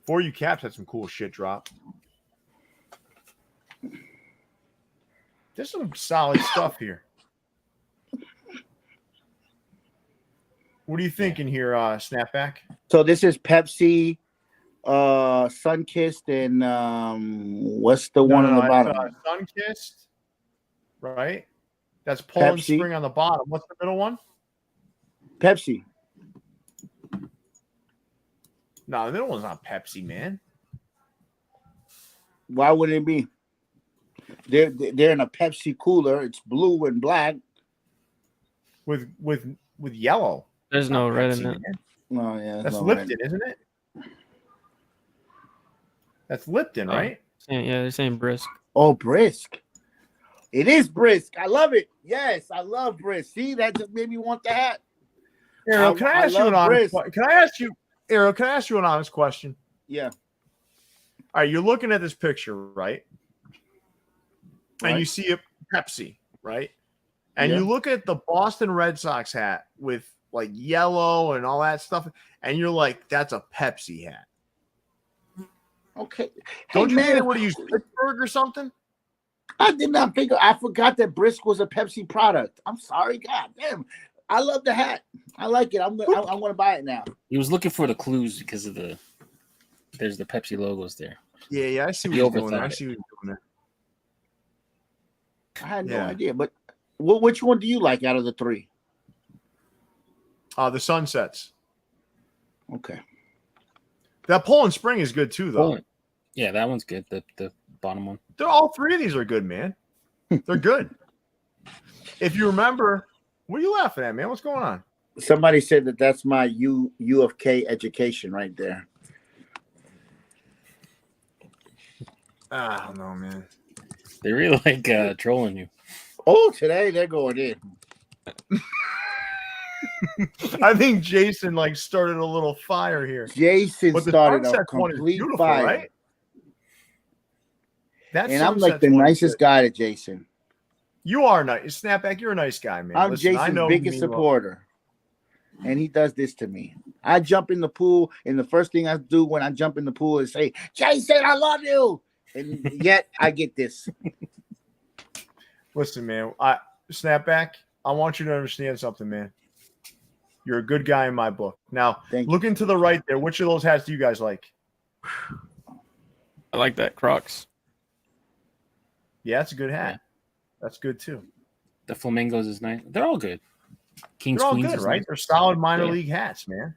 4U Caps had some cool shit drop. There's some solid stuff here. What are you thinking here, Snapback? So this is Pepsi, Sunkissed, and what's the one on the bottom? Sunkissed, right? That's Poland Pepsi. Spring on the bottom. What's the middle one? Pepsi. No, the middle one's not Pepsi, man. Why would it be? They're in a Pepsi cooler. It's blue and black with yellow. There's no red in it. Oh yeah, that's Lipton, isn't it? That's Lipton, right? Yeah, they're saying Brisk. Oh, Brisk. It is Brisk. I love it. Yes, I love Brisk. See, that just made me want the hat. Ariel, can I ask you an honest question? Yeah. All right, you're looking at this picture, right? And you see a Pepsi, right? And you look at the Boston Red Sox hat with like yellow and all that stuff, and you're like, that's a Pepsi hat. Okay. Don't you think they would have used Pittsburgh or something? I did not think. I forgot that Brisk was a Pepsi product. I'm sorry. God damn. I love the hat. I like it. I'm gonna buy it now. He was looking for the clues because of there's the Pepsi logos there. Yeah, I see what you're doing there. I see what you're doing there. I had no idea, but which one do you like out of the three? The Sunsets. Okay. That Poland Spring is good too, though. Poland. Yeah, that one's good. The bottom one. They're all three of these are good, man. They're good. If you remember, what are you laughing at, man? What's going on? Somebody said that's my U of K education right there. I don't know, man. They really like trolling you. Oh, today they're going in. I think Jason started a little fire here. Jason started a complete fire. Right? And I'm like the nicest guy to Jason. You are nice. Snapback, you're a nice guy, man. I'm Jason's biggest supporter. And he does this to me. I jump in the pool, and the first thing I do when I jump in the pool is say, Jason, I love you. And yet I get this. Listen, man, Snapback, I want you to understand something, man. You're a good guy in my book. Now, looking to the right there, which of those hats do you guys like? I like that Crocs. Yeah, that's a good hat. Yeah. That's good too. The flamingos is nice. They're all good. Kings They're all Queens good, is right? nice. They're solid minor Yeah. league hats, man.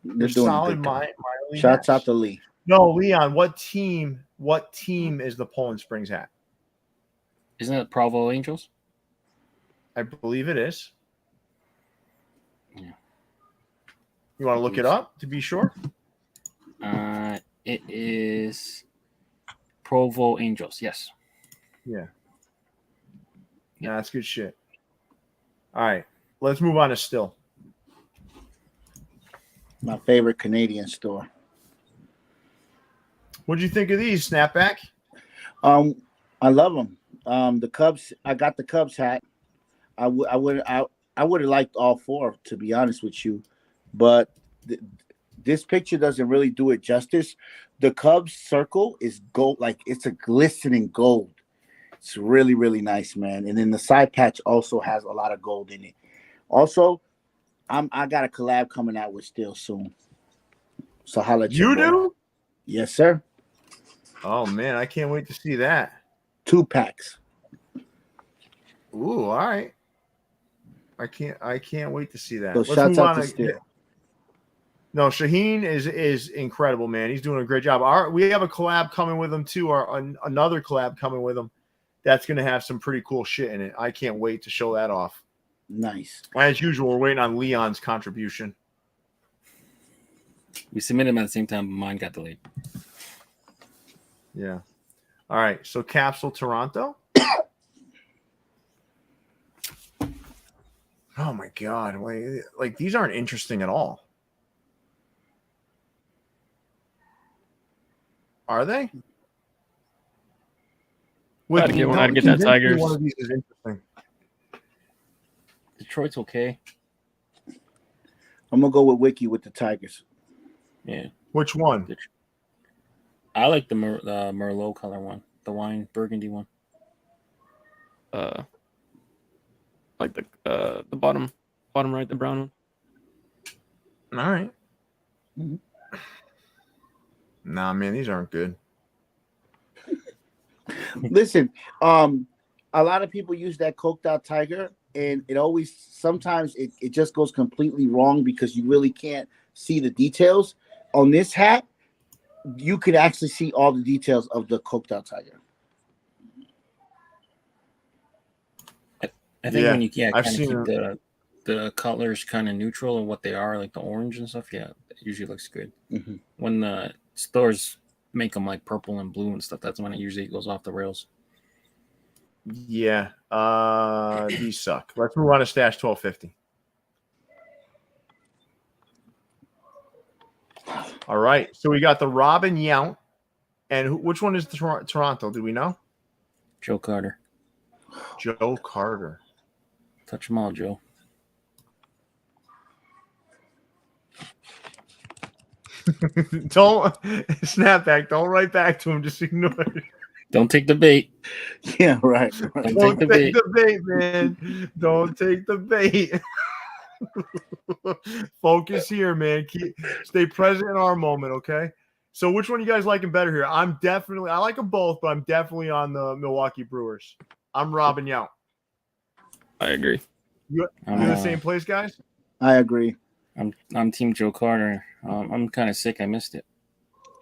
They're They're doing a solid good minor job. league Shouts out hats. to Lee. No, Leon, what team is the Poland Springs hat? Isn't it Provo Angels? I believe it is. Yeah. You want to look it up to be sure? It is Provo Angels. Yes. Yeah. Yeah, that's good shit. All right. Let's move on to Still. My favorite Canadian store. What do you think of these, Snapback? I love them. The Cubs. I got the Cubs hat. I would have liked all four, to be honest with you, but this picture doesn't really do it justice. The Cubs circle is gold, like it's a glistening gold. It's really, really nice, man. And then the side patch also has a lot of gold in it. Also, I got a collab coming out with Still soon. So holla at You your boy. do? Yes, sir. Oh man, I can't wait to see that. 2 packs. Ooh, all right. I can't wait to see that. So Let's shouts move out on to to Still. No, Shaheen is incredible, man. He's doing a great job. We have a collab coming with him too, another collab coming with him. That's going to have some pretty cool shit in it. I can't wait to show that off. Nice. As usual, we're waiting on Leon's contribution. We submitted them at the same time, but mine got delayed. Yeah. All right. So Capsule Toronto. Oh my God. Wait, like these aren't interesting at all. Are they? I'd get that Tigers. One of these is interesting. Detroit's okay. I'm gonna go with Wiki with the Tigers. Yeah. Which one? I like the Merlot color one, the wine burgundy one. Like the bottom right, the brown one. All right. Mm-hmm. Nah, man, these aren't good. Listen, a lot of people use that coked out tiger, and it always sometimes it just goes completely wrong because you really can't see the details. On this hat, you could actually see all the details of the coked out tiger. I think when you kind of keep it. the colors kind of neutral and what they are, like the orange and stuff, yeah, it usually looks good. Mm-hmm. When the stores make them like purple and blue and stuff, that's when it usually goes off the rails. Yeah, these suck. Let's move on to Stash 1250. All right, so we got the Robin Yount, and which one is the Toronto? Do we know? Joe Carter. Joe Carter. Touch them all, Joe. Don't Snapback. Don't write back to him. Just ignore it. Don't take the bait. Yeah, right. Don't take the bait, man. Don't take the bait. Focus here, man. Stay present in our moment, okay? So which one you guys liking better here? I like them both, but I'm definitely on the Milwaukee Brewers. I'm Robin Yount. I agree. You in the same place, guys? I agree. I'm Team Joe Carter. I'm kind of sick. I missed it.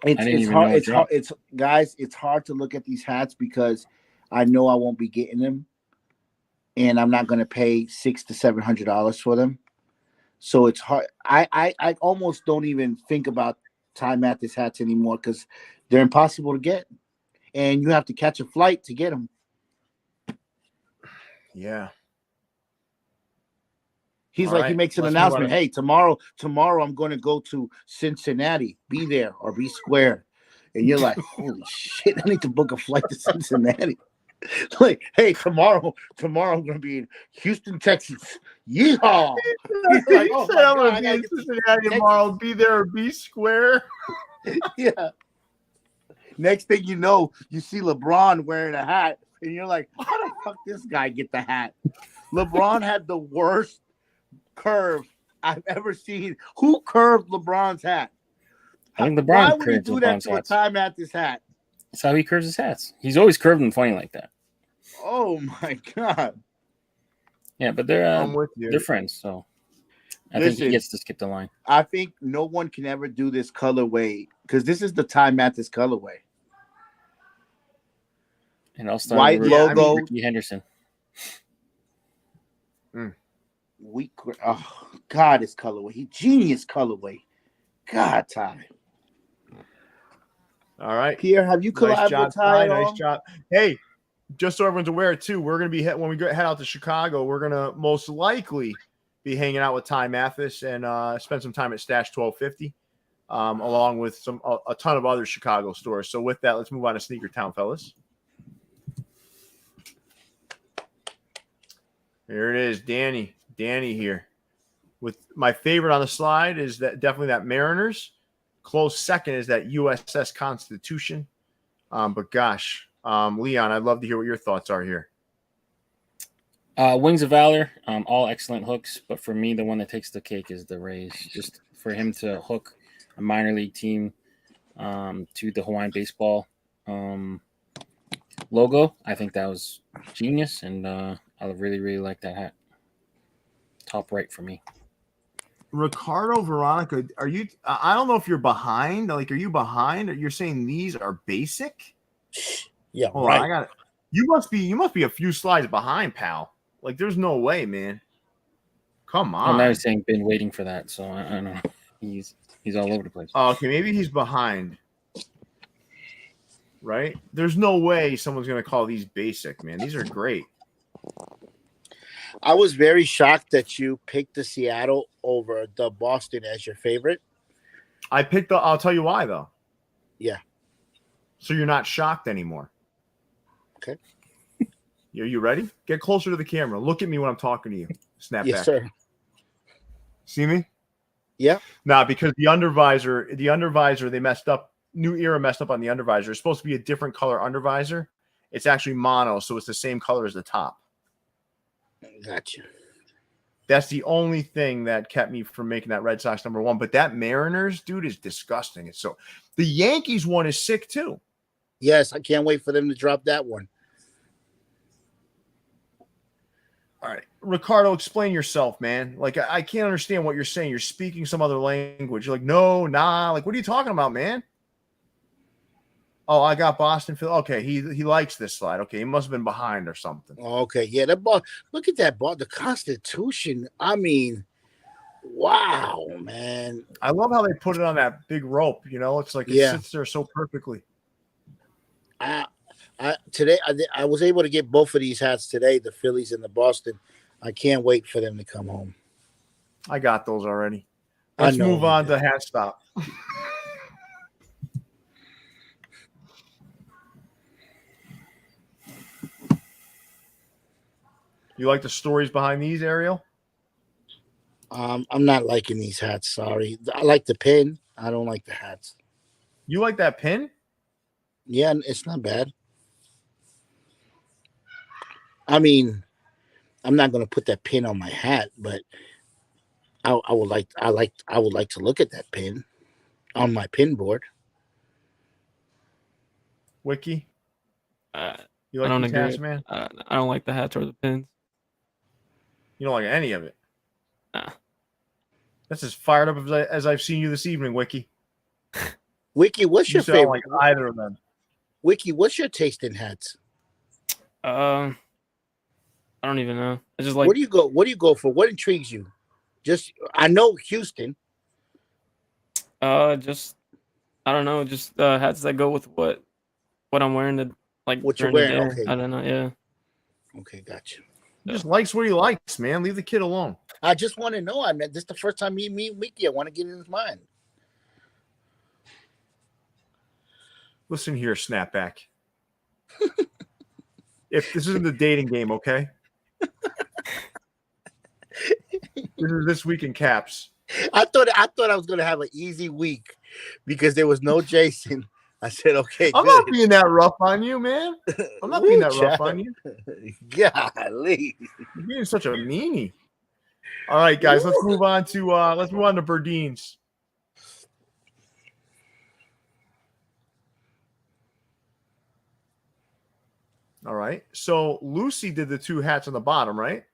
It's hard. It's guys. It's hard to look at these hats because I know I won't be getting them, and I'm not going to pay $600 to $700 for them. So it's hard. I almost don't even think about Time Mathis hats anymore because they're impossible to get, and you have to catch a flight to get them. Yeah. He's All like, right, he makes an announcement. Hey, tomorrow I'm going to go to Cincinnati. Be there or be square. And you're like, holy shit, I need to book a flight to Cincinnati. Like, hey, tomorrow I'm going to be in Houston, Texas. Yeehaw! He's like, oh, I'm going to be in Cincinnati tomorrow. Be there or be square. Yeah. Next thing you know, you see LeBron wearing a hat, and you're like, how the fuck this guy get the hat? LeBron had the worst curve I've ever seen. Who curved LeBron's hat? I think Why LeBron would he curves do that LeBron's to a hats. Time Mathis hat? That's how he curves his hats. He's always curved and funny like that. Oh my God. Yeah, but they're I'm with you. they're friends, so I think he Listen. gets to skip the line. I think no one can ever do this colorway because this is the Time Mathis colorway. And I'll start White with logo. Ricky Henderson. Oh God, his colorway. He genius colorway. God, Ty. All right. Pierre, have you collabed Nice job, with Ty at all? Nice job. Hey, just so everyone's aware too, we're gonna be when we head out to Chicago. We're gonna most likely be hanging out with Ty Mathis and spend some time at Stash 1250, along with a ton of other Chicago stores. So with that, let's move on to Sneaker Town, fellas. Here it is, Danny here. With my favorite on the slide is definitely that Mariners. Close second is that USS Constitution. But gosh, Leon, I'd love to hear what your thoughts are here. Wings of Valor, all excellent hooks, but for me, the one that takes the cake is the Rays. Just for him to hook a minor league team to the Hawaiian baseball logo, I think that was genius, and I really, really like that hat. Top right for me. Ricardo, Veronica, are you? I don't know if you're behind. Like, are you behind? You're saying these are basic? Yeah, Hold right. on, I got it. You must be a few slides behind, pal. Like, there's no way, man. Come on. Oh, now he's saying been waiting for that, so I don't know. He's all over the place. Oh, okay, maybe he's behind. Right? There's no way someone's gonna call these basic, man. These are great. I was very shocked that you picked the Seattle over the Boston as your favorite. I'll tell you why, though. Yeah. So you're not shocked anymore. Okay. Are you ready? Get closer to the camera. Look at me when I'm talking to you. Snapback. Yes, sir. See me? Yeah. Nah, because the undervisor, they messed up. New Era messed up on the undervisor. It's supposed to be a different color undervisor. It's actually mono, so it's the same color as the top. Gotcha. That's the only thing that kept me from making that Red Sox number one. But that Mariners, dude, is disgusting. It's so the Yankees one is sick too. Yes, I can't wait for them to drop that one. All right, Ricardo, explain yourself, man. Like, I can't understand what you're saying. You're speaking some other language. You're like, no, nah. Like, what are you talking about, man? Oh, I got Boston. Okay, he likes this slide. Okay, he must have been behind or something. Okay, yeah, that ball. Look at that ball. The Constitution. I mean, wow, man. I love how they put it on that big rope. You know, it's like it sits there so perfectly. Today I was able to get both of these hats today, the Phillies and the Boston. I can't wait for them to come home. I got those already. Let's move on to hat stop. You like the stories behind these, Ariel? I'm not liking these hats. Sorry, I like the pin. I don't like the hats. You like that pin? Yeah, it's not bad. I mean, I'm not gonna put that pin on my hat, but I would like to look at that pin on my pin board. Wiki, you I don't like these hats, man? I don't like the hats or the pins. You don't like any of it? Nah. That's as fired up as I've seen you this evening, Wiki. Wiki, what's your You don't favorite? like either of them. Wiki, what's your taste in hats? I don't even know. It's just like, What do you go for? What intrigues you? Just I know Houston. just I don't know, just hats that go with what I'm wearing to like What you're during the wearing, day. okay. I don't know, yeah. Okay, gotcha. He just likes what he likes, man. Leave the kid alone. I just want to know. I mean, this is the first time you meet Wiki. I want to get in his mind. Listen here, Snapback. If this isn't the dating game, okay? This is This Week in Caps. I thought I was gonna have an easy week because there was no Jason. I said, okay, I'm good. not being that rough on you, man. I'm not being that rough on you. Golly. You're being such a meanie. All right, guys, let's move on to Berdines. All right. So Lucy did the 2 hats on the bottom, right?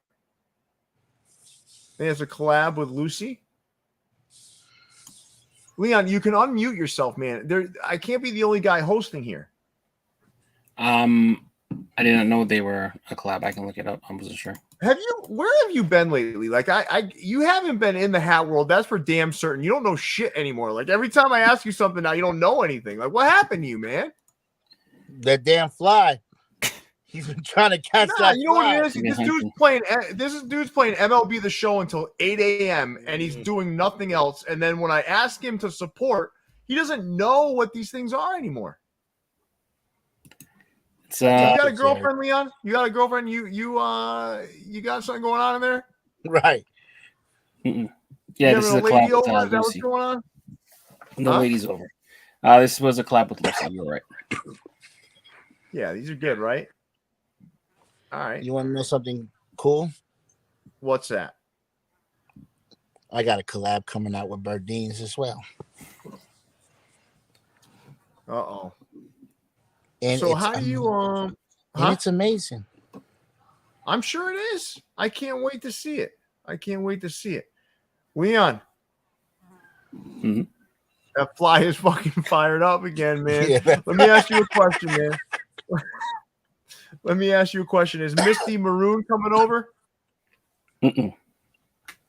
There's a collab with Lucy. Leon, you can unmute yourself, man. I can't be the only guy hosting here. I didn't know they were a collab. I can look it up. I wasn't sure. Where have you been lately? Like you haven't been in the hat world. That's for damn certain. You don't know shit anymore. Like every time I ask you something now, you don't know anything. Like what happened to you, man? That damn fly. He's been trying to catch that. You know fly. what it is? This dude's playing MLB The Show until 8 a.m. and he's doing nothing else. And then when I ask him to support, he doesn't know what these things are anymore. You got a girlfriend, Leon? You got a girlfriend? You got something going on in there? Right. Mm-mm. Yeah, this is a collab with Is that what's Lucy. going on? The lady's over. This was a collab with Lucy. You're right. Yeah, these are good, right? All right. You want to know something cool? What's that? I got a collab coming out with Berdines as well. Uh-oh. And so how do you and it's amazing. I'm sure it is. I can't wait to see it. Leon. Mm-hmm. That fly is fucking fired up again, man. Yeah. Let me ask you a question, man. Let me ask you a question. Is Misty Maroon coming over? Mm-mm.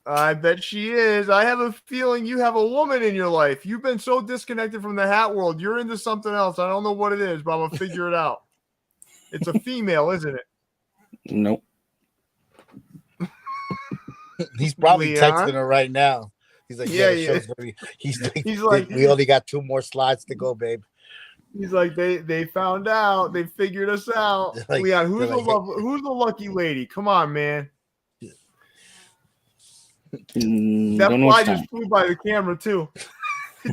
I bet she is. I have a feeling you have a woman in your life. You've been so disconnected from the hat world. You're into something else. I don't know what it is, but I'm going to figure it out. It's a female, isn't it? Nope. He's probably Leon? texting her right now. He's like, Yeah. He's He's like, we only got 2 more slides to go, babe. He's like, they found out. They figured us out. Like, Leon, who's the lucky lady? Come on, man. That Don't know fly what's just flew by the camera, too.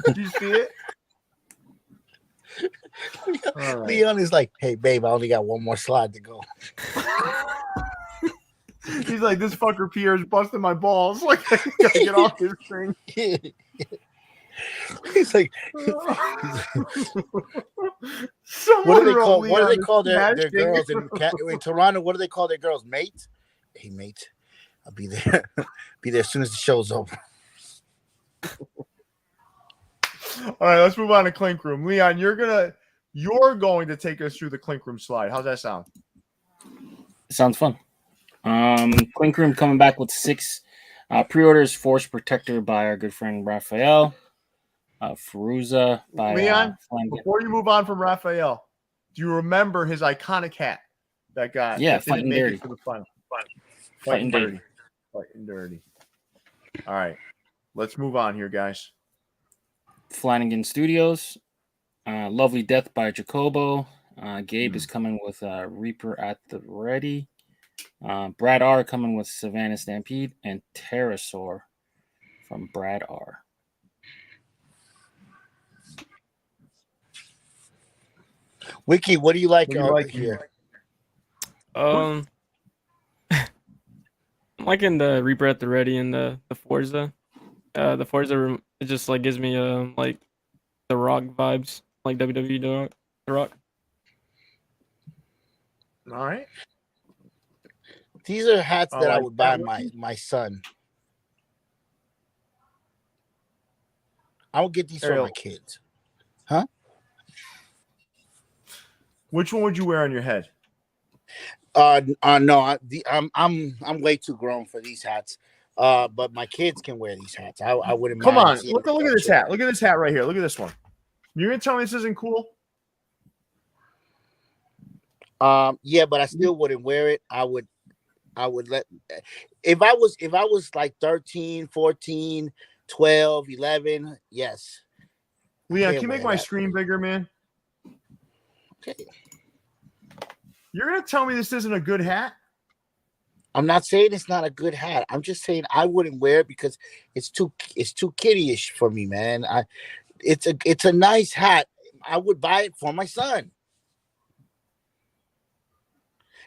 Did you see it? All right. Leon is like, hey, babe, I only got 1 more slide to go. He's like, this fucker Pierre's busting my balls. Like, I gotta get off this thing. He's like, what do they call their girls in Toronto? What do they call their girls? Mate? Hey, mate, I'll be there. Be there as soon as the show's over. All right, let's move on to Clink Room. Leon, you're going to take us through the Clink Room slide. How's that sound? Sounds fun. Clink Room coming back with 6 pre-orders. Force Protector by our good friend Raphael. Feruza by Leon. Before you move on from Raphael, do you remember his iconic hat? That guy. Yeah, that Fighting didn't make Dirty. it to the final. Fighting Dirty. Fighting Dirty. All right, let's move on here, guys. Flanagan Studios. Lovely Death by Jacobo. Gabe is coming with Reaper at the Ready. Brad R coming with Savannah Stampede and Pterosaur from Brad R. Wiki, what do you like here? I'm liking the Reaper at the Ready and the Forza. The Forza it just like gives me like the Rock vibes, like WWE The Rock. All right. These are hats that I would buy my son. I would get these for my kids. Huh? Which one would you wear on your head? No, I'm way too grown for these hats. But my kids can wear these hats. I wouldn't. Come on, look at this hat. Look at this hat right here. Look at this one. You're gonna tell me this isn't cool? Yeah, but I still wouldn't wear it. I would let if I was like 13, 14, 12, 11, yes. Leon, can you make my screen bigger, man? Okay. You're gonna tell me this isn't a good hat? I'm not saying it's not a good hat. I'm just saying I wouldn't wear it because it's too kiddie-ish for me, man. It's a nice hat. I would buy it for my son.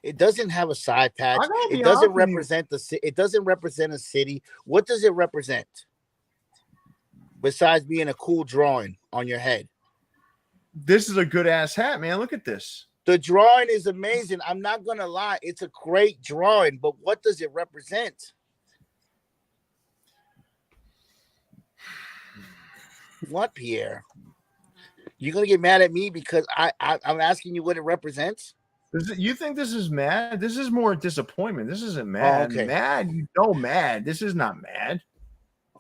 It doesn't have a side patch. It doesn't represent it doesn't represent a city. What does it represent? Besides being a cool drawing on your head. This is a good ass hat, man. Look at this. The drawing is amazing. I'm not gonna lie, it's a great drawing, but what does it represent? What, Pierre? You're gonna get mad at me because I'm asking you what it represents? You think this is mad? This is more disappointment. This isn't mad. Oh, okay. Mad, mad. This is not mad.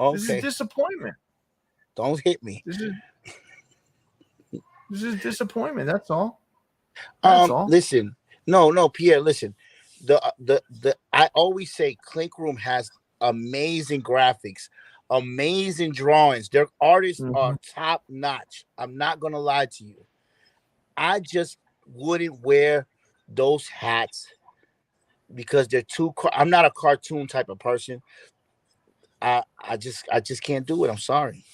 Okay. This is disappointment. Don't hit me. This is disappointment. That's all. That's all. Listen, no, Pierre. Listen, I always say Clink Room has amazing graphics, amazing drawings. Their artists are top notch. I'm not gonna lie to you. I just wouldn't wear those hats because they're too. I'm not a cartoon type of person. I just can't do it. I'm sorry.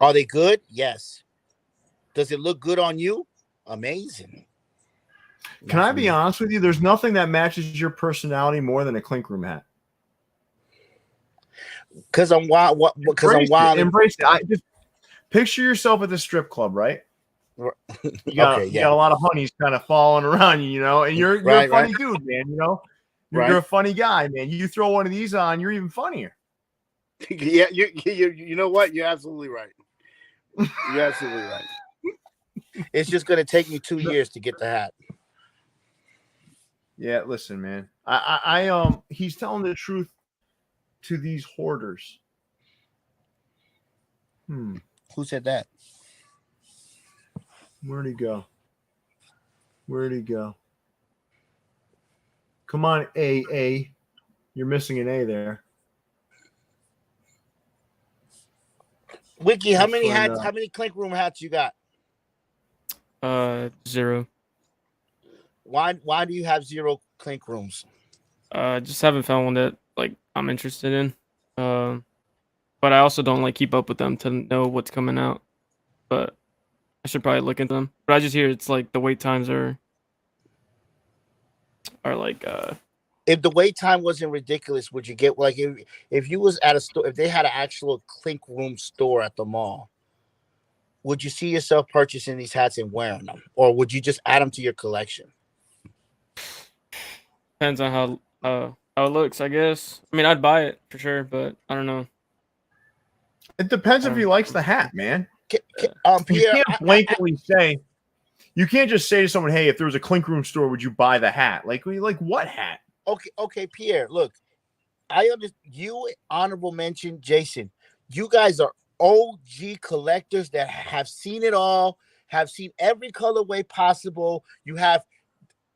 Are they good? Yes. Does it look good on you? Amazing. Can I be honest with you? There's nothing that matches your personality more than a Clink Room hat. Because I'm wild. Because I'm wild. Embrace it. I just picture yourself at the strip club, right? You got a lot of honeys kind of following around you, you know, and you're a funny dude, man. You know, you're a funny guy, man. You throw one of these on, you're even funnier. Yeah, you know what? You're absolutely right. You're absolutely right. It's just gonna take me 2 years to get the hat. Yeah, listen, man. He's telling the truth to these hoarders. Who said that? Where'd he go? Come on, A. You're missing an A there. Wiki, how many hats? How many Clink Room hats you got? 0. Why do you have 0 Clink Rooms? Just haven't found one that like I'm interested in. But I also don't like keep up with them to know what's coming out. But I should probably look into them. But I just hear it's like the wait times are like if the wait time wasn't ridiculous, would you get like if you was at a store, if they had an actual Clink Room store at the mall, would you see yourself purchasing these hats and wearing them, or would you just add them to your collection? Depends on how it looks, I guess. I mean, I'd buy it for sure, but I don't know. It depends if he likes the hat, man. Pierre, you can't blankly say. You can't just say to someone, "Hey, if there was a Clink Room store, would you buy the hat?" Like what hat? Okay, Pierre. Look, I understand you. Honorable mention, Jason. You guys are OG collectors that have seen it all, have seen every colorway possible. You have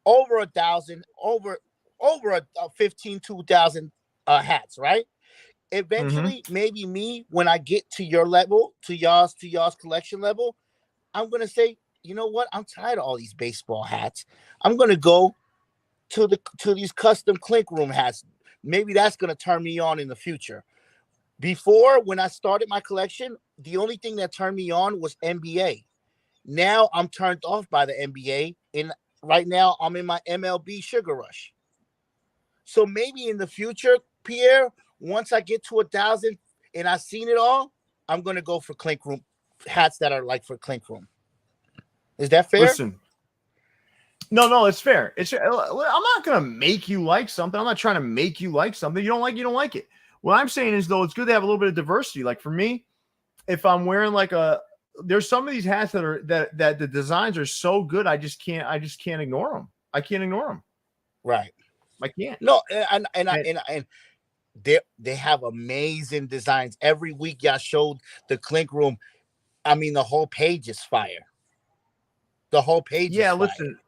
over 1,000, over 2,000 hats, right? Eventually, maybe me, when I get to your level, to y'all's collection level, I'm gonna say, you know what? I'm tired of all these baseball hats. I'm gonna go to these custom Clink Room hats. Maybe that's gonna turn me on in the future. Before, when I started my collection, the only thing that turned me on was NBA. Now I'm turned off by the NBA, and right now I'm in my MLB sugar rush. So maybe in the future, Pierre, once I get to 1,000 and I've seen it all, I'm gonna go for Clink Room hats that are like for Clink Room. Is that fair? Listen, no, it's fair. I'm not gonna make you like something. I'm not trying to make you like something. You don't like it. What I'm saying is, though, it's good to have a little bit of diversity. Like for me, if I'm wearing there's some of these hats that the designs are so good, I just can't ignore them. I can't ignore them. Right. I can't. No, and they have amazing designs. Every week y'all showed the Clink Room. I mean, the whole page is fire. The whole page. Yeah, is fire. Listen.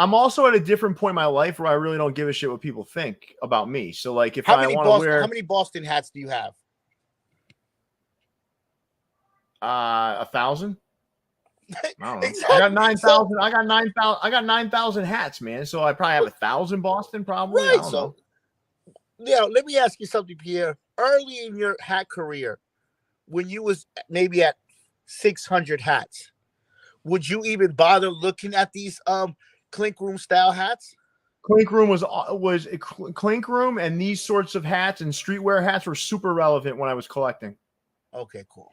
I'm also at a different point in my life where I really don't give a shit what people think about me. So, like, if I want to wear, how many Boston hats do you have? 1,000. I don't know. Exactly. I got 9,000. I got 9,000 hats, man. So I probably have 1,000 Boston, probably. Right. I don't know. Yeah. Let me ask you something, Pierre. Early in your hat career, when you was maybe at 600 hats, would you even bother looking at these Clink Room style hats? Clink Room was Clink Room, and these sorts of hats and streetwear hats were super relevant when I was collecting. Okay, cool.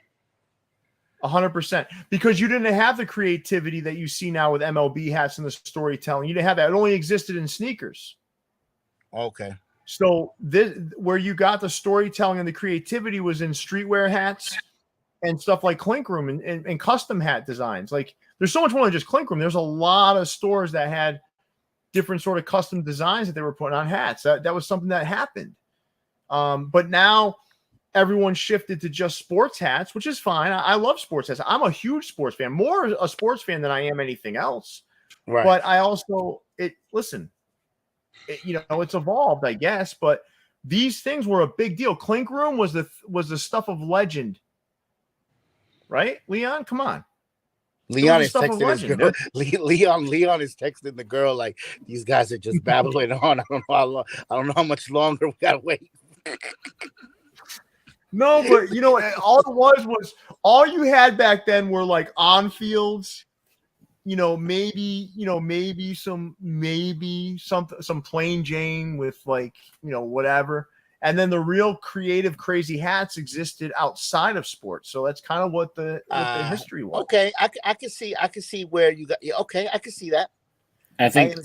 100%. Because you didn't have the creativity that you see now with MLB hats and the storytelling. You didn't have that. It only existed in sneakers. Okay. So this, where you got the storytelling and the creativity was in streetwear hats and stuff like Clink Room and custom hat designs. Like there's so much more than just Clink Room. There's a lot of stores that had different sort of custom designs that they were putting on hats. That was something that happened. But now everyone shifted to just sports hats, which is fine. I love sports hats. I'm a huge sports fan, more a sports fan than I am anything else. Right. But I also, it's evolved, I guess. But these things were a big deal. Clink Room was the stuff of legend, right? Leon, come on. Leon is texting his girl. Leon is texting the girl like, these guys are just babbling on. I don't know how much longer we gotta wait. No, but all it was all you had back then were like on fields, maybe some plain Jane with like, whatever. And then the real creative, crazy hats existed outside of sports. So that's kind of what the history was. Okay, I can see where you got. Okay, I can see that. I think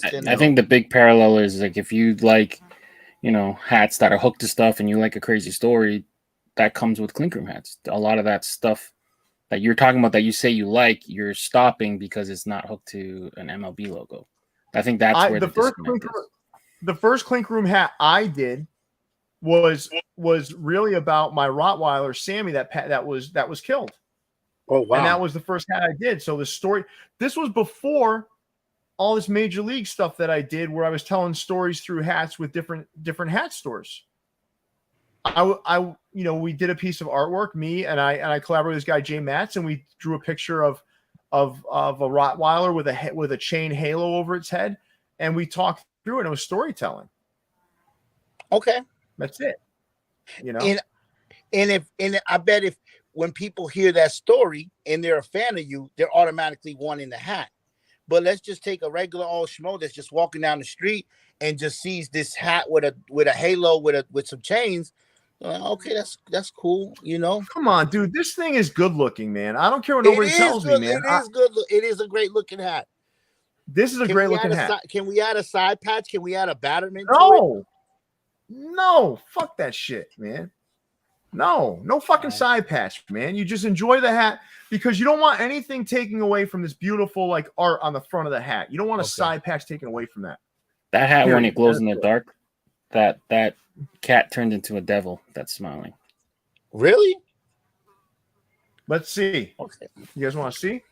the big parallel is like if you like, hats that are hooked to stuff and you like a crazy story, that comes with Clink Room hats. A lot of that stuff that you're talking about that you say you like, you're stopping because it's not hooked to an MLB logo. I think that's where the first Clink Room hat I did was really about my Rottweiler Sammy that was killed. Oh wow! And that was the first hat I did. So this was before all this major league stuff that I did, where I was telling stories through hats with different hat stores. We did a piece of artwork, me and I collaborated with this guy Jay Matz, and we drew a picture of a Rottweiler with a chain halo over its head, and we talked through it. And it was storytelling. Okay. That's it. And I bet if when people hear that story and they're a fan of you, they're automatically wanting the hat. But let's just take a regular old schmo that's just walking down the street and just sees this hat with a halo with some chains. Okay, that's cool. Come on, dude. This thing is good looking, man. I don't care what nobody tells me, man. It is good. It is a great looking hat. This is a great looking hat. Can we add a side patch? Can we add a batterman? No, fuck that shit, man. No fucking side patch, man. You just enjoy the hat because you don't want anything taking away from this beautiful like art on the front of the hat. You don't want a side patch taken away from that. That hat, when it glows in the dark, that cat turned into a devil that's smiling. Really? Let's see. Okay. You guys want to see?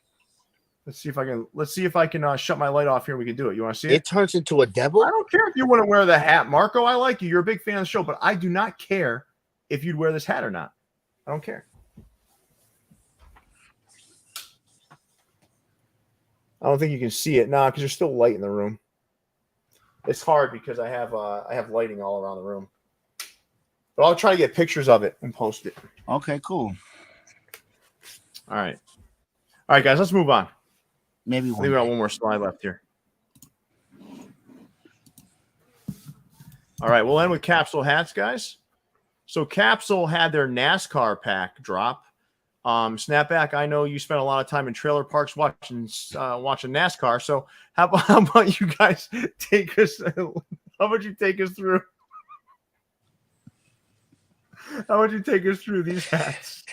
Let's see if I can shut my light off here. We can do it. You want to see it? It turns into a devil? I don't care if you want to wear the hat. Marco, I like you. You're a big fan of the show, but I do not care if you'd wear this hat or not. I don't care. I don't think you can see it now because there's still light in the room. It's hard because I have lighting all around the room. But I'll try to get pictures of it and post it. Okay, cool. All right, guys, let's move on. Maybe we got one more slide left here. All right, we'll end with Capsule hats, guys. So Capsule had their NASCAR pack drop. Snapback, I know you spent a lot of time in trailer parks watching NASCAR. So how about you guys take us? How about you take us through? How would you take us through these hats?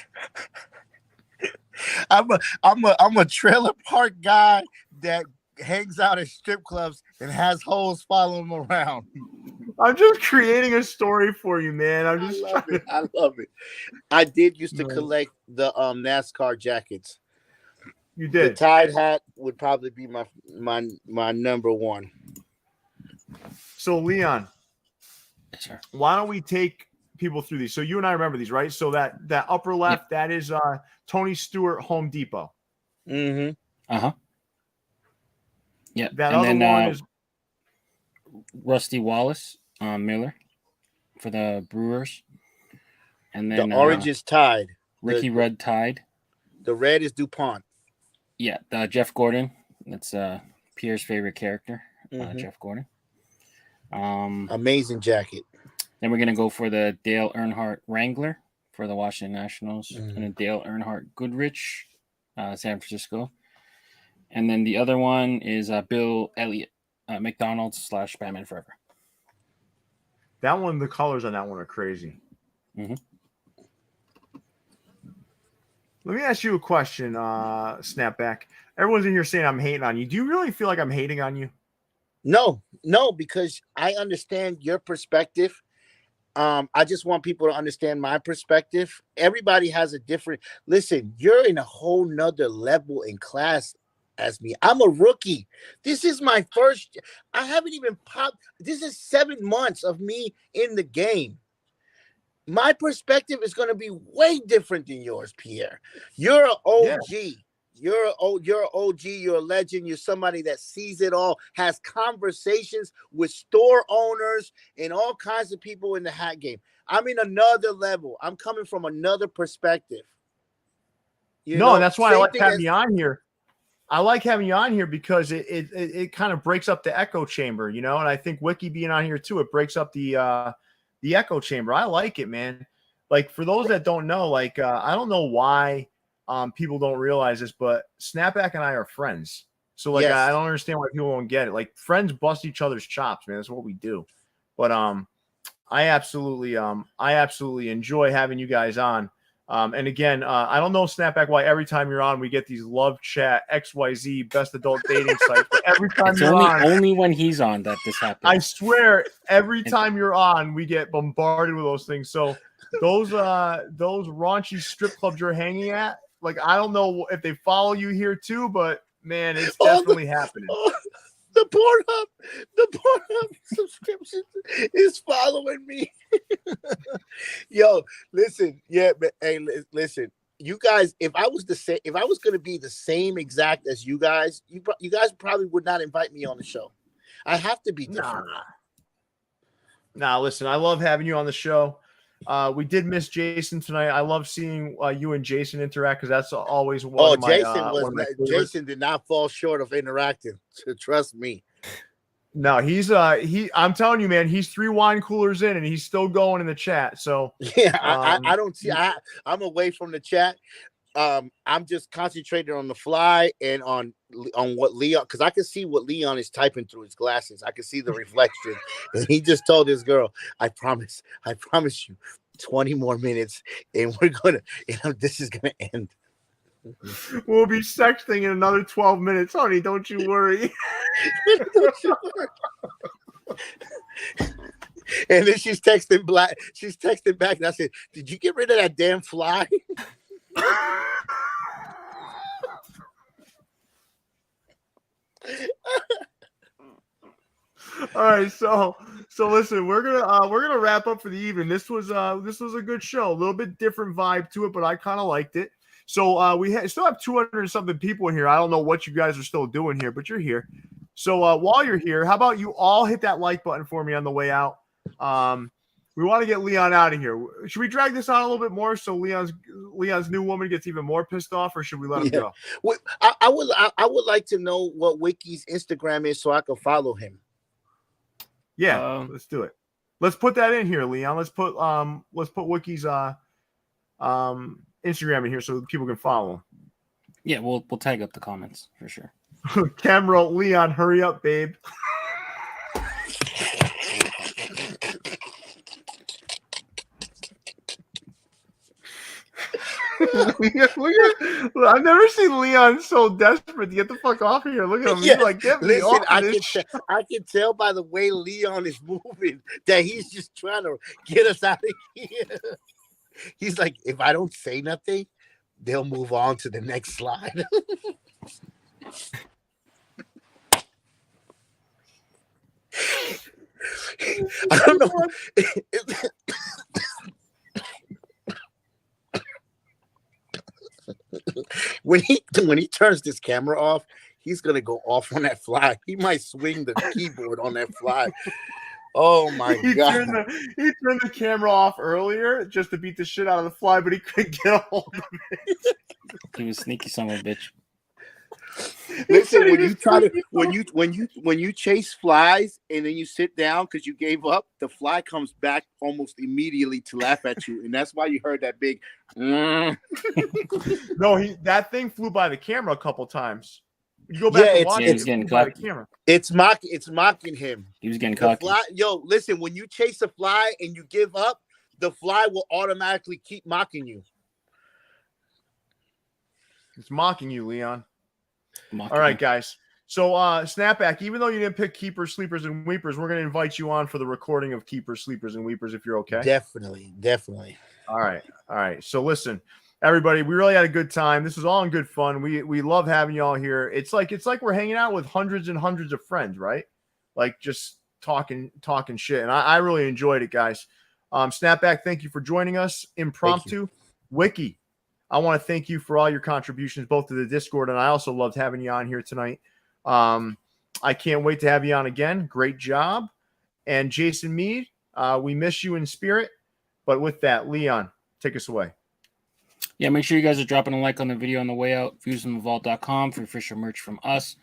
I'm a trailer park guy that hangs out at strip clubs and has hoes following him around. I'm just creating a story for you, man. I love it. I did used to collect the NASCAR jackets. You did. The Tide hat would probably be my number one. So Leon, yes, sir. Why don't we take people through these? So you and I remember these, right? So that upper left, that is Tony Stewart Home Depot. Mm-hmm. Uh-huh. Yeah. That and other one is Rusty Wallace Miller for the Brewers. And then the orange is Tide. Ricky Rudd Tide. The red is DuPont. Yeah, Jeff Gordon. That's Pierre's favorite character, Jeff Gordon. Amazing jacket. Then we're gonna go for the Dale Earnhardt Wrangler for the Washington Nationals, and a Dale Earnhardt Goodrich San Francisco. And then the other one is Bill Elliott, McDonald's / Batman Forever. That one, the colors on that one are crazy. Mm-hmm. Let me ask you a question, Snapback. Everyone's in here saying I'm hating on you. Do you really feel like I'm hating on you? No, because I understand your perspective. I just want people to understand my perspective. Everybody has a different. Listen, you're in a whole nother level in class as me. I'm a rookie. This is my first. I haven't even popped. This is 7 months of me in the game. My perspective is going to be way different than yours, Pierre. You're an OG. Yeah. You're an OG. You're a legend. You're somebody that sees it all, has conversations with store owners and all kinds of people in the hat game. I'm in another level. I'm coming from another perspective. That's why I like having you on here. I like having you on here because it kind of breaks up the echo chamber, and I think Wiki being on here too, it breaks up the echo chamber. I like it, man. Like, for those that don't know, I don't know why people don't realize this, but Snapback and I are friends. So yes. I don't understand why people don't get it. Like, friends bust each other's chops, man. That's what we do. But I absolutely enjoy having you guys on. And again, I don't know, Snapback, why every time you're on, we get these love chat, XYZ, best adult dating sites. But every time only when he's on that this happens. I swear, every time you're on, we get bombarded with those things. So those raunchy strip clubs you're hanging at, I don't know if they follow you here too, but man, it's definitely happening. The Pornhub subscription is following me. Yo, listen, but hey, listen, you guys. If I was going to be the same exact as you guys probably would not invite me on the show. I have to be different. Nah, listen, I love having you on the show. We did miss Jason tonight. I love seeing you and Jason interact because that's always one of my Jason did not fall short of interacting. So trust me. No, I'm telling you, man, he's 3 wine coolers in and he's still going in the chat. So yeah, I don't see. I'm away from the chat. I'm just concentrated on the fly and on what Leon, because I can see what Leon is typing through his glasses. I can see the reflection. And he just told this girl, I promise you 20 more minutes and we're gonna, this is gonna end. We'll be sexting in another 12 minutes, honey. Don't you worry. And then she's texting back, and I said, did you get rid of that damn fly? All right, so listen, we're gonna wrap up for the evening. This was a good show, a little bit different vibe to it, but I kind of liked it. So we still have 200 and something people in here. I don't know what you guys are still doing here, but you're here. So while you're here, how about you all hit that like button for me on the way out? We want to get Leon out of here. Should we drag this on a little bit more so Leon's new woman gets even more pissed off, or should we let him go? Well, I would like to know what Wiki's Instagram is so I can follow him. Yeah, let's do it. Let's put that in here, Leon. Let's put Wiki's Instagram in here so people can follow him. Yeah, we'll tag up the comments for sure. Camera, Leon, hurry up, babe. I've never seen Leon so desperate to get the fuck off of here. Look at him. He's like, get me off of this. I can tell by the way Leon is moving that he's just trying to get us out of here. He's like, if I don't say nothing, they'll move on to the next slide. I don't know. When he turns this camera off, he's gonna go off on that fly. He might swing the keyboard on that fly. Oh my god! He turned the camera off earlier just to beat the shit out of the fly, but he couldn't get a hold of it. He was sneaky son of a bitch. Listen, when you try to when you chase flies and then you sit down because you gave up, the fly comes back almost immediately to laugh at you, and that's why you heard that big. No, that thing flew by the camera a couple times. You go back and watch it. He's getting by the cocky. camera. It's mocking him. He was getting The cocky. fly, listen, when you chase a fly and you give up, the fly will automatically keep mocking you. It's mocking you, Leon. Mocking All right, him. guys. So, Snapback, even though you didn't pick Keepers, Sleepers, and Weepers, we're going to invite you on for the recording of Keepers, Sleepers, and Weepers if you're okay. Definitely. All right. So, listen, everybody, we really had a good time. This was all in good fun. We love having you all here. It's like we're hanging out with hundreds and hundreds of friends, right? Like just talking shit. And I really enjoyed it, guys. Snapback, thank you for joining us. Impromptu. Wiki, I want to thank you for all your contributions, both to the Discord, and I also loved having you on here tonight. I can't wait to have you on again. Great job. And Jason Mead, we miss you in spirit. But with that, Leon, take us away. Yeah, make sure you guys are dropping a like on the video on the way out. Viewsfromthevault.com for official merch from us.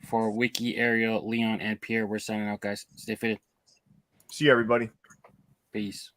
For Wiki, Ariel, Leon, and Pierre, we're signing out, guys. Stay fitted. See you, everybody. Peace.